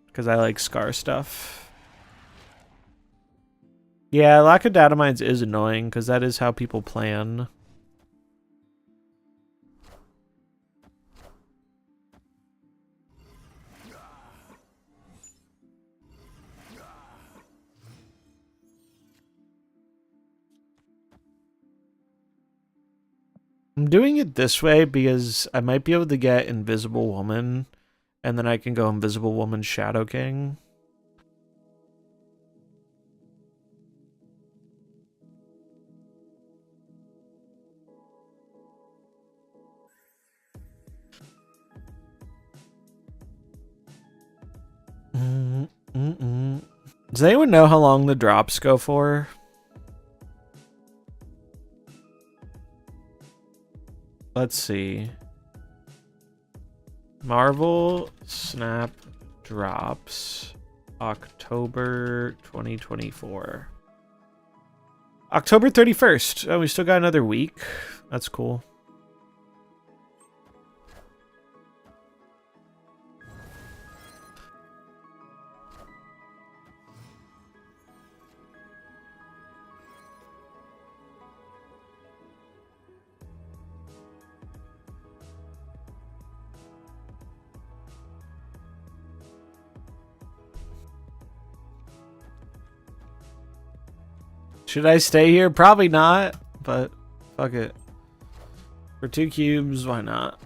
S1: because I like Scar stuff. Yeah, lack of data mines is annoying because that is how people plan. I'm doing it this way because I might be able to get Invisible Woman, and then I can go Invisible Woman Shadow King. Does anyone know how long the drops go for? Let's see. Marvel Snap drops October 2024. October 31st. Oh, we still got another week. That's cool. Should I stay here? Probably not, but fuck it. For 2 cubes, why not?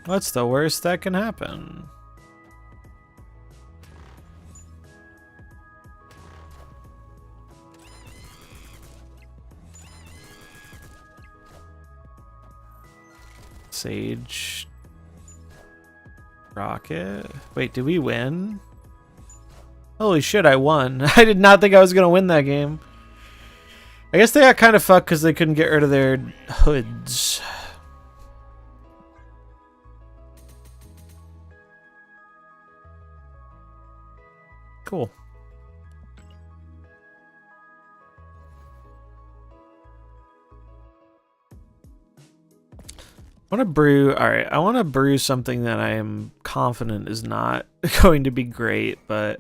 S1: What's the worst that can happen? Sage. Rocket. Wait, did we win? Holy shit, I won. I did not think I was going to win that game. I guess they got kind of fucked because they couldn't get rid of their hoods. Cool. I want to brew... Alright, I want to brew something that I am confident is not going to be great, but...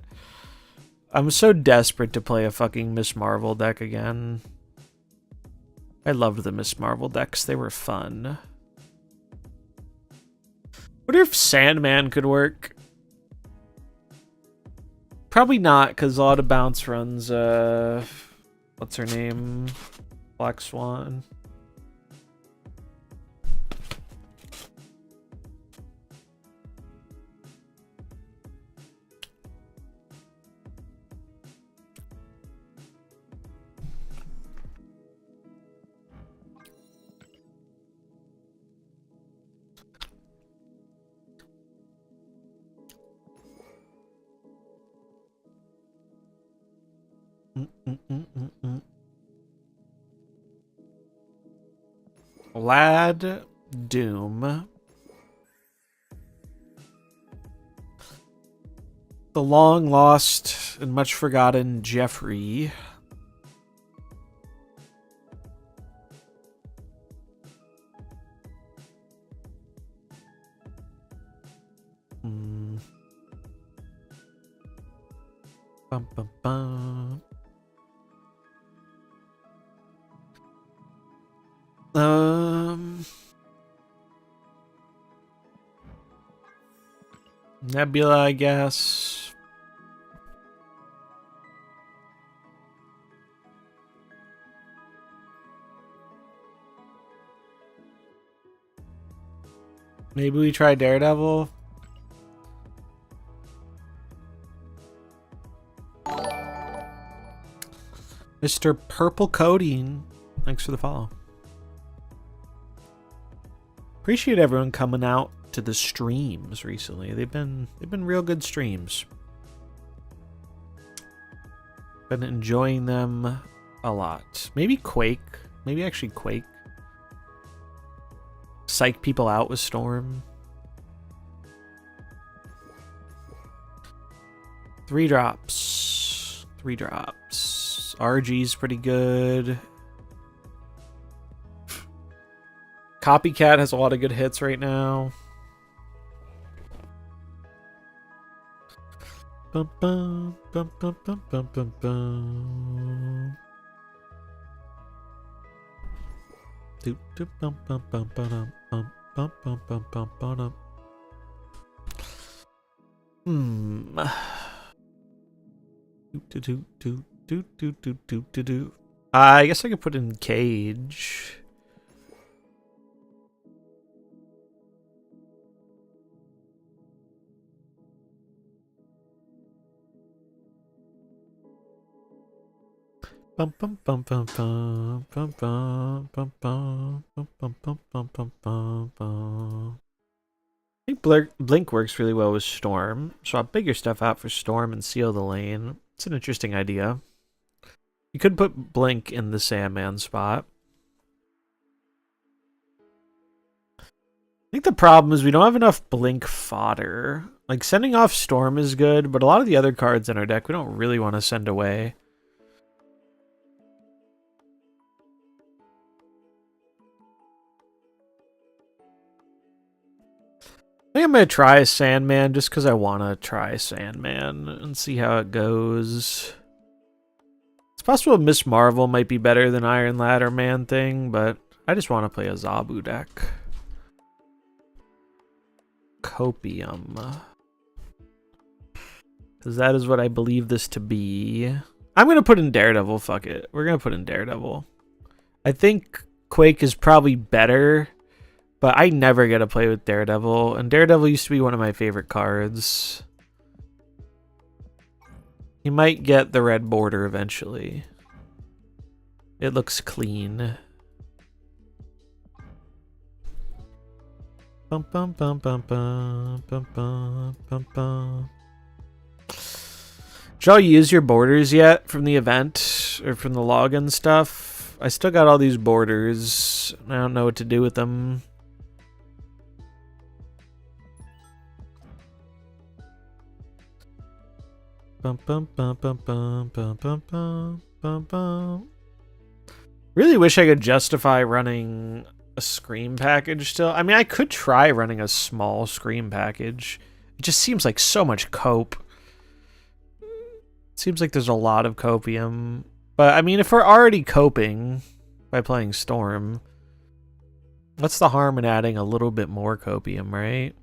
S1: I'm so desperate to play a fucking Miss Marvel deck again. I loved the Miss Marvel decks. They were fun. Wonder if Sandman could work. Probably not, because a lot of bounce runs what's her name? Black Swan. Lad Doom. The long lost and much forgotten Jeffrey. Bum, bum, bum. Nebula, I guess. Maybe we try Daredevil. Mr. Purple Coating, thanks for the follow. Appreciate everyone coming out to the streams recently. They've been real good streams. Been enjoying them a lot. Maybe Quake. Maybe actually Quake. Psych people out with Storm. 3 drops. 3 drops. RG's pretty good. Copycat has a lot of good hits right now. Bum, bum, bum, bum, bum, bum, bum, bum. Doop, doop, bum, bum, bum, ba-dum, bum, bum, bum, bum, bum, ba-dum. I guess I could put in Cage. Bum bum bum bum bum bum bum bum bum bum bum bum bum bum bum bum. I think Blink works really well with Storm. Swap bigger stuff out for Storm and seal the lane. It's an interesting idea. You could put Blink in the Sandman spot. I think the problem is we don't have enough Blink fodder. Like, sending off Storm is good, but a lot of the other cards in our deck we don't really want to send away. I think I'm going to try Sandman just because I want to try Sandman and see how it goes. It's possible Miss Marvel might be better than Iron Ladder Man Thing, but I just want to play a Zabu deck. Copium. Because that is what I believe this to be. I'm going to put in Daredevil, fuck it. We're going to put in Daredevil. I think Quake is probably better, but I never get to play with Daredevil, and Daredevil used to be one of my favorite cards. He might get the red border eventually. It looks clean. Bum bum bum bum bum bum bum bum bum. Did y'all use your borders yet from the event or from the login stuff? I still got all these borders. I don't know what to do with them. Bum bum bum bum bum bum bum bum bum bum. Really wish I could justify running a Scream package still. I mean, I could try running a small Scream package. It just seems like so much cope. It seems like there's a lot of copium. But I mean, if we're already coping by playing Storm, what's the harm in adding a little bit more copium, right?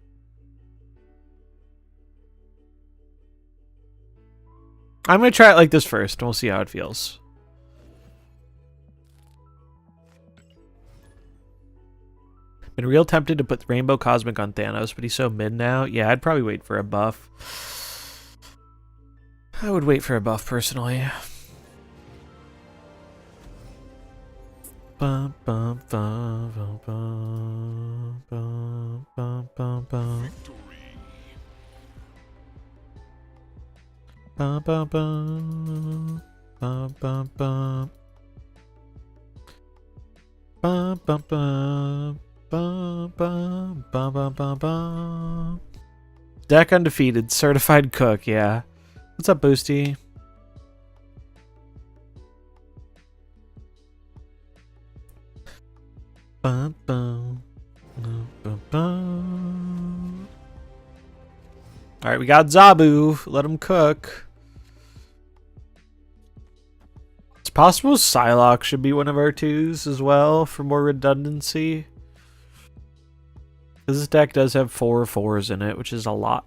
S1: I'm going to try it like this first, and we'll see how it feels. Been real tempted to put Rainbow Cosmic on Thanos, but he's so mid now. Yeah, I'd probably wait for a buff. I would wait for a buff, personally. Bum, bum, bum, bum, bum, bum, bum, bum, bum. Bum, bum, bum, bum, bum, bum. Bum, bum, bum, bum, bum, bum, bum, bum, bum. Deck undefeated, certified cook, yeah. What's up, Boosty? Bum, bum, bum, bum, bum. All right, we got Zabu. Let him cook. It's possible Psylocke should be one of our twos as well for more redundancy. This deck does have 4 4s in it, which is a lot.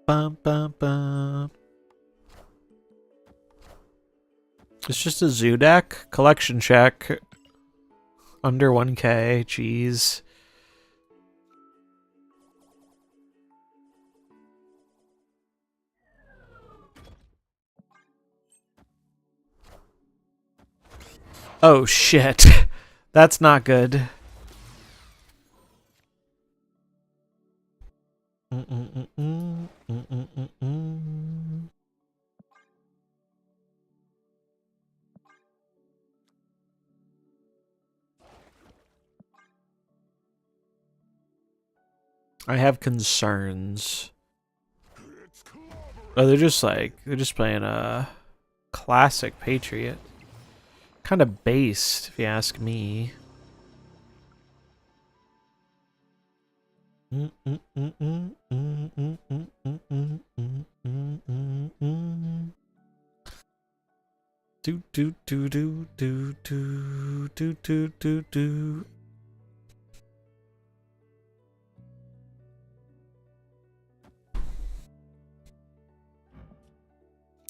S1: Bum, bum, bum. It's just a zoo deck. Collection check. Under 1k. Jeez. Oh shit. That's not good. I have concerns. Oh, they're just playing a classic Patriot. Kind of based, if you ask me. Do do do do do do do do do do.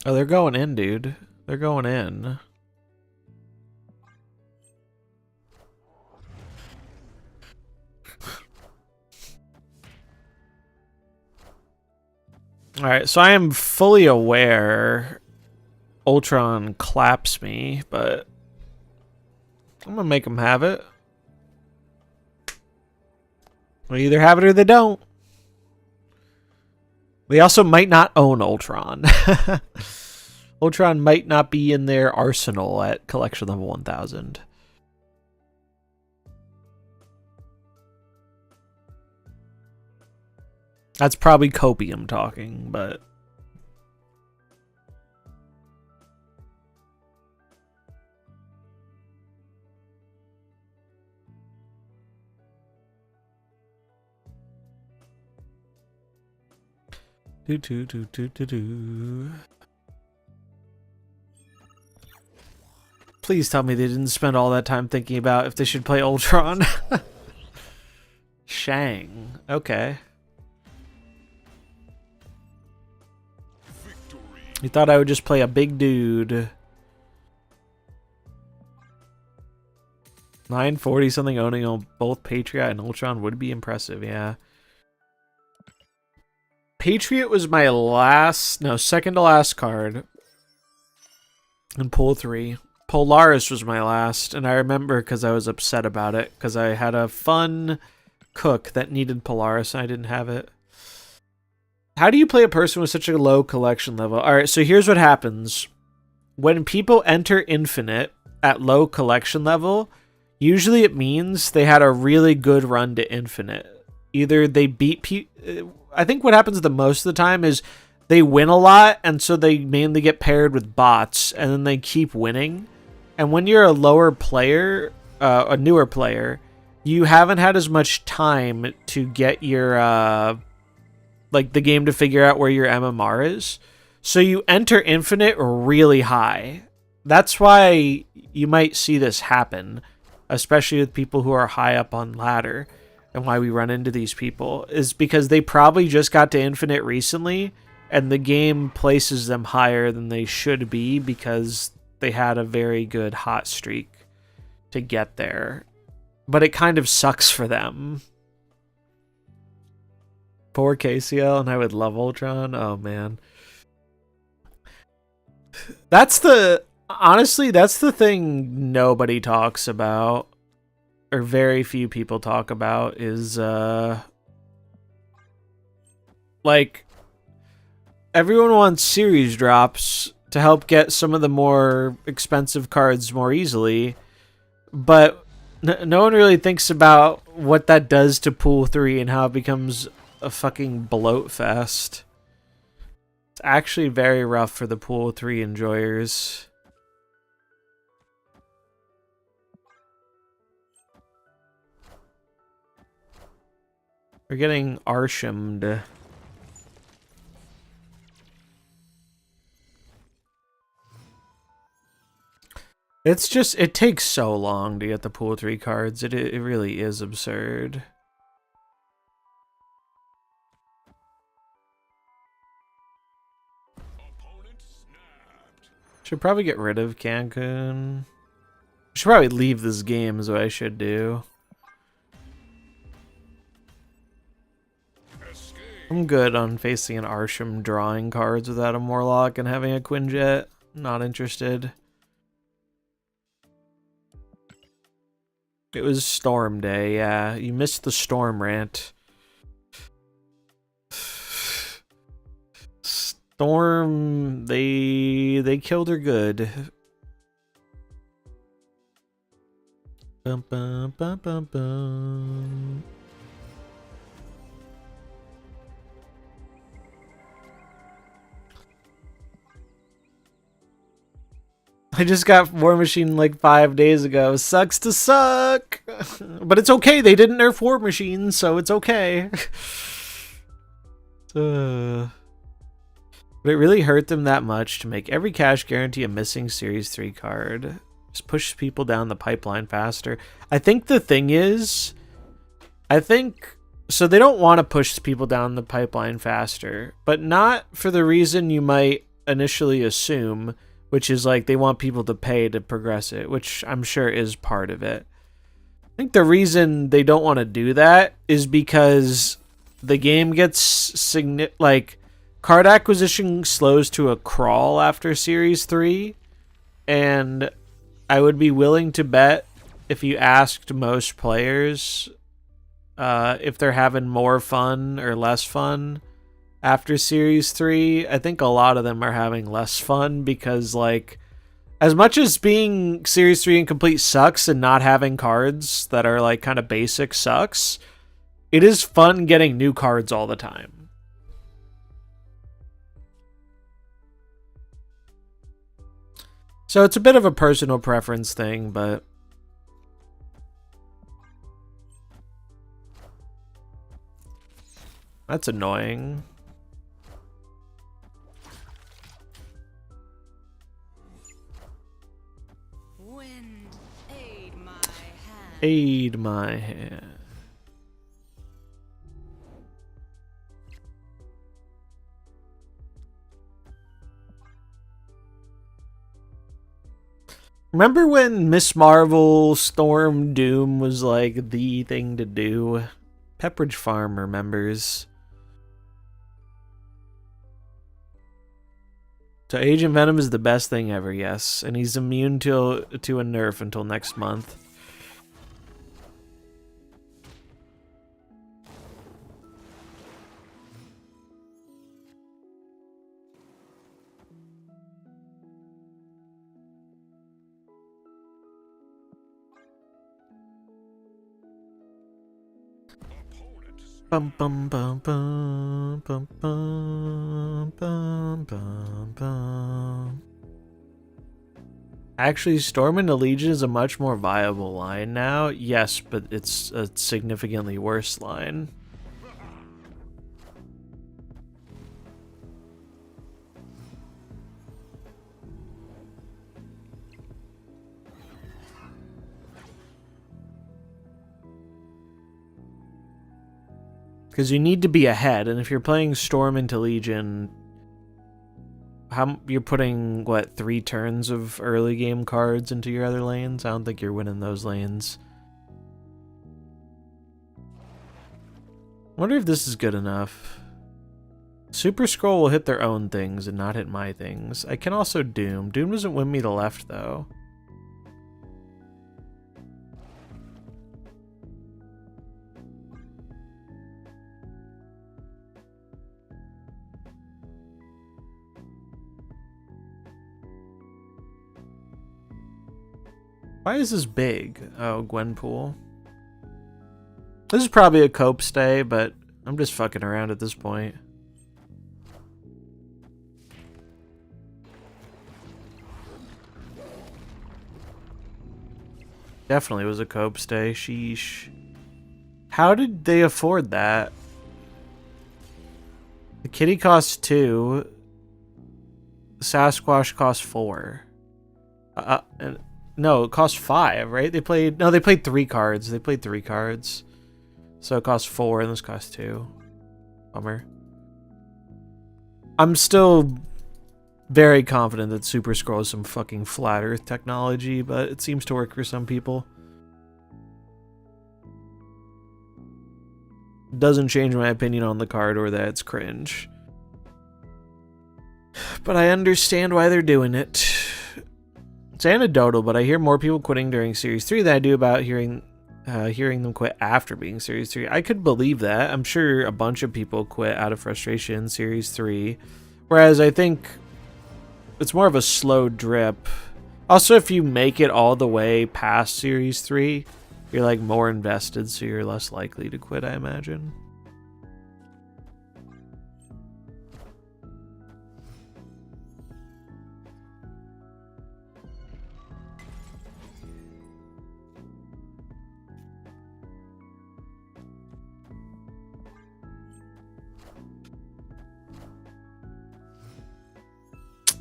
S1: Oh, they're going in, dude. They're going in. Alright, so I am fully aware Ultron claps me, but I'm gonna make him have it. They either have it or they don't. They also might not own Ultron. Ultron might not be in their arsenal at collection level 1000. That's probably copium talking, but... Do do do do do do. Please tell me they didn't spend all that time thinking about if they should play Ultron. Shang. Okay. You thought I would just play a big dude. 940 something owning on both Patriot and Ultron would be impressive, yeah. Patriot was my second to last card in pool 3. Polaris was my last, and I remember because I was upset about it because I had a fun cook that needed Polaris and I didn't have it. How do you play a person with such a low collection level? Alright, so here's what happens. When people enter Infinite at low collection level, usually it means they had a really good run to Infinite. Either they beat I think what happens the most of the time is they win a lot, and so they mainly get paired with bots, and then they keep winning. And when you're a lower player, a newer player, you haven't had as much time to get your... like the game to figure out where your MMR is. So you enter Infinite really high. That's why you might see this happen, especially with people who are high up on ladder. and why we run into these people is because they probably just got to Infinite recently, and the game places them higher than they should be because they had a very good hot streak to get there. But it kind of sucks for them. Poor KCL, and I would love Ultron. Oh, man. Honestly, that's the thing nobody talks about, or very few people talk about, is, like, everyone wants series drops to help get some of the more expensive cards more easily, but no one really thinks about what that does to Pool 3 and how it becomes a fucking bloat fest. It's actually very rough for the Pool 3 enjoyers. We're getting arshamed. It's just, it takes so long to get the Pool 3 cards. It really is absurd. Should probably get rid of Cancun. Should probably leave this game is what I should do. I'm good on facing an Arsham drawing cards without a Morlock and having a Quinjet. Not interested. It was Storm Day, yeah. You missed the Storm rant. Storm, they killed her good. Bum, bum, bum, bum, bum. I just got War Machine like 5 days ago. Sucks to suck. But it's okay. They didn't nerf War Machine, so it's okay. But it really hurt them that much to make every cash guarantee a missing Series 3 card. Just push people down the pipeline faster. I think the thing is, so they don't want to push people down the pipeline faster, but not for the reason you might initially assume, which is like they want people to pay to progress it, which I'm sure is part of it. I think the reason they don't want to do that is because the game gets like card acquisition slows to a crawl after Series 3, and I would be willing to bet if you asked most players if they're having more fun or less fun after Series 3, I think a lot of them are having less fun because, like, as much as being Series 3 incomplete sucks and not having cards that are, like, kind of basic sucks, it is fun getting new cards all the time. So it's a bit of a personal preference thing, but that's annoying.
S3: Wind, aid my hand.
S1: Aid my hand. Remember when Miss Marvel, Storm, Doom was like the thing to do? Pepperidge Farm remembers. So Agent Venom is the best thing ever, yes. And he's immune to a nerf until next month. Bum bum bum bum bum bum bum bum bum. Actually, Storm into Legion is a much more viable line now. Yes, but it's a significantly worse line. Because you need to be ahead, and if you're playing Storm into Legion, you're putting, what, 3 turns of early game cards into your other lanes? I don't think you're winning those lanes. Wonder if this is good enough. Super Scroll will hit their own things and not hit my things. I can also Doom. Doom doesn't win me the left, though. Why is this big? Oh, Gwenpool. This is probably a cope stay, but I'm just fucking around at this point. Definitely was a cope stay. Sheesh. How did they afford that? The kitty costs 2. The Sasquatch costs 4. No, it costs 5, right? They played 3 cards. They played 3 cards. So it costs 4 and this costs 2. Bummer. I'm still very confident that Super Scroll is some fucking flat earth technology, but it seems to work for some people. Doesn't change my opinion on the card or that it's cringe. But I understand why they're doing it. It's anecdotal, but I hear more people quitting during Series 3 than I do about hearing them quit after being Series 3. I could believe that. I'm sure a bunch of people quit out of frustration in Series 3. Whereas I think it's more of a slow drip. Also, if you make it all the way past Series 3, you're like more invested, so you're less likely to quit, I imagine.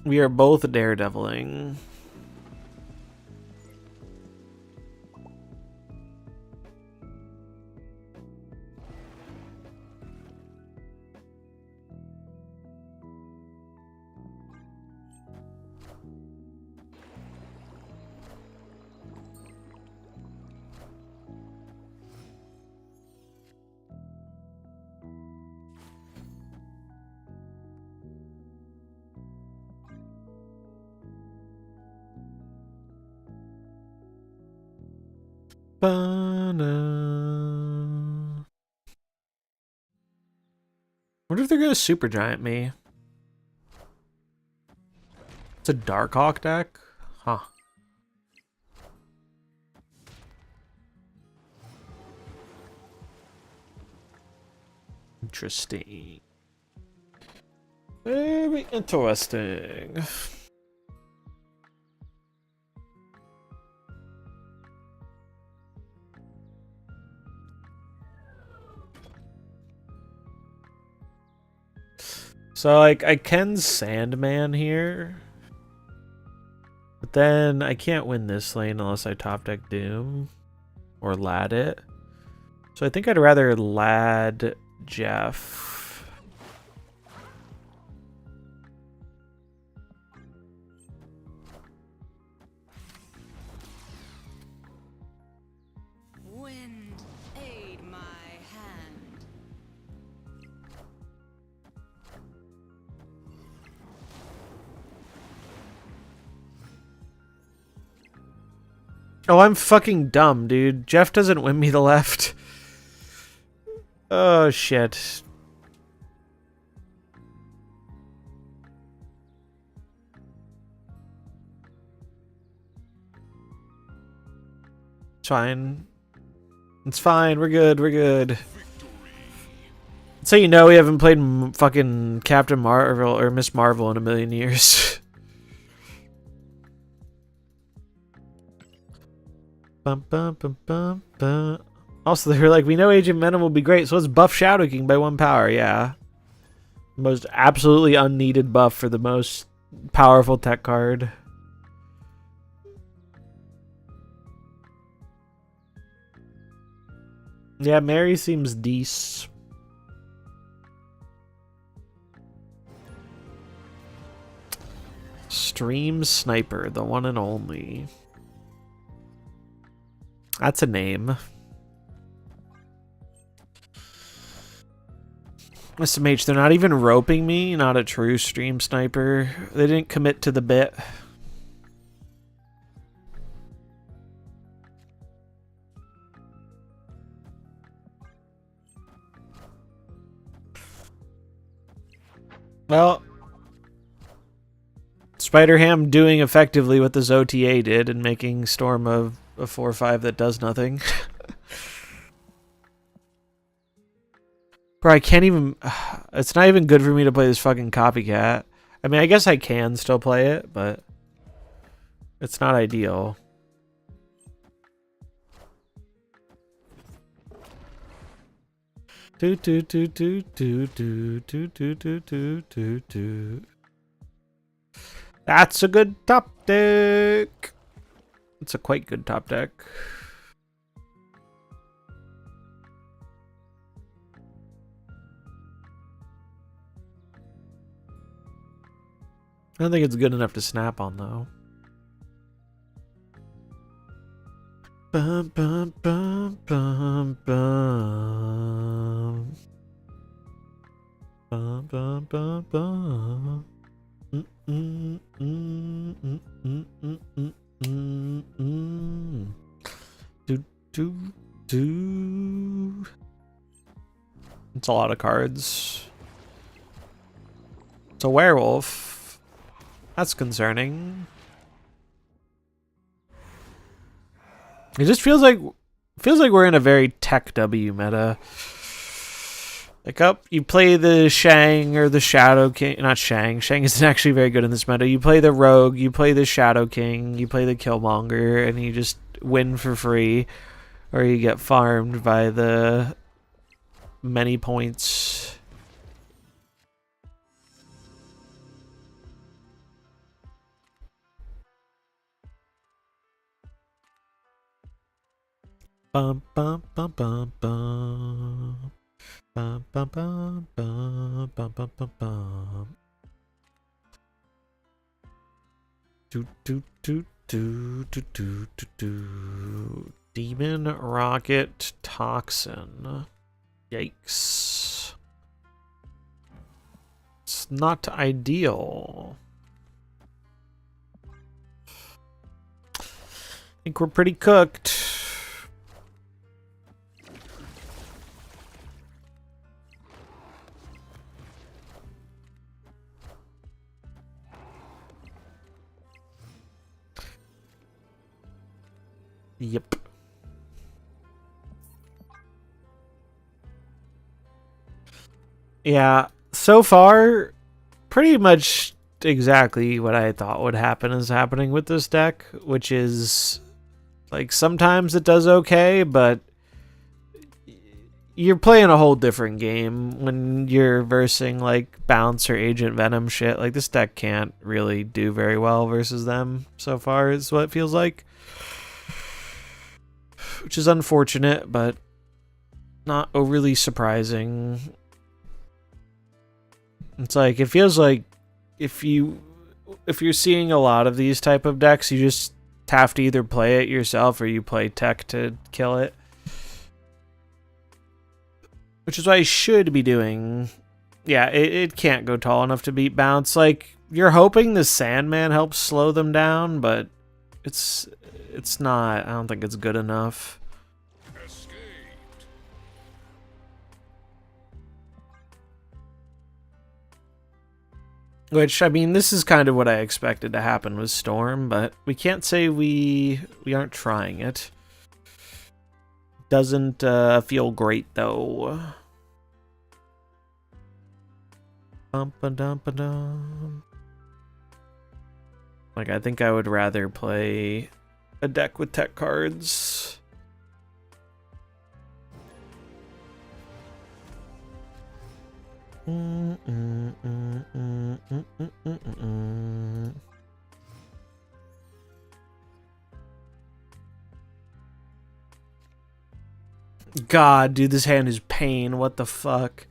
S1: We are both Daredeviling. Wonder if they're gonna Supergiant me. It's a Darkhawk deck? Huh. Interesting. Very interesting. So, like, I can Sandman here. But then I can't win this lane unless I top deck Doom. Or Lad it. So I think I'd rather Lad Jeff.
S3: Wind, aid my hand.
S1: Oh, I'm fucking dumb, dude. Jeff doesn't win me the left. Oh, shit. It's fine. It's fine. We're good. We're good. So you know we haven't played fucking Captain Marvel or Miss Marvel in a million years. Bum, bum, bum, bum, bum. Also, they were like, we know Agent Venom will be great, so let's buff Shadow King by 1 power. Yeah. Most absolutely unneeded buff for the most powerful tech card. Yeah, Mary seems decent. Stream Sniper, the one and only. That's a name. SMH, they're not even roping me, not a true Stream Sniper. They didn't commit to the bit. Well, Spider-Ham doing effectively what this OTA did and making Storm a 4-5 that does nothing. Bro, I can't even... It's not even good for me to play this fucking copycat. I mean, I guess I can still play it, but... It's not ideal. Do do do do do do do do do do do do. That's a good top deck. It's a quite good top deck. I don't think it's good enough to snap on though. Bum bum bum bum bum. Bum bum bum bum. Do do do. It's a lot of cards. It's a werewolf. That's concerning. It just feels like we're in a very tech W meta. Like you play the Shang or the Shadow King, not Shang. Shang isn't actually very good in this meta. You play the Rogue, you play the Shadow King, you play the Killmonger, and you just win for free, or you get farmed by the many points. Bum bum bum bum bum. Bum bum bum bum bum bum bum bum. Do do do do do do do do. Demon Rocket Toxin. Yikes. It's not ideal. I think we're pretty cooked. Yep. Yeah, so far, pretty much exactly what I thought would happen is happening with this deck, which is, like, sometimes it does okay, but you're playing a whole different game when you're versing, like, Bounce or Agent Venom shit. Like, this deck can't really do very well versus them so far, is what it feels like. Which is unfortunate, but not overly surprising. It's like, it feels like if you're seeing a lot of these type of decks, you just have to either play it yourself or you play tech to kill it. Which is what I should be doing. Yeah, it can't go tall enough to beat Bounce. Like, you're hoping the Sandman helps slow them down, but it's not. I don't think it's good enough. Which, I mean, this is kind of what I expected to happen with Storm, but we can't say we aren't trying it. Doesn't feel great, though. Bum-ba-dum-ba-dum. Like, I think I would rather play a deck with tech cards. God, dude, this hand is pain. What the fuck?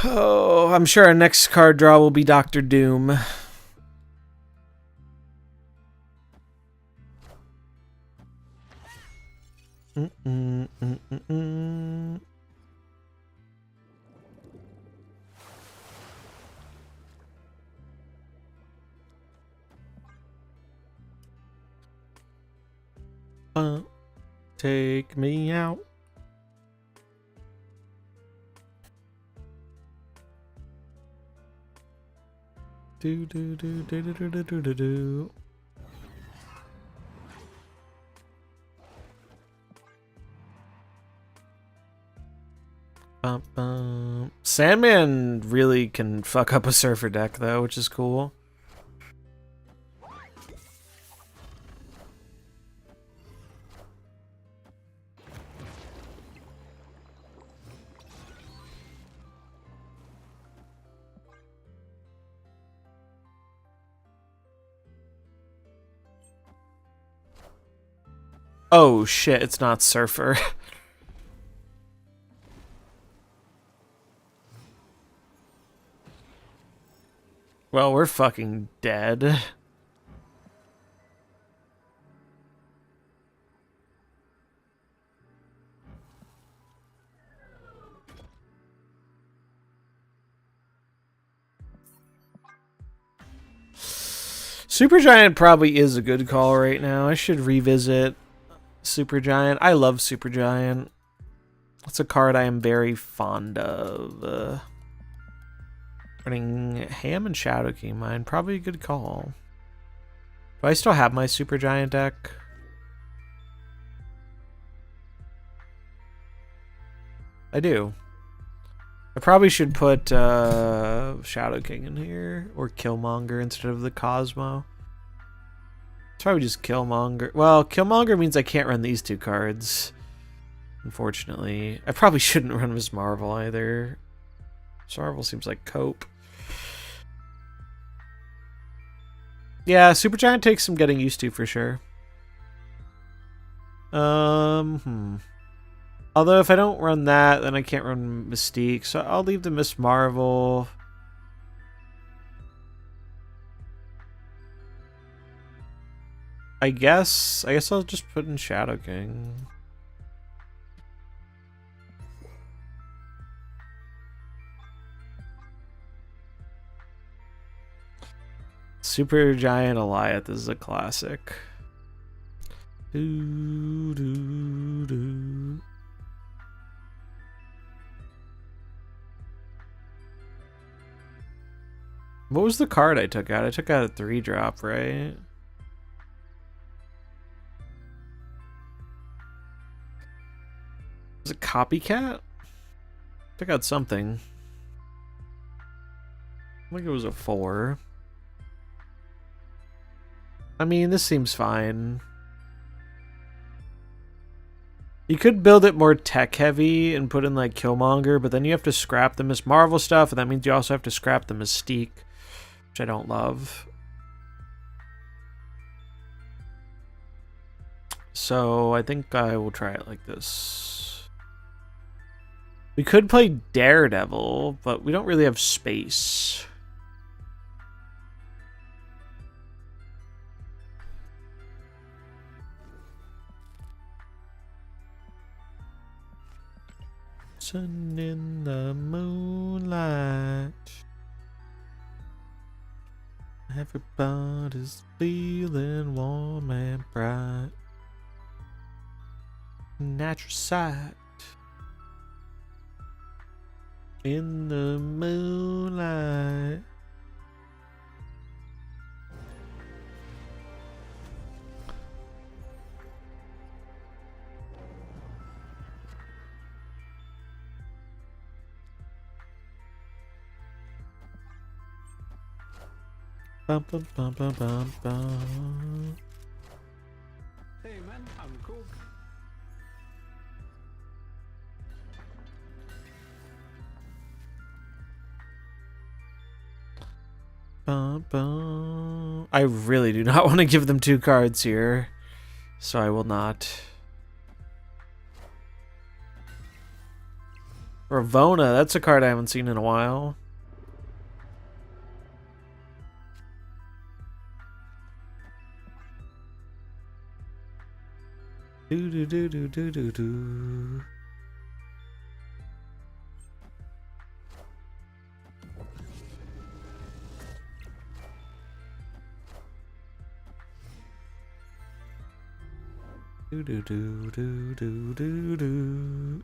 S1: Oh, I'm sure our next card draw will be Dr. Doom. Mm-mm-mm-mm-mm. Take me out. Do do do do do do do do do. Bum, bum. Sandman really can fuck up a surfer deck though, which is cool. Oh shit, it's not surfer. Well, we're fucking dead. Supergiant probably is a good call right now. I should revisit Supergiant. I love Supergiant. It's a card I am very fond of. Running Ham and Shadow Keymind, probably a good call. Do I still have my Supergiant deck? I do. I probably should put Shadow King in here, or Killmonger instead of the Cosmo. It's probably just Killmonger. Well, Killmonger means I can't run these two cards, unfortunately. I probably shouldn't run Miss Marvel either. Miss Marvel seems like cope. Yeah, Supergiant takes some getting used to for sure. Although if I don't run that, then I can't run Mystique, so I'll leave the Miss Marvel. I guess I'll just put in Shadow King. Supergiant Alliath is a classic. Do, do, do. What was the card I took out? I took out a 3-drop, right? Was it Copycat? Took out something. I think it was a 4. I mean, this seems fine. You could build it more tech heavy and put in like Killmonger, but then you have to scrap the Miss Marvel stuff, and that means you also have to scrap the Mystique, which I don't love. So I think I will try it like this. We could play Daredevil, but we don't really have space. Sun in the moonlight. Everybody's feeling warm and bright. Natural sight. In the moonlight. Bum, bum, bum, bum, bum, bum.
S4: Hey man, I'm cool.
S1: Bum, bum. I really do not want to give them 2 cards here, so I will not. Ravona, that's a card I haven't seen in a while. Do do do do do do do. Do do do do do do do.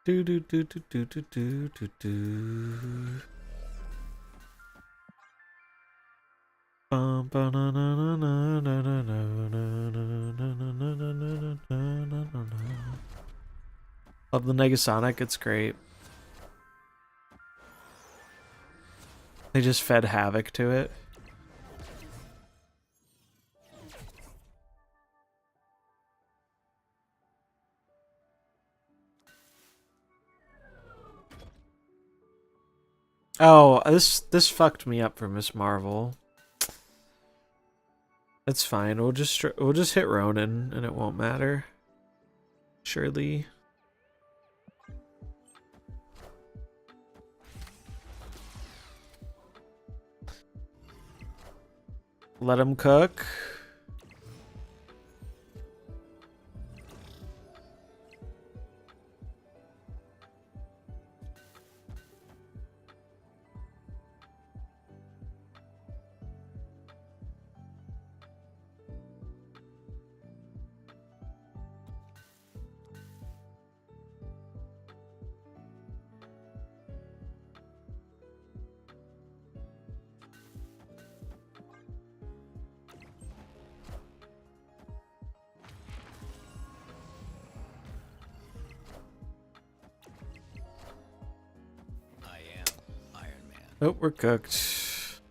S1: Do do do do do do do do do. Love the Negasonic, it's great. They just fed Havoc to it. Oh, this fucked me up for Miss Marvel. That's fine. We'll just hit Ronin and it won't matter. Surely. Let him cook. Oh, we're cooked.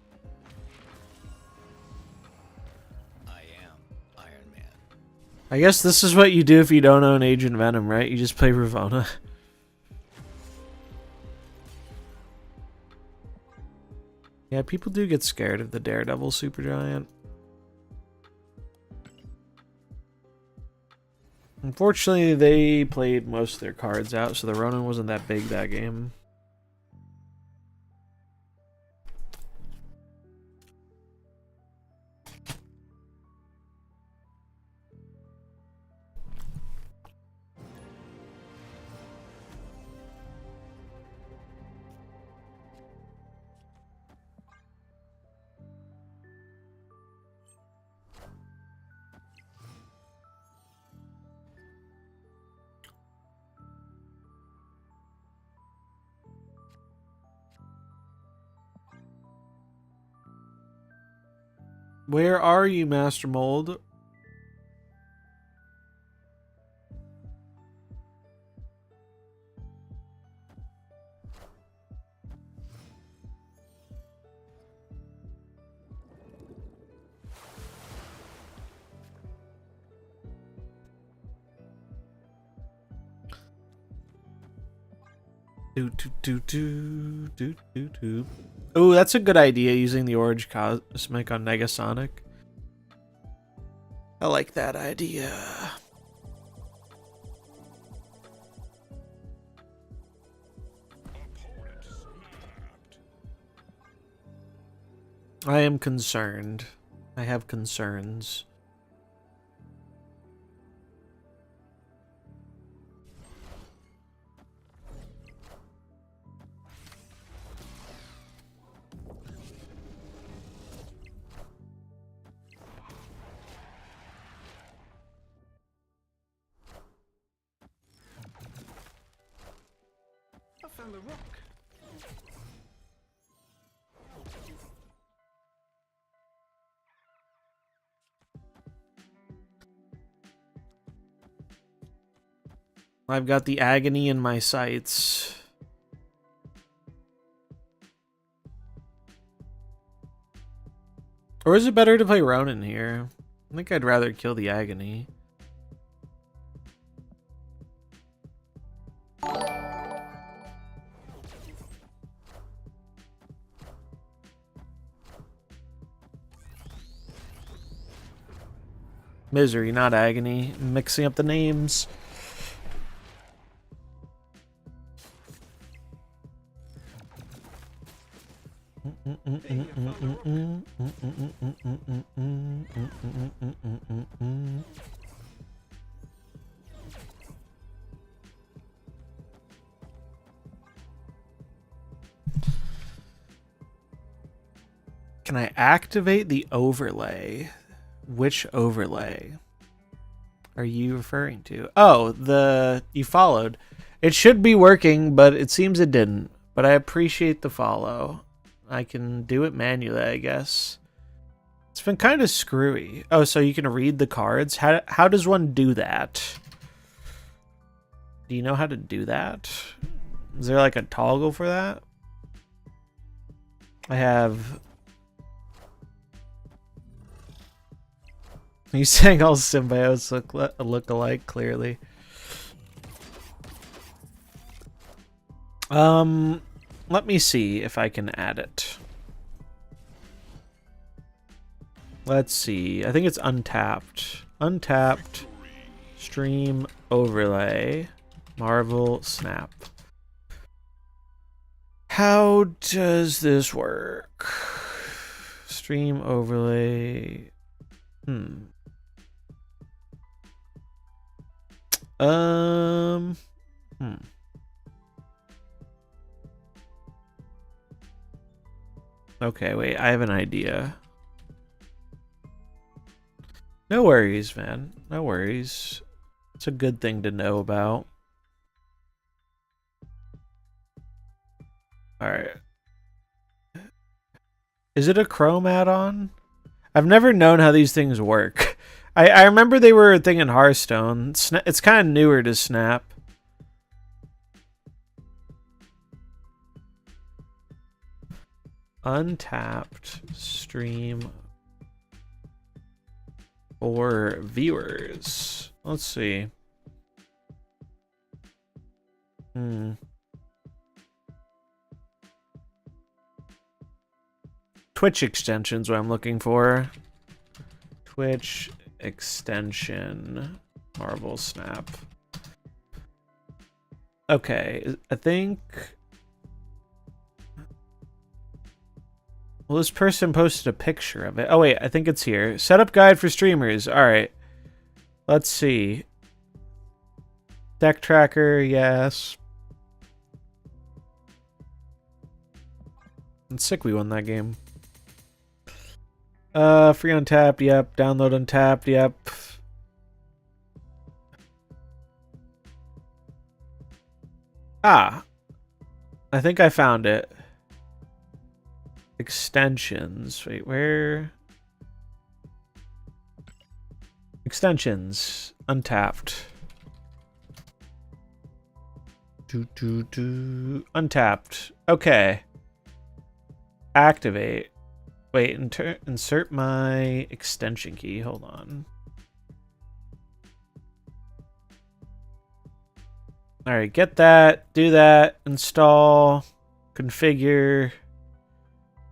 S2: I am Iron Man.
S1: I guess this is what you do if you don't own Agent Venom, right? You just play Ravonna. Yeah, people do get scared of the Daredevil Supergiant. Unfortunately, they played most of their cards out, so the Ronin wasn't that big that game. Where are you, Master Mold? Oh, that's a good idea, using the Orange Cosmic on Negasonic. I like that idea. I am concerned. I have concerns.
S4: I found the rock.
S1: I've got the agony in my sights. Or is it better to play Ronin here? I think I'd rather kill the agony. Misery, not agony. I'm mixing up the names. Can I activate the overlay? Which overlay are you referring to? Oh, you followed. It should be working, but it seems it didn't. But I appreciate the follow. I can do it manually, I guess. It's been kind of screwy. Oh, so you can read the cards? How does one do that? Do you know how to do that? Is there like a toggle for that? I have... Are you saying all symbiotes look alike, clearly? Let me see if I can add it. Let's see. I think it's untapped. Untapped. Stream overlay. Marvel snap. How does this work? Stream overlay. Okay, wait, I have an idea. No worries, man. No worries. It's a good thing to know about. Alright. Is it a Chrome add-on? I've never known how these things work. I remember they were a thing in Hearthstone. It's kind of newer to Snap. Untapped stream for viewers. Let's see. Twitch extension's what I'm looking for. Twitch extension. Marvel Snap. Okay, I think... Well, this person posted a picture of it. Oh, wait, I think it's here. Setup guide for streamers. All right. Let's see. Deck tracker, yes. I'm sick we won that game. Free Untapped, yep. Download Untapped, yep. Ah. I think I found it. Extensions. Wait, where? Extensions. Untapped. Untapped. Okay. Activate. Wait, insert my extension key. Hold on. Alright, get that. Do that. Install. Configure.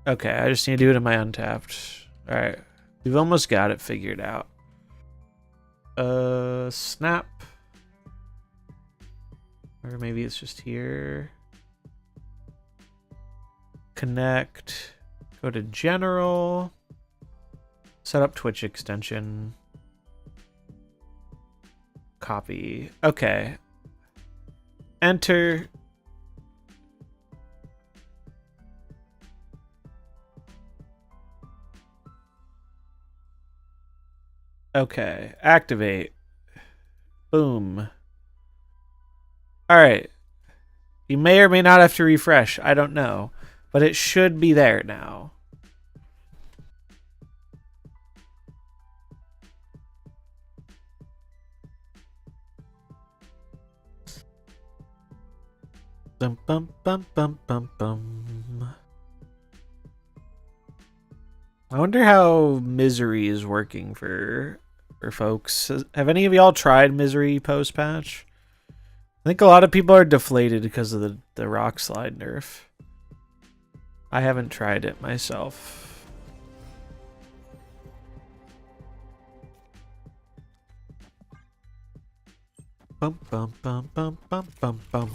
S1: Okay, I just need to do it in my Untapped. Alright. We've almost got it figured out. Snap. Or maybe it's just here. Connect. Go to General. Set up Twitch extension. Copy. Okay. Enter. Okay, activate. Boom. Alright. You may or may not have to refresh. I don't know. But it should be there now. Bum bum bum bum bum bum. I wonder how Misery is working for folks. Have any of y'all tried Misery post-patch? I think a lot of people are deflated because of the Rockslide nerf. I haven't tried it myself. Bum bum bum bum bum bum bum.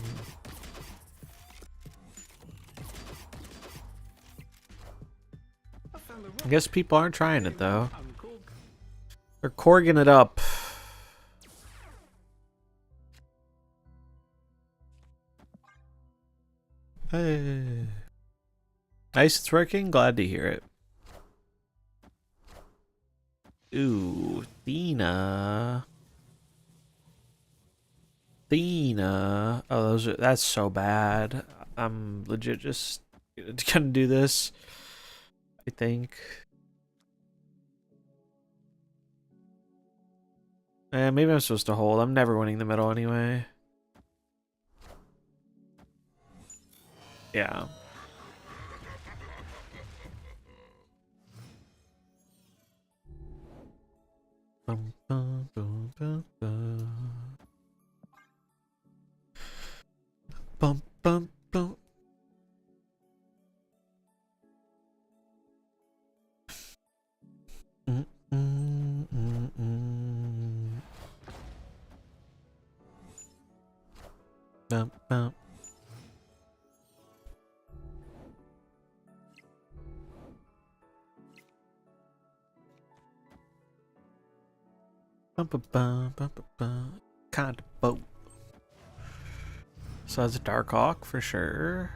S1: I guess people aren't trying it though.
S4: I'm cool.
S1: They're corging it up. Hey. Nice, it's working. Glad to hear it. Ooh, Thena. Thena. Oh, that's so bad. I'm legit just gonna do this, I think. Maybe I'm supposed to hold. I'm never winning the middle anyway. Yeah. Bum, bum, bum, bum, bum. Bum, bum, bum. Mm, mm, mm, mm. Bum, bum. Bum, bum, bum, bum, bum, bum. Kind of boat. So that's a Darkhawk for sure.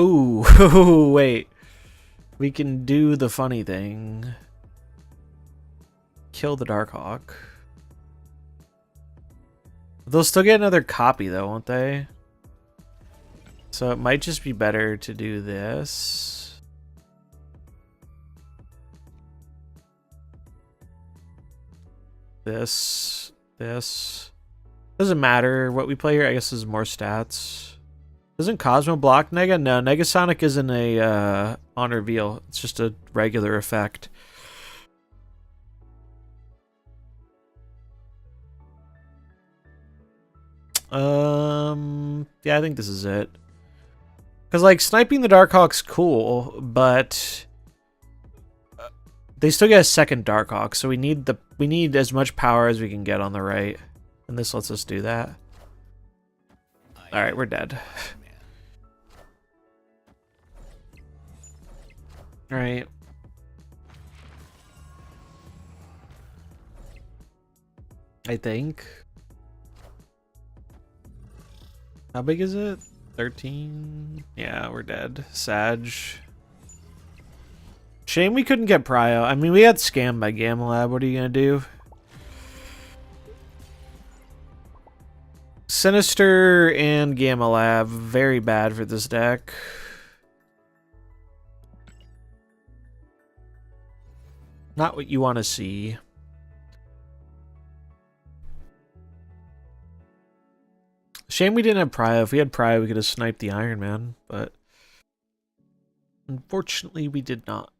S1: Ooh, wait. We can do the funny thing. Kill the Darkhawk. They'll still get another copy though, won't they? So it might just be better to do this. This. Doesn't matter what we play here. I guess is more stats. Doesn't Cosmo block Nega? No, Negasonic isn't a on reveal. It's just a regular effect. Yeah, I think this is it. Cause like sniping the Darkhawk's cool, but they still get a second Darkhawk, so we need as much power as we can get on the right, and this lets us do that. All right, we're dead. All right. I think. How big is it? 13? Yeah, we're dead. Sag. Shame we couldn't get Prio. I mean, we had scammed by Gamma Lab. What are you going to do? Sinister and Gamma Lab. Very bad for this deck. Not what you want to see. Shame we didn't have Prio. If we had Prio, we could have sniped the Iron Man, but unfortunately we did not.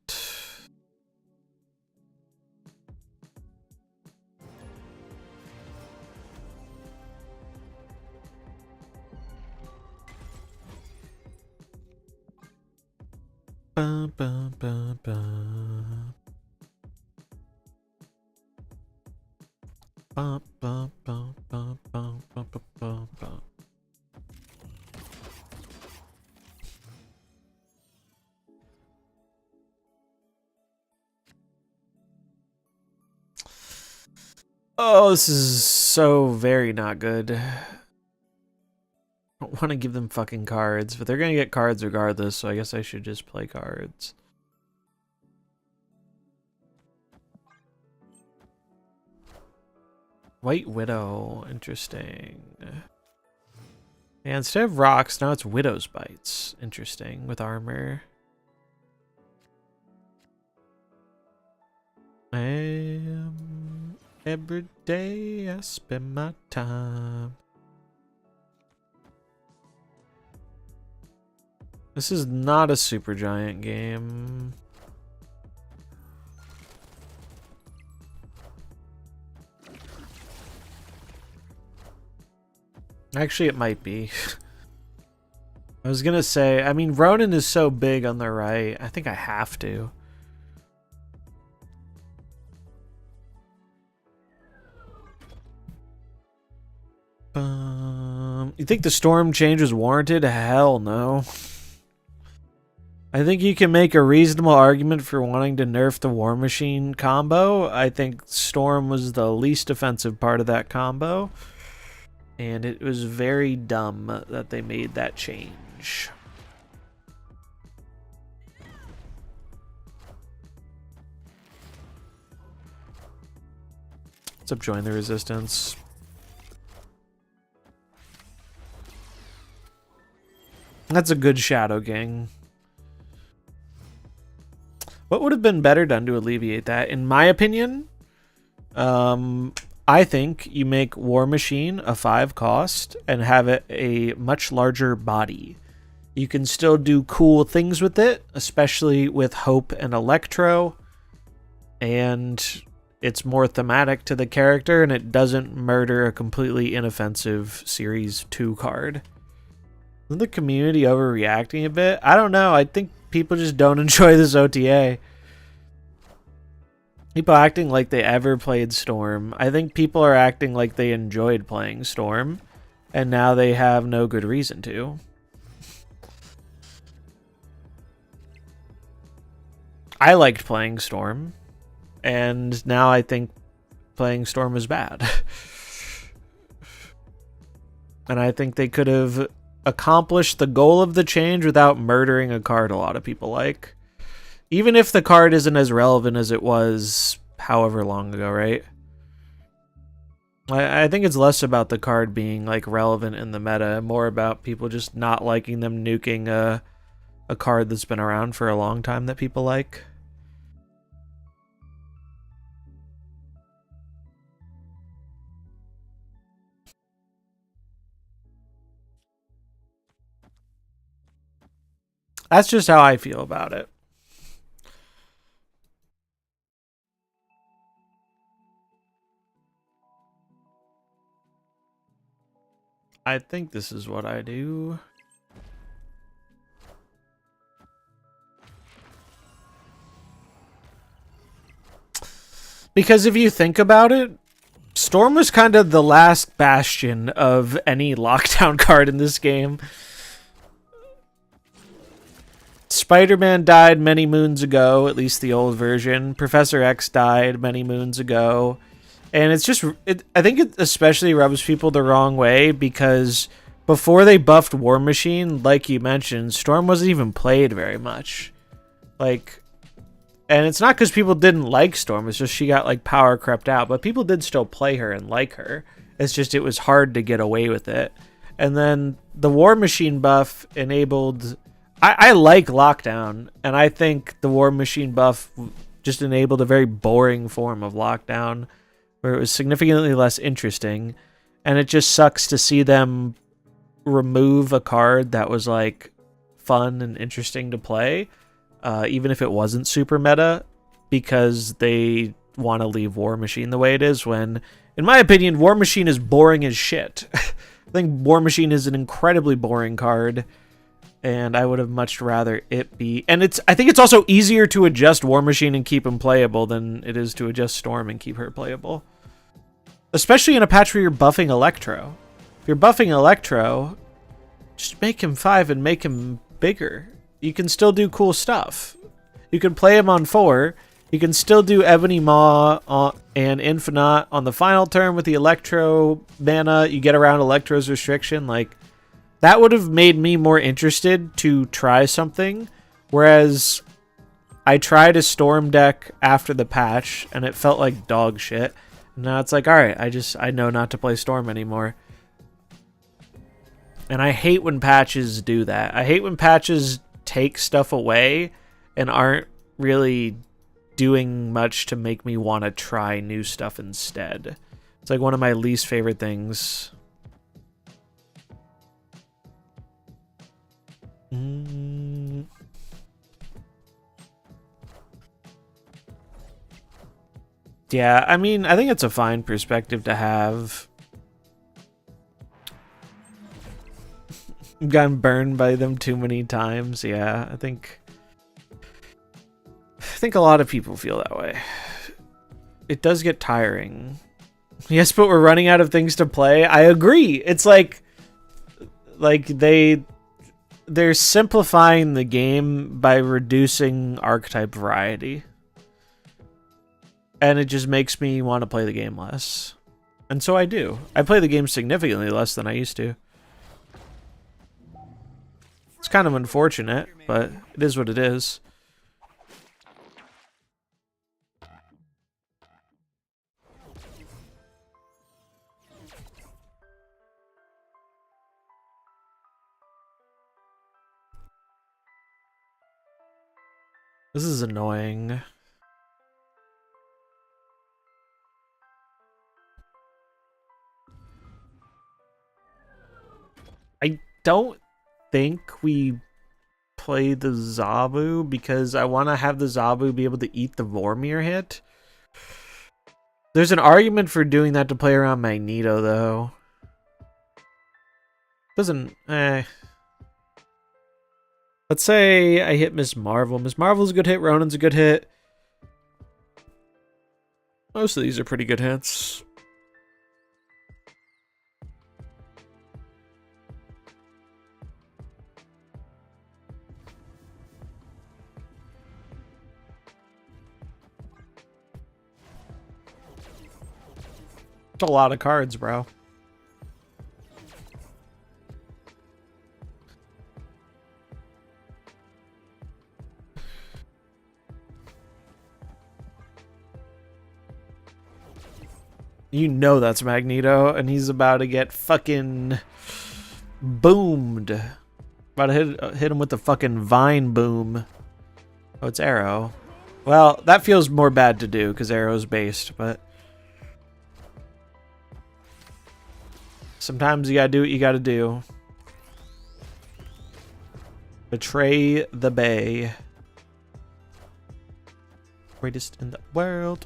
S1: Bum, bum, bum, bum. Bum, bum, bum, bum, bum, bum, bum, bum, bum. Oh, this is so very not good. I don't want to give them fucking cards, but they're gonna get cards regardless, so I guess I should just play cards. White Widow, interesting. Yeah, instead of rocks, now it's Widow's Bites. Interesting, with armor. Every day I spend my time. This is not a super giant game. Actually, it might be. I was gonna say, I mean, Ronin is so big on the right. I think I have to. You think the storm change was warranted? Hell no. I think you can make a reasonable argument for wanting to nerf the War Machine combo. I think Storm was the least offensive part of that combo. And it was very dumb that they made that change. What's up, Join the Resistance? That's a good Shadow Gang. What would have been better done to alleviate that? In my opinion, I think you make War Machine a 5 cost and have it a much larger body. You can still do cool things with it, especially with Hope and Electro. And it's more thematic to the character, and it doesn't murder a completely inoffensive Series 2 card. Isn't the community overreacting a bit? I don't know. I think people just don't enjoy this OTA. People acting like they ever played Storm. I think people are acting like they enjoyed playing Storm, and now they have no good reason to. I liked playing Storm, and now I think playing Storm is bad. And I think they could have accomplished the goal of the change without murdering a card a lot of people like. Even if the card isn't as relevant as it was however long ago, right? I think it's less about the card being like relevant in the meta, more about people just not liking them nuking a card that's been around for a long time that people like. That's just how I feel about it. I think this is what I do. Because if you think about it, Storm was kind of the last bastion of any lockdown card in this game. Spider-Man died many moons ago, at least the old version. Professor X died many moons ago. And it's just, I think it especially rubs people the wrong way because before they buffed War Machine, like you mentioned, Storm wasn't even played very much. Like, and it's not because people didn't like Storm, it's just she got like power crept out, but people did still play her and like her. It's just, it was hard to get away with it. And then the War Machine buff enabled, I like Lockdown, and I think the War Machine buff just enabled a very boring form of Lockdown, where it was significantly less interesting, and it just sucks to see them remove a card that was like fun and interesting to play, even if it wasn't super meta, because they want to leave War Machine the way it is, when, in my opinion, War Machine is boring as shit. I think War Machine is an incredibly boring card, and I would have much rather it be... And I think it's also easier to adjust War Machine and keep him playable than it is to adjust Storm and keep her playable. Especially in a patch where you're buffing Electro. If you're buffing Electro, just make him 5 and make him bigger. You can still do cool stuff. You can play him on 4. You can still do Ebony Maw and Infinite on the final turn with the Electro mana. You get around Electro's restriction. Like, that would have made me more interested to try something. Whereas I tried a Storm deck after the patch and it felt like dog shit. Now it's like, alright, I know not to play Storm anymore. And I hate when patches do that. I hate when patches take stuff away and aren't really doing much to make me want to try new stuff instead. It's like one of my least favorite things. Yeah, I mean, I think it's a fine perspective to have. Gotten burned by them too many times. Yeah, I think a lot of people feel that way. It does get tiring. Yes, but we're running out of things to play. I agree. It's like they they're simplifying the game by reducing archetype variety. And it just makes me want to play the game less. And so I do. I play the game significantly less than I used to. It's kind of unfortunate, but it is what it is. This is annoying. I don't think we play the Zabu because I want to have the Zabu be able to eat the Vormir hit. There's an argument for doing that to play around Magneto, though. Doesn't... Let's say I hit Miss Marvel. Miss Marvel's a good hit. Ronan's a good hit. Most of these are pretty good hits. It's a lot of cards, bro. You know that's Magneto, and he's about to get fucking boomed. About to hit him with the fucking vine boom. Oh, it's Arrow. Well, that feels more bad to do, because Arrow's based, but... sometimes you gotta do what you gotta do. Betray the Bay. Greatest in the world.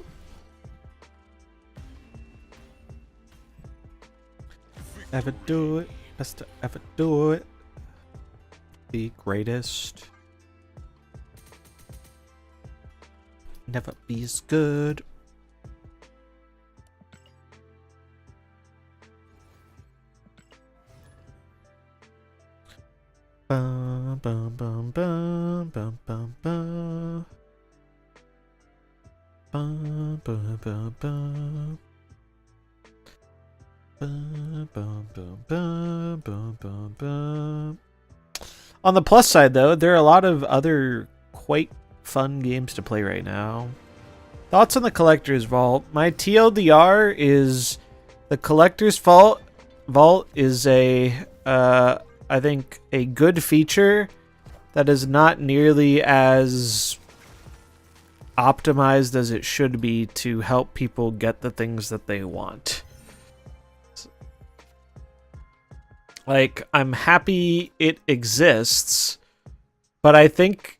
S1: Ever do it. Best to ever do it. The greatest. Never be as good. Bum, bum, bum, bum, bum, bum, bum. Bum, bum, bum, bum. Bum, bum, bum, bum, bum, bum, bum. On the plus side, though, there are a lot of other quite fun games to play right now. Thoughts on the Collector's Vault? My TLDR is the Collector's Vault is a, I think, a good feature that is not nearly as optimized as it should be to help people get the things that they want. Like, I'm happy it exists, but I think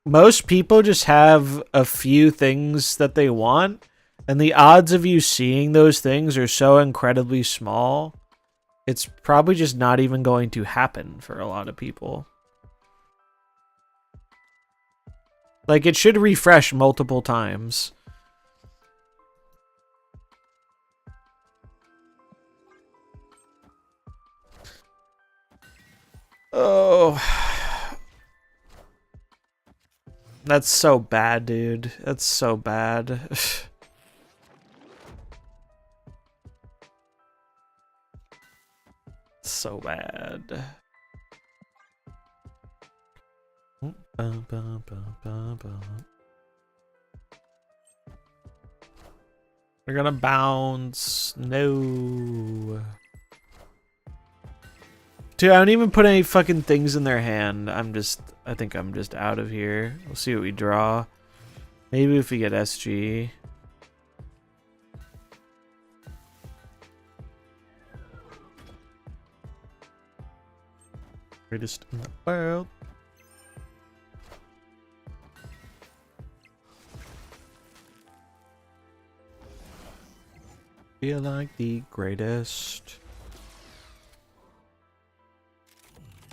S1: most people just have a few things that they want, and the odds of you seeing those things are so incredibly small, it's probably just not even going to happen for a lot of people. Like, it should refresh multiple times. Oh. That's so bad, dude. That's so bad. So bad. We're gonna bounce. No. Dude, I don't even put any fucking things in their hand. I think I'm just out of here. We'll see what we draw. Maybe if we get SG. Greatest in the world. Feel like the greatest.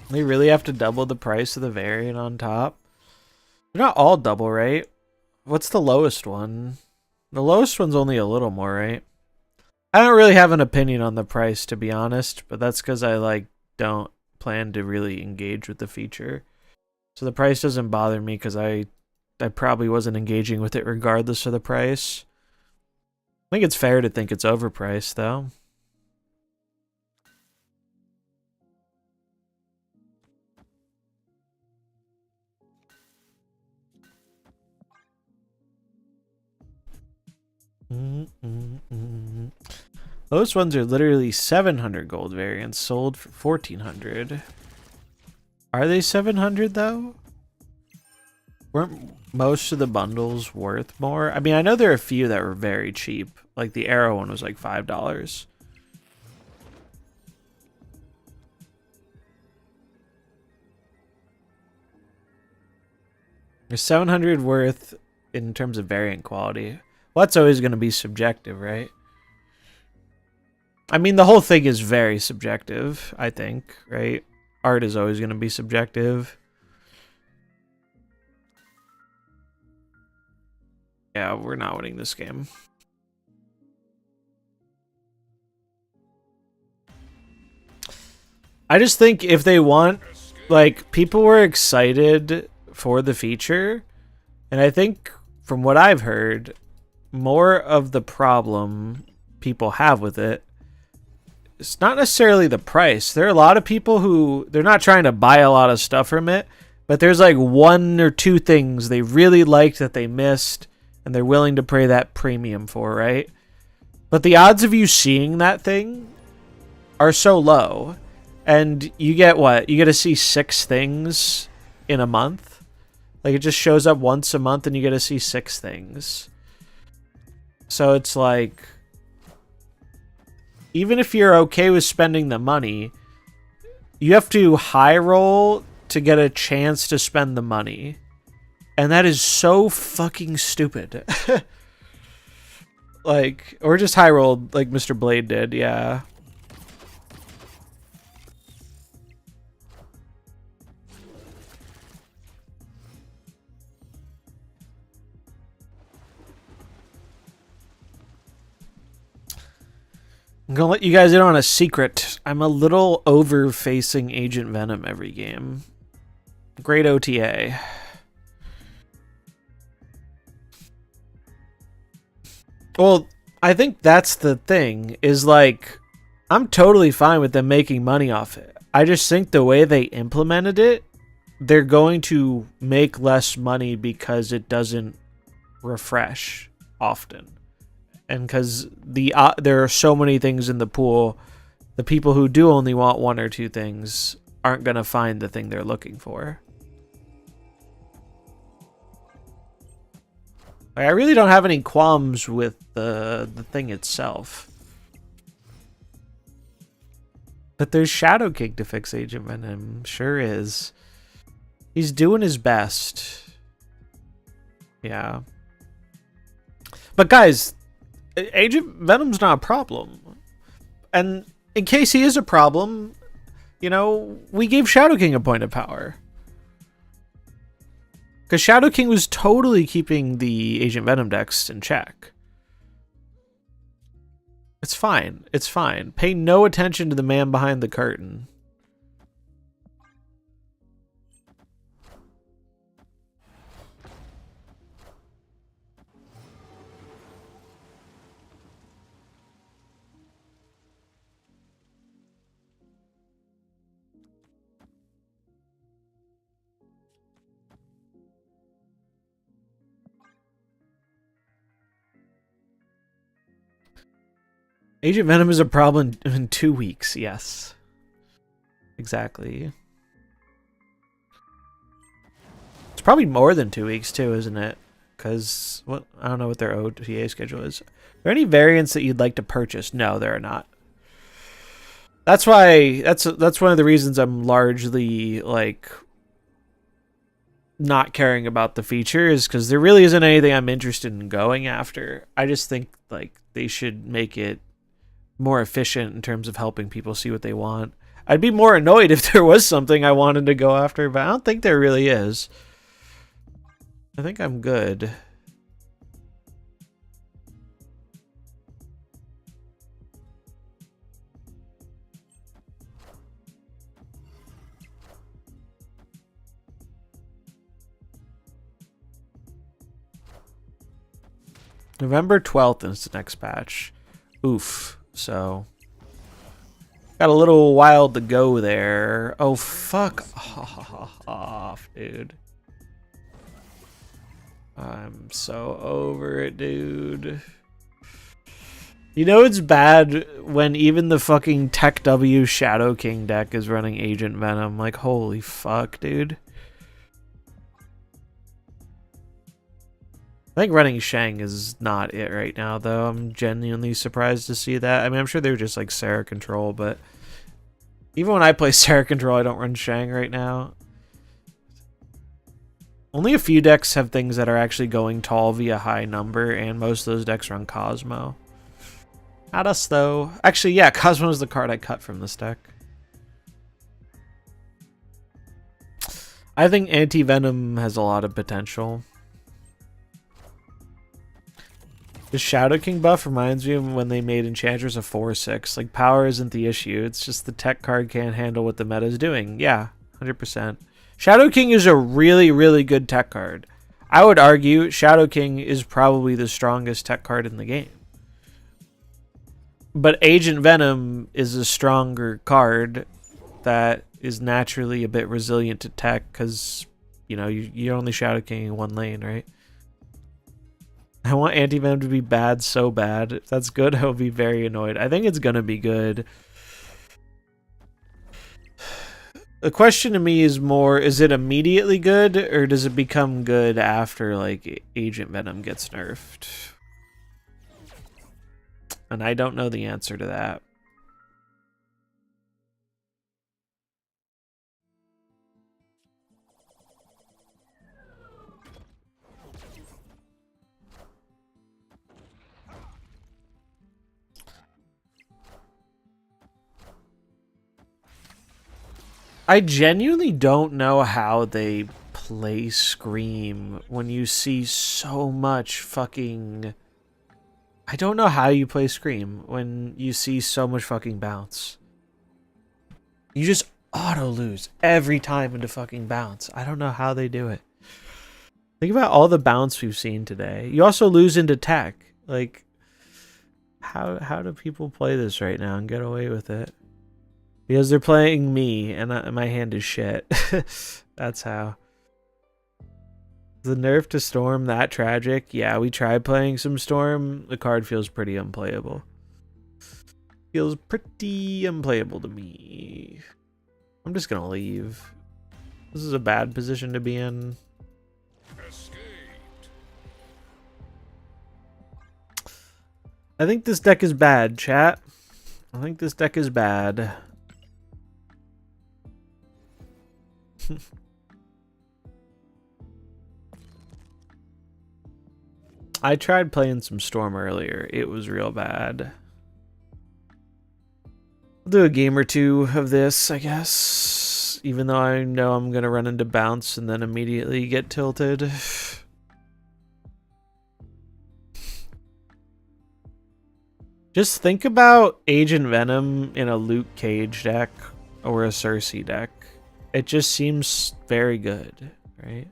S1: They really have to double the price of the variant on top? They're not all double, right? What's the lowest one? The lowest one's only a little more, right? I don't really have an opinion on the price, to be honest, but that's because I, like, don't plan to really engage with the feature. So the price doesn't bother me because I probably wasn't engaging with it regardless of the price. I think it's fair to think it's overpriced, though. Those ones are literally 700 gold variants sold for 1400. Are they 700 though? Weren't most of the bundles worth more? I mean, I know there are a few that were very cheap. Like the Arrow one was like $5. Is 700 worth in terms of variant quality? Well, that's always going to be subjective, right? I mean, the whole thing is very subjective, I think, right? Art is always going to be subjective. Yeah, we're not winning this game. I just think if they want, like, people were excited for the feature, and I think from what I've heard, more of the problem people have with it, it's not necessarily the price. There are a lot of people who, they're not trying to buy a lot of stuff from it, but there's like one or two things they really liked that they missed, and they're willing to pay that premium for, right? But the odds of you seeing that thing are so low. And you get what? You get to see 6 things in a month? Like, it just shows up once a month and you get to see 6 things. So it's like, even if you're okay with spending the money, you have to high roll to get a chance to spend the money. And that is so fucking stupid. Like, or just high roll like Mr. Blade did, yeah. I'm gonna let you guys in on a secret. I'm a little over-facing Agent Venom every game. Great OTA. Well, I think that's the thing, is like, I'm totally fine with them making money off it. I just think the way they implemented it, they're going to make less money because it doesn't refresh often. And because there are so many things in the pool, the people who do only want 1 or 2 things aren't going to find the thing they're looking for. Like, I really don't have any qualms with the thing itself. But there's Shadow King to fix Agent Venom. Sure is. He's doing his best. Yeah. But guys, Agent Venom's not a problem. And in case he is a problem, you know, we gave Shadow King a point of power. Because Shadow King was totally keeping the Agent Venom decks in check. It's fine. It's fine. Pay no attention to the man behind the curtain. Agent Venom is a problem in 2 weeks, yes. Exactly. It's probably more than 2 weeks too, isn't it? Because, well, I don't know what their OTA schedule is. Are there any variants that you'd like to purchase? No, there are not. That's why, that's one of the reasons I'm largely, like, not caring about the feature, is because there really isn't anything I'm interested in going after. I just think, like, they should make it more efficient in terms of helping people see what they want. I'd be more annoyed if there was something I wanted to go after, but I don't think there really is. I think I'm good. November 12th is the next patch. Oof. So got a little while to go there. Oh, fuck off, dude. I'm so over it, dude. You know it's bad when even the fucking Tech W Shadow King deck is running Agent Venom. Like, holy fuck, dude. I think running Shang is not it right now, though. I'm genuinely surprised to see that. I mean, I'm sure they're just like Sarah Control, but even when I play Sarah Control, I don't run Shang right now. Only a few decks have things that are actually going tall via high number, and most of those decks run Cosmo. Not us, though. Actually, yeah, Cosmo is the card I cut from this deck. I think Anti-Venom has a lot of potential. The Shadow King buff reminds me of when they made Enchantress a 4/6. Like, power isn't the issue. It's just the tech card can't handle what the meta's doing. Yeah, 100%. Shadow King is a really, really good tech card. I would argue Shadow King is probably the strongest tech card in the game. But Agent Venom is a stronger card that is naturally a bit resilient to tech because, you know, you're only Shadow King in one lane, right? I want Anti-Venom to be bad so bad. If that's good, I'll be very annoyed. I think it's going to be good. The question to me is more, is it immediately good or does it become good after, like, Agent Venom gets nerfed? And I don't know the answer to that. I genuinely don't know how they play Scream when you see so much fucking... I don't know how you play Scream when you see so much fucking bounce. You just auto lose every time into fucking bounce. I don't know how they do it. Think about all the bounce we've seen today. You also lose into tech. Like, how do people play this right now and get away with it? Because they're playing me and my hand is shit. That's how. The nerf to Storm that tragic? Yeah, we tried playing some Storm. The card feels pretty unplayable. Feels pretty unplayable to me. I'm just gonna leave. This is a bad position to be in.
S5: Escaped.
S1: I think this deck is bad, chat. I think this deck is bad. I tried playing some Storm earlier. It was real bad. I'll do a game or two of this, I guess. Even though I know I'm going to run into bounce and then immediately get tilted. Just think about Agent Venom in a Luke Cage deck or a Cersei deck. It just seems very good, right?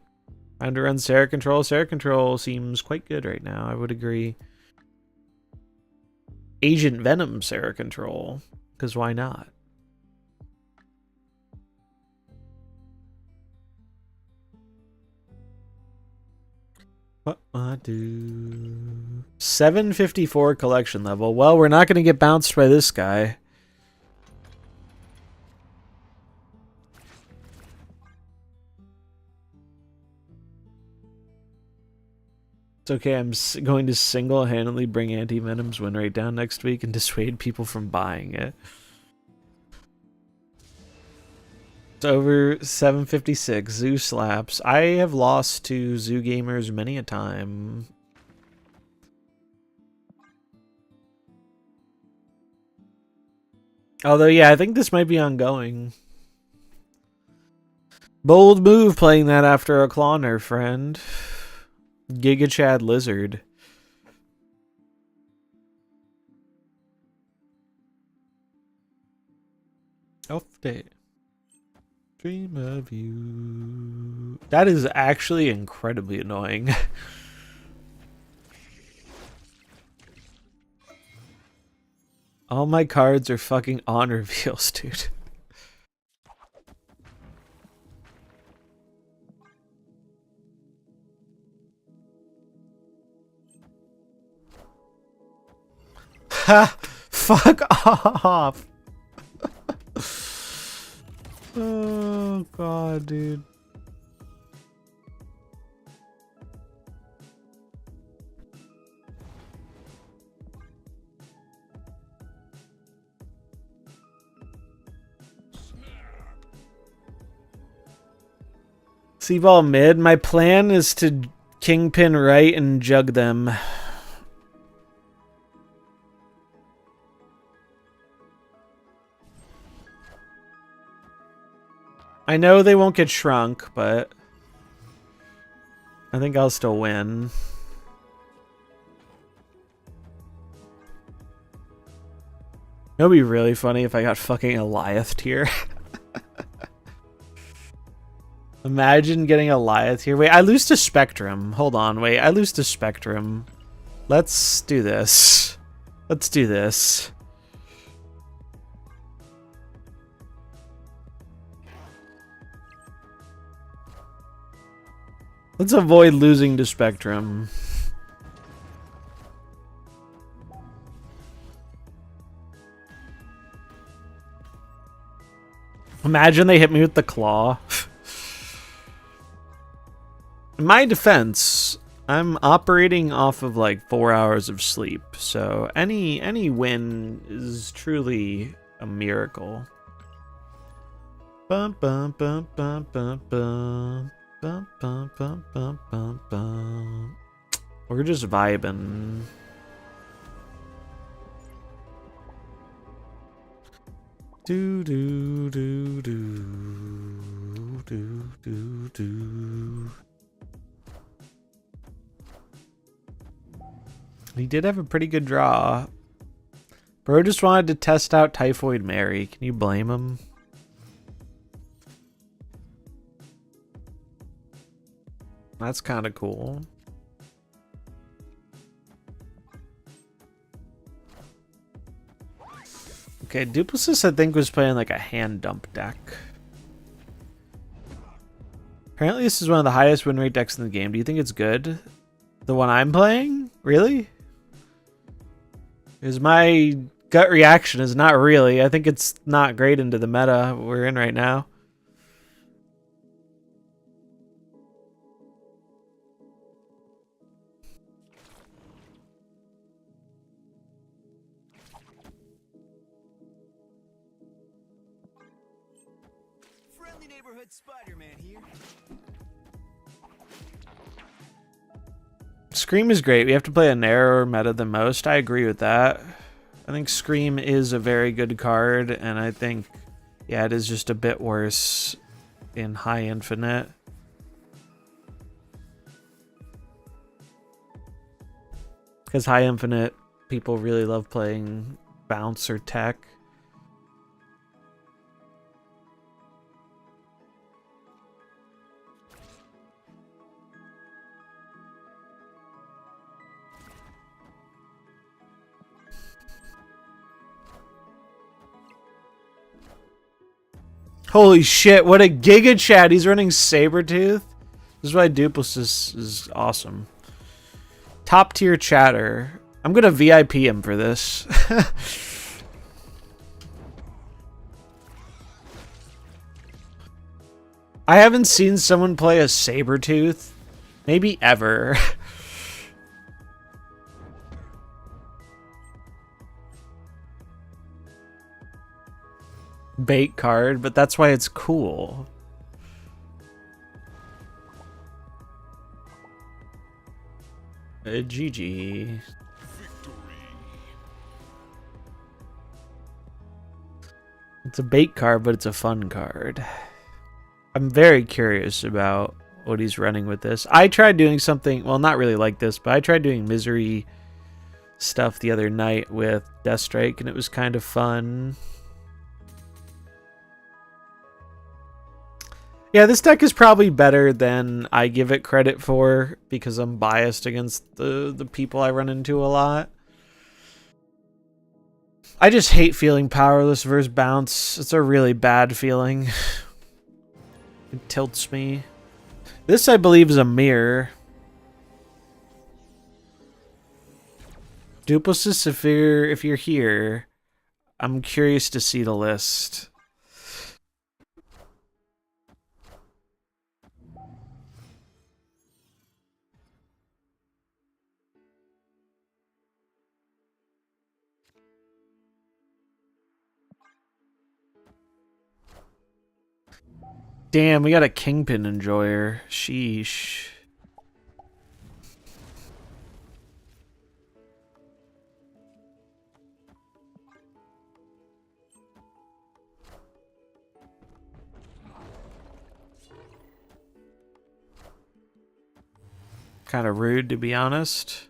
S1: Time to run Sarah Control. Sarah Control seems quite good right now. I would agree. Agent Venom Sarah Control. Because why not? What I do? 754 collection level. Well, we're not going to get bounced by this guy. It's okay, I'm going to single-handedly bring Anti-Venom's win rate down next week and dissuade people from buying it. It's over 756. Zoo slaps. I have lost to Zoo gamers many a time. Although, yeah, I think this might be ongoing. Bold move playing that after a Klaw nerf, friend. Giga Chad Lizard. Off day. Dream of you. That is actually incredibly annoying. All my cards are fucking on reveals, dude. Ha! Fuck off! Oh god, dude. Seaball mid. My plan is to kingpin right and jug them. I know they won't get shrunk, but I think I'll still win. It would be really funny if I got fucking Eliath here. Imagine getting Eliath here. Wait, I lose to Spectrum. Hold on, wait. I lose to Spectrum. Let's do this. Let's do this. Let's avoid losing to Spectrum. Imagine they hit me with the claw. In my defense, I'm operating off of like 4 hours of sleep, so any win is truly a miracle. Bum bum bum bum bum bum. Bum, bum, bum, bum, bum, bum. We're just vibing. Do do do do do do do. He did have a pretty good draw. Bro just wanted to test out Typhoid Mary. Can you blame him? That's kind of cool. Okay, Duplicis I think was playing like a hand dump deck. Apparently this is one of the highest win rate decks in the game. Do you think it's good? The one I'm playing? Really? Because my gut reaction is not really. I think it's not great into the meta we're in right now.
S2: Spider-Man here.
S1: Scream is great. We have to play a narrower meta than most. I agree with that. I think Scream is a very good card, and I think, yeah, it is just a bit worse in High Infinite. Because High Infinite, people really love playing Bounce or Tech. Holy shit, what a Giga Chat. He's running Sabretooth. This is why Duplicis is awesome. Top tier chatter. I'm going to VIP him for this. I haven't seen someone play a Sabretooth. Maybe ever. Bait card, but that's why it's cool. GG. It's a bait card, but it's a fun card. I'm very curious about what he's running with this. I tried doing something, well, not really like this, but I tried doing Misery stuff the other night with Deathstrike, and it was kind of fun. Yeah, this deck is probably better than I give it credit for because I'm biased against the people I run into a lot. I just hate feeling powerless versus bounce. It's a really bad feeling. It tilts me. This, I believe, is a mirror. Duplicis, if you're here, I'm curious to see the list. Damn, we got a Kingpin enjoyer. Sheesh. Kind of rude, to be honest.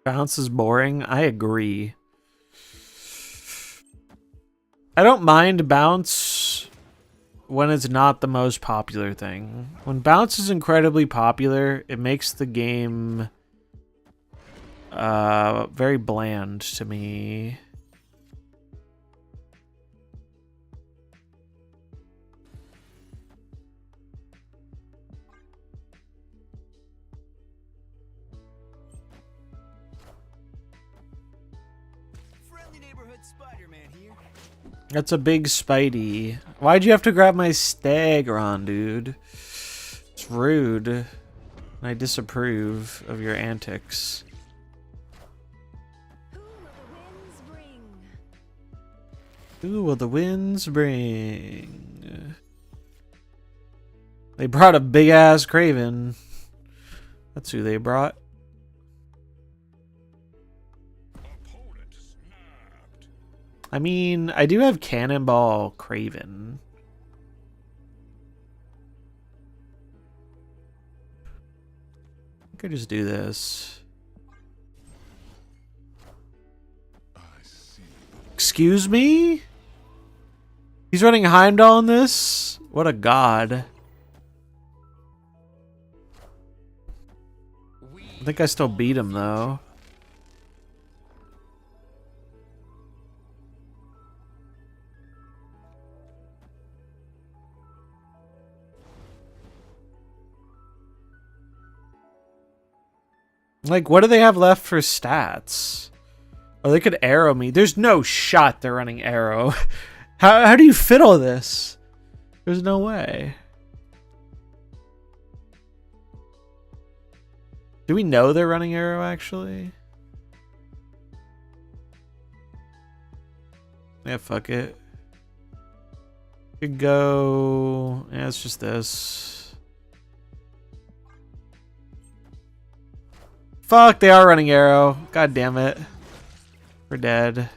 S1: Bounce is boring. I agree. I don't mind bounce when it's not the most popular thing. When bounce is incredibly popular, it makes the game very bland to me. That's a big Spidey. Why'd you have to grab my Stagron, dude? It's rude. I disapprove of your antics. Who will the winds bring? They brought a big-ass Craven. That's who they brought. I mean, I do have Cannonball Craven. I could just do this. Excuse me? He's running Heimdall in this? What a god. I think I still beat him, though. Like, what do they have left for stats? Oh, they could arrow me. There's no shot they're running arrow. How do you fit all this? There's no way. Do we know they're running arrow, actually? Yeah, fuck it. Could go... Yeah, it's just this. Fuck, they are running arrow. God damn it. We're dead.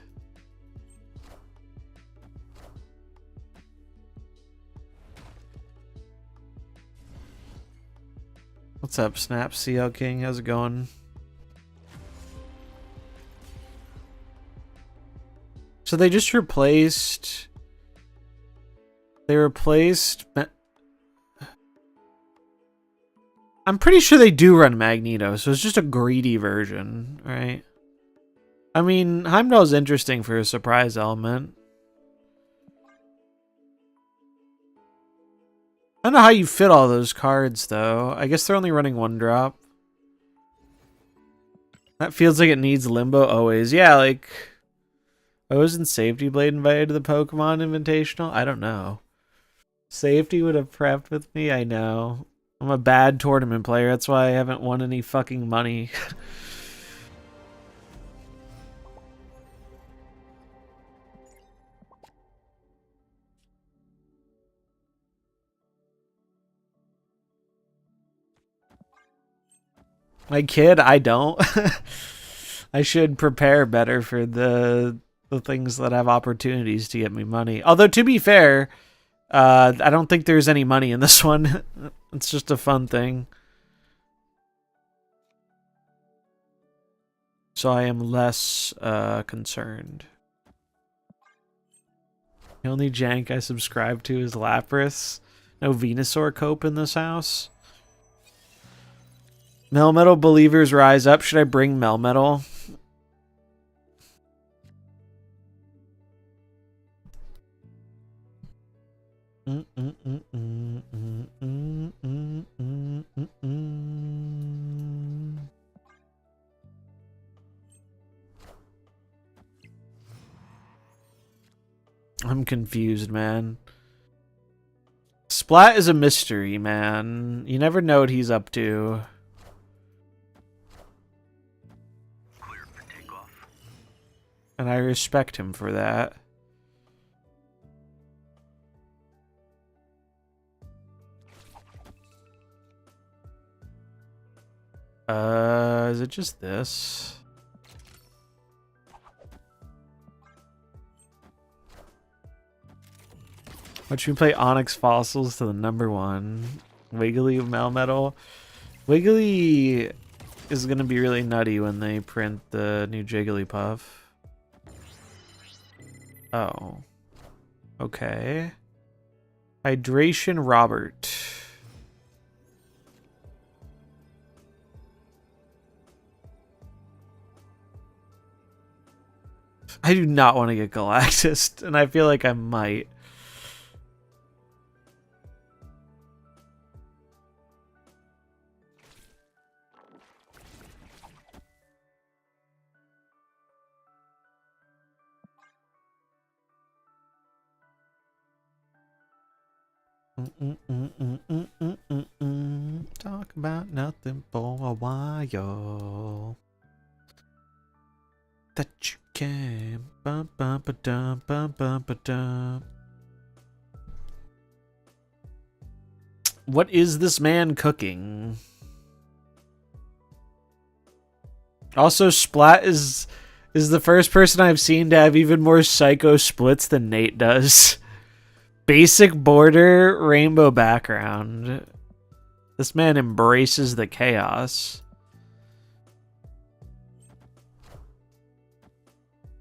S1: What's up, Snap CL King? How's it going? So they just replaced... They replaced... I'm pretty sure they do run Magneto, so it's just a greedy version, right? I mean, Heimdall's interesting for a surprise element. I don't know how you fit all those cards, though. I guess they're only running one drop. That feels like it needs Limbo always. Yeah, like... I wasn't Safety Blade invited to the Pokemon Invitational? I don't know. Safety would have prepped with me? I know. I'm a bad tournament player. That's why I haven't won any fucking money. My kid, I don't. I should prepare better for the things that have opportunities to get me money. Although, to be fair, I don't think there's any money in this one. It's just a fun thing. So I am less concerned. The only jank I subscribe to is Lapras. No Venusaur cope in this house. Melmetal believers rise up. Should I bring Melmetal? I'm confused, man. Splat is a mystery, man. You never know what he's up to.
S5: Clear for takeoff.
S1: And I respect him for that. Is it just this? Why don't you play Onyx Fossils to the #1? Wiggly Melmetal. Wiggly is gonna be really nutty when they print the new Jigglypuff. Oh. Okay. Hydration Robert. I do not want to get Galactus, and I feel like I might. Talk about nothing for a while. That you can. Bum, bum, ba-dum, bum, bum, ba-dum. What is this man cooking? Also, Splat is the first person I've seen to have even more psycho splits than Nate does. Basic border, rainbow background. This man embraces the chaos.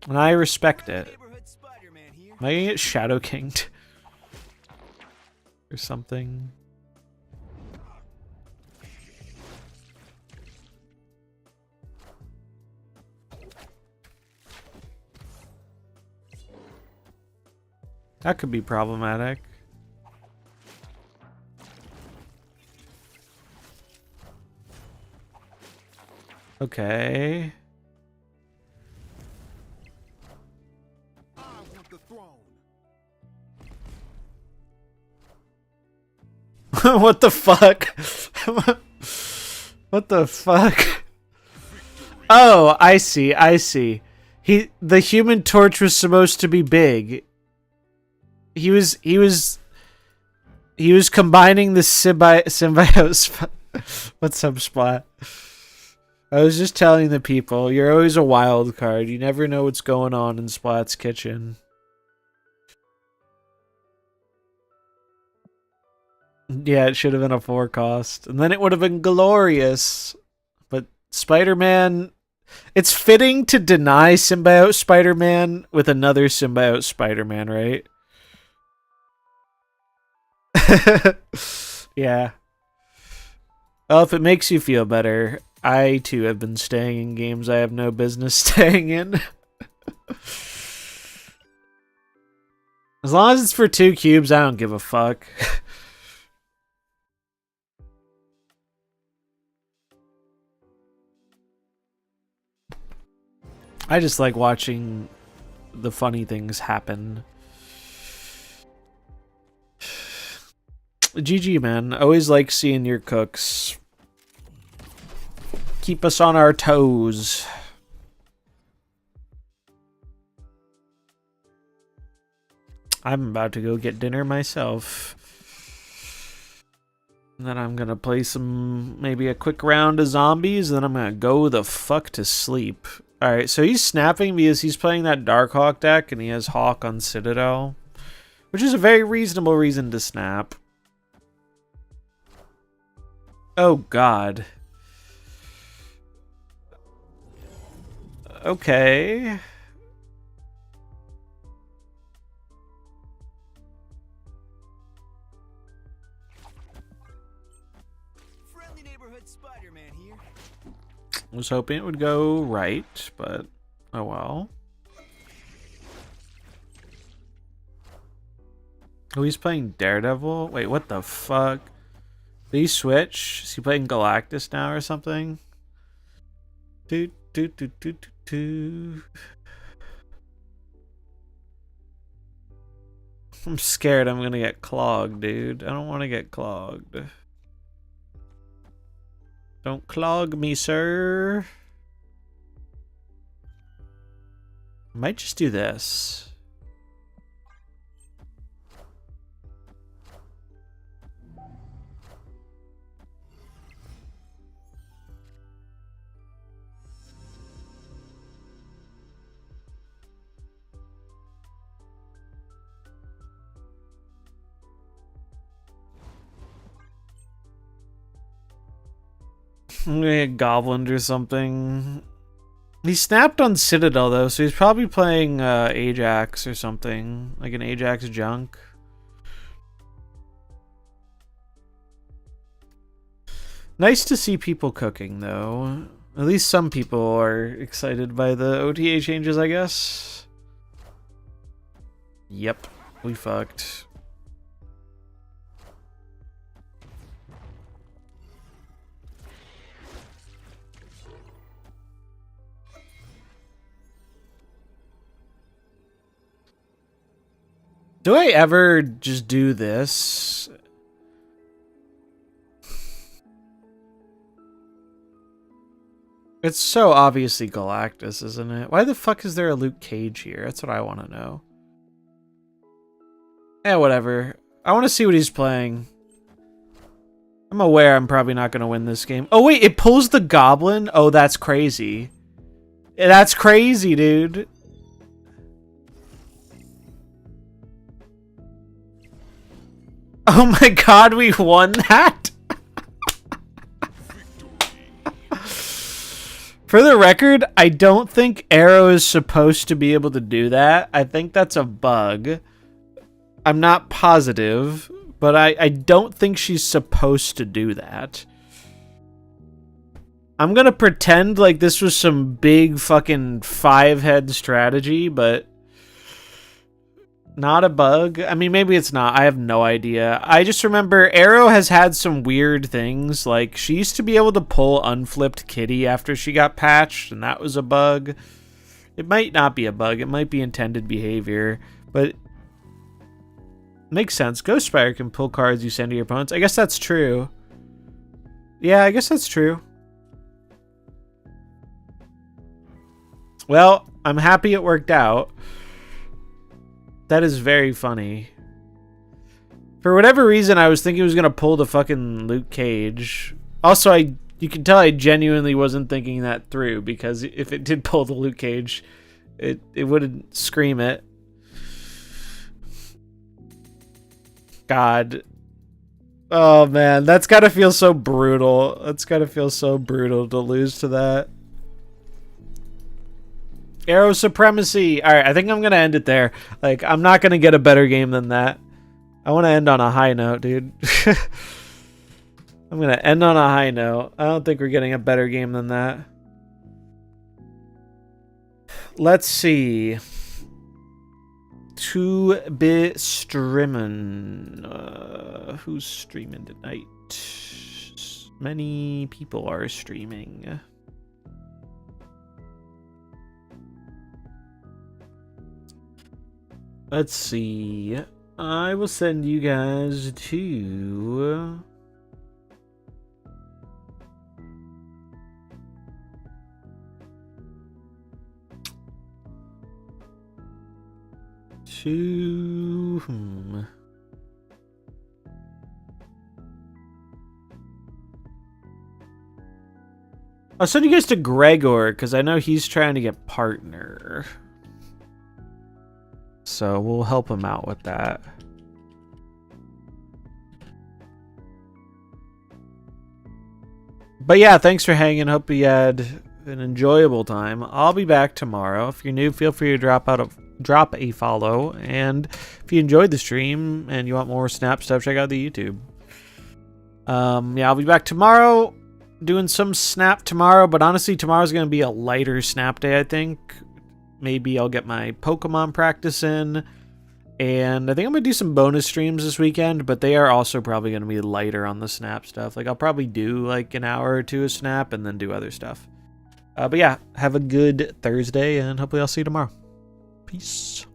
S1: And I respect it. Am I gonna get Shadow Kinged? Or something? That could be problematic. Okay.
S5: I want the throne.
S1: What the fuck? What the fuck? Oh, I see. I see. The Human Torch was supposed to be big. He was combining the symbiote. What's up, Splat? I was just telling the people, you're always a wild card. You never know what's going on in Splat's kitchen. Yeah, it should have been a 4 cost. And then it would have been glorious. But Spider-Man... It's fitting to deny Symbiote Spider-Man with another Symbiote Spider-Man, right? Yeah. Well, if it makes you feel better, I too have been staying in games I have no business staying in. As long as it's for 2 cubes, I don't give a fuck. I just like watching the funny things happen. GG, man. Always like seeing your cooks. Keep us on our toes. I'm about to go get dinner myself. And then I'm gonna play maybe a quick round of zombies, then I'm gonna go the fuck to sleep. Alright, so he's snapping because he's playing that Darkhawk deck and he has Hawk on Citadel. Which is a very reasonable reason to snap. Oh god. Okay. Was hoping it would go right, but oh well. Oh, he's playing Daredevil? Wait, what the fuck? Did he switch? Is he playing Galactus now or something? Do, do, do, do, do, do. I'm scared I'm gonna get clogged, dude. I don't want to get clogged. Don't clog me, sir. Might just do this. I'm gonna get Goblin or something. He snapped on Citadel though, so he's probably playing Ajax or something. Like an Ajax junk. Nice to see people cooking though. At least some people are excited by the OTA changes, I guess. Yep, we fucked. Do I ever just do this? It's so obviously Galactus, isn't it? Why the fuck is there a Luke Cage here? That's what I want to know. Yeah, whatever. I want to see what he's playing. I'm aware I'm probably not going to win this game. Oh, wait, it pulls the Goblin? Oh, that's crazy. That's crazy, dude. Oh my god, we won that? For the record, I don't think Arrow is supposed to be able to do that. I think that's a bug. I'm not positive, but I don't think she's supposed to do that. I'm gonna pretend like this was some big fucking 5-head strategy, but not a bug. I mean, maybe it's not. I have no idea. I just remember Arrow has had some weird things. Like, she used to be able to pull unflipped Kitty after she got patched, and that was a bug. It might not be a bug. It might be intended behavior, but it makes sense. Ghostspire can pull cards you send to your opponents. I guess that's true. Yeah, I guess that's true. Well, I'm happy it worked out. That is very funny. For whatever reason, I was thinking it was going to pull the fucking Luke Cage. Also, you can tell I genuinely wasn't thinking that through, because if it did pull the Luke Cage, it wouldn't scream it. God. Oh, man. That's got to feel so brutal. That's got to feel so brutal to lose to that. Arrow supremacy. All right, I think I'm going to end it there. Like, I'm not going to get a better game than that. I want to end on a high note, dude. I'm going to end on a high note. I don't think we're getting a better game than that. Let's see. 2-bit streaming. Who's streaming tonight? Many people are streaming. Let's see. I will send you guys to... I'll send you guys to Gregor, because I know he's trying to get partner. So we'll help him out with that. But yeah, thanks for hanging. Hope you had an enjoyable time. I'll be back tomorrow. If you're new, feel free to drop a follow. And if you enjoyed the stream and you want more Snap stuff, check out the YouTube. Yeah, I'll be back tomorrow. doing some Snap tomorrow, but honestly, tomorrow's going to be a lighter Snap day, I think. Maybe I'll get my Pokemon practice in. And I think I'm going to do some bonus streams this weekend, but they are also probably going to be lighter on the Snap stuff. Like, I'll probably do like an hour or two of Snap and then do other stuff. But yeah, have a good Thursday, and hopefully I'll see you tomorrow. Peace.